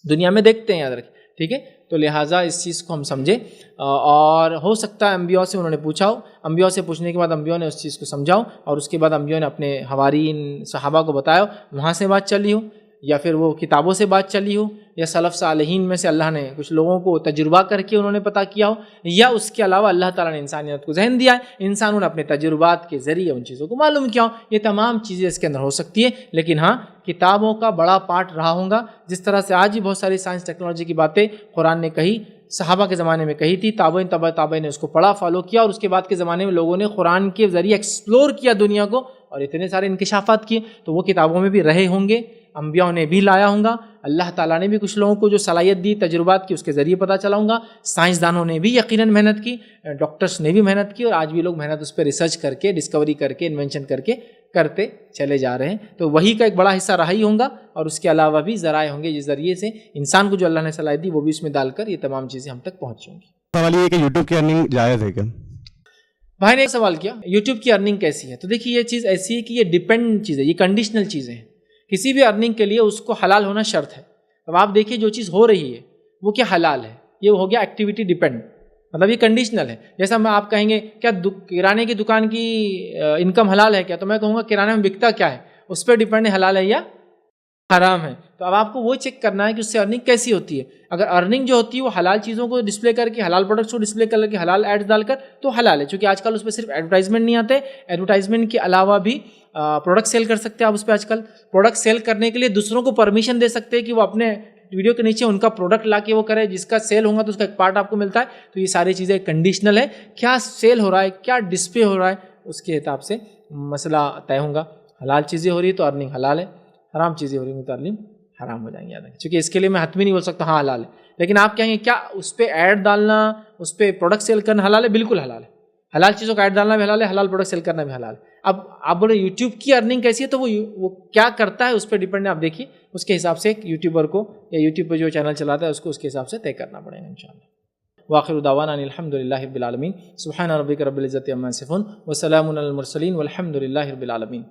دنیا میں دیکھتے ہیں. یاد رکھیں ٹھیک ہے, تو لہٰذا اس چیز کو ہم سمجھیں. اور ہو سکتا ہے انبیاء سے انہوں نے پوچھا ہو, انبیاء سے پوچھنے کے بعد انبیاء نے اس چیز کو سمجھاؤ اور اس کے بعد انبیاء نے اپنے حوارین صحابہ کو بتایا, وہاں سے بات چلی ہو یا پھر وہ کتابوں سے بات چلی ہو یا سلف صالحین میں سے اللہ نے کچھ لوگوں کو تجربہ کر کے انہوں نے پتہ کیا ہو, یا اس کے علاوہ اللہ تعالیٰ نے انسانیت کو ذہن دیا ہے, انسانوں نے اپنے تجربات کے ذریعے ان چیزوں کو معلوم کیا ہو. یہ تمام چیزیں اس کے اندر ہو سکتی ہے, لیکن ہاں کتابوں کا بڑا پارٹ رہا ہوگا. جس طرح سے آج ہی بہت ساری سائنس ٹیکنالوجی کی باتیں قرآن نے کہی, صحابہ کے زمانے میں کہی تھی, تابعین تبع تابعین نے اس کو پڑھا فالو کیا, اور اس کے بعد کے زمانے میں لوگوں نے قرآن کے ذریعے ایکسپلور کیا دنیا کو اور اتنے سارے انکشافات کیے. تو وہ کتابوں میں بھی رہے ہوں گے, انبیاء نے بھی لایا ہوں گا, اللہ تعالیٰ نے بھی کچھ لوگوں کو جو صلاحیت دی تجربات کی اس کے ذریعے پتہ چلا ہوں گا, سائنسدانوں نے بھی یقیناً محنت کی, ڈاکٹرس نے بھی محنت کی, اور آج بھی لوگ محنت اس پہ ریسرچ کر کے ڈسکوری کر کے انوینشن کر کے کرتے چلے جا رہے ہیں. تو وہی کا ایک بڑا حصہ رہا ہی ہوں گا, اور اس کے علاوہ بھی ذرائع ہوں گے جس ذریعے سے انسان کو جو اللہ نے صلاحیت دی وہ بھی اس میں ڈال کر یہ تمام چیزیں ہم تک پہنچ ہوں گی. سوال یہ کہ یوٹیوب کی ارننگ جائز ہے کیا؟ بھائی نے ایک سوال کیا یوٹیوب کی ارننگ کیسی ہے. تو دیکھیے یہ چیز ایسی ہے کہ یہ ڈیپینڈ چیز ہے, یہ کنڈیشنل چیزیں ہیں. کسی بھی ارننگ کے لیے اس کو حلال ہونا شرط ہے. اب آپ دیکھیے جو چیز ہو رہی ہے وہ کیا حلال ہے, یہ ہو گیا ایکٹیویٹی ڈیپینڈ, مطلب یہ کنڈیشنل ہے. جیسا میں آپ کہیں گے کیا کرانے کی دکان کی انکم حلال ہے کیا, تو میں کہوں گا کرانے میں بکتا کیا ہے اس پہ ڈیپینڈ ہے حلال ہے یا حرام ہے. تو اب آپ کو وہ چیک کرنا ہے کہ اس سے ارننگ کیسی ہوتی ہے. اگر ارننگ جو ہوتی ہے وہ حلال چیزوں کو ڈسپلے کر کے, حلال پروڈکٹس کو ڈسپلے کر کے, حلال ایڈز ڈال کر, تو حلال ہے. چونکہ آج کل اس پہ صرف ایڈورٹائزمنٹ نہیں آتے, ایڈورٹائزمنٹ کے علاوہ بھی پروڈکٹ سیل کر سکتے ہیں آپ اس پہ. آج کل پروڈکٹ سیل کرنے کے لیے دوسروں کو پرمیشن دے سکتے ہیں کہ وہ اپنے ویڈیو کے نیچے ان کا پروڈکٹ لا کے وہ کرے, جس کا سیل ہوگا تو اس کا ایک پارٹ آپ کو ملتا ہے. تو یہ ساری چیزیں کنڈیشنل ہے, کیا سیل ہو رہا ہے, کیا ڈسپلے ہو رہا ہے, اس کے حساب سے مسئلہ طے ہوگا. حلال چیزیں ہو رہی ہے تو ارننگ حلال ہے, حرام چیزیں ہو رہی ہیں تو ارننگ حرام ہو جائیں گے. یاد رکھیں چونکہ اس کے لیے میں حتمی نہیں بول سکتا ہاں حلال ہے, لیکن آپ کہیں گے کیا اس پہ ایڈ ڈالنا, اس پہ پروڈکٹ سیل کرنا حلال ہے؟ بالکل حلال ہے. حلال چیزوں کا ایڈ ڈالنا بھی حلال ہے, حلال پروڈکٹ سیل کرنا بھی حلال ہے. اب آپ بولے یوٹیوب کی ارننگ کیسی ہے, تو وہ کیا کرتا ہے اس پہ ڈیپینڈ ہے. آپ دیکھیے اس کے حساب سے ایک یوٹیوبر کو یا یوٹیوب پہ جو چینل چلاتا ہے اس کو اس کے حساب سے طے کرنا پڑے گا انشاءاللہ. وآخر دعوانا ان الحمد للہ رب العالمین. سبحان ربک رب العزۃ عما یصفون وسلام علی المرسلین والحمد للہ رب العالمین.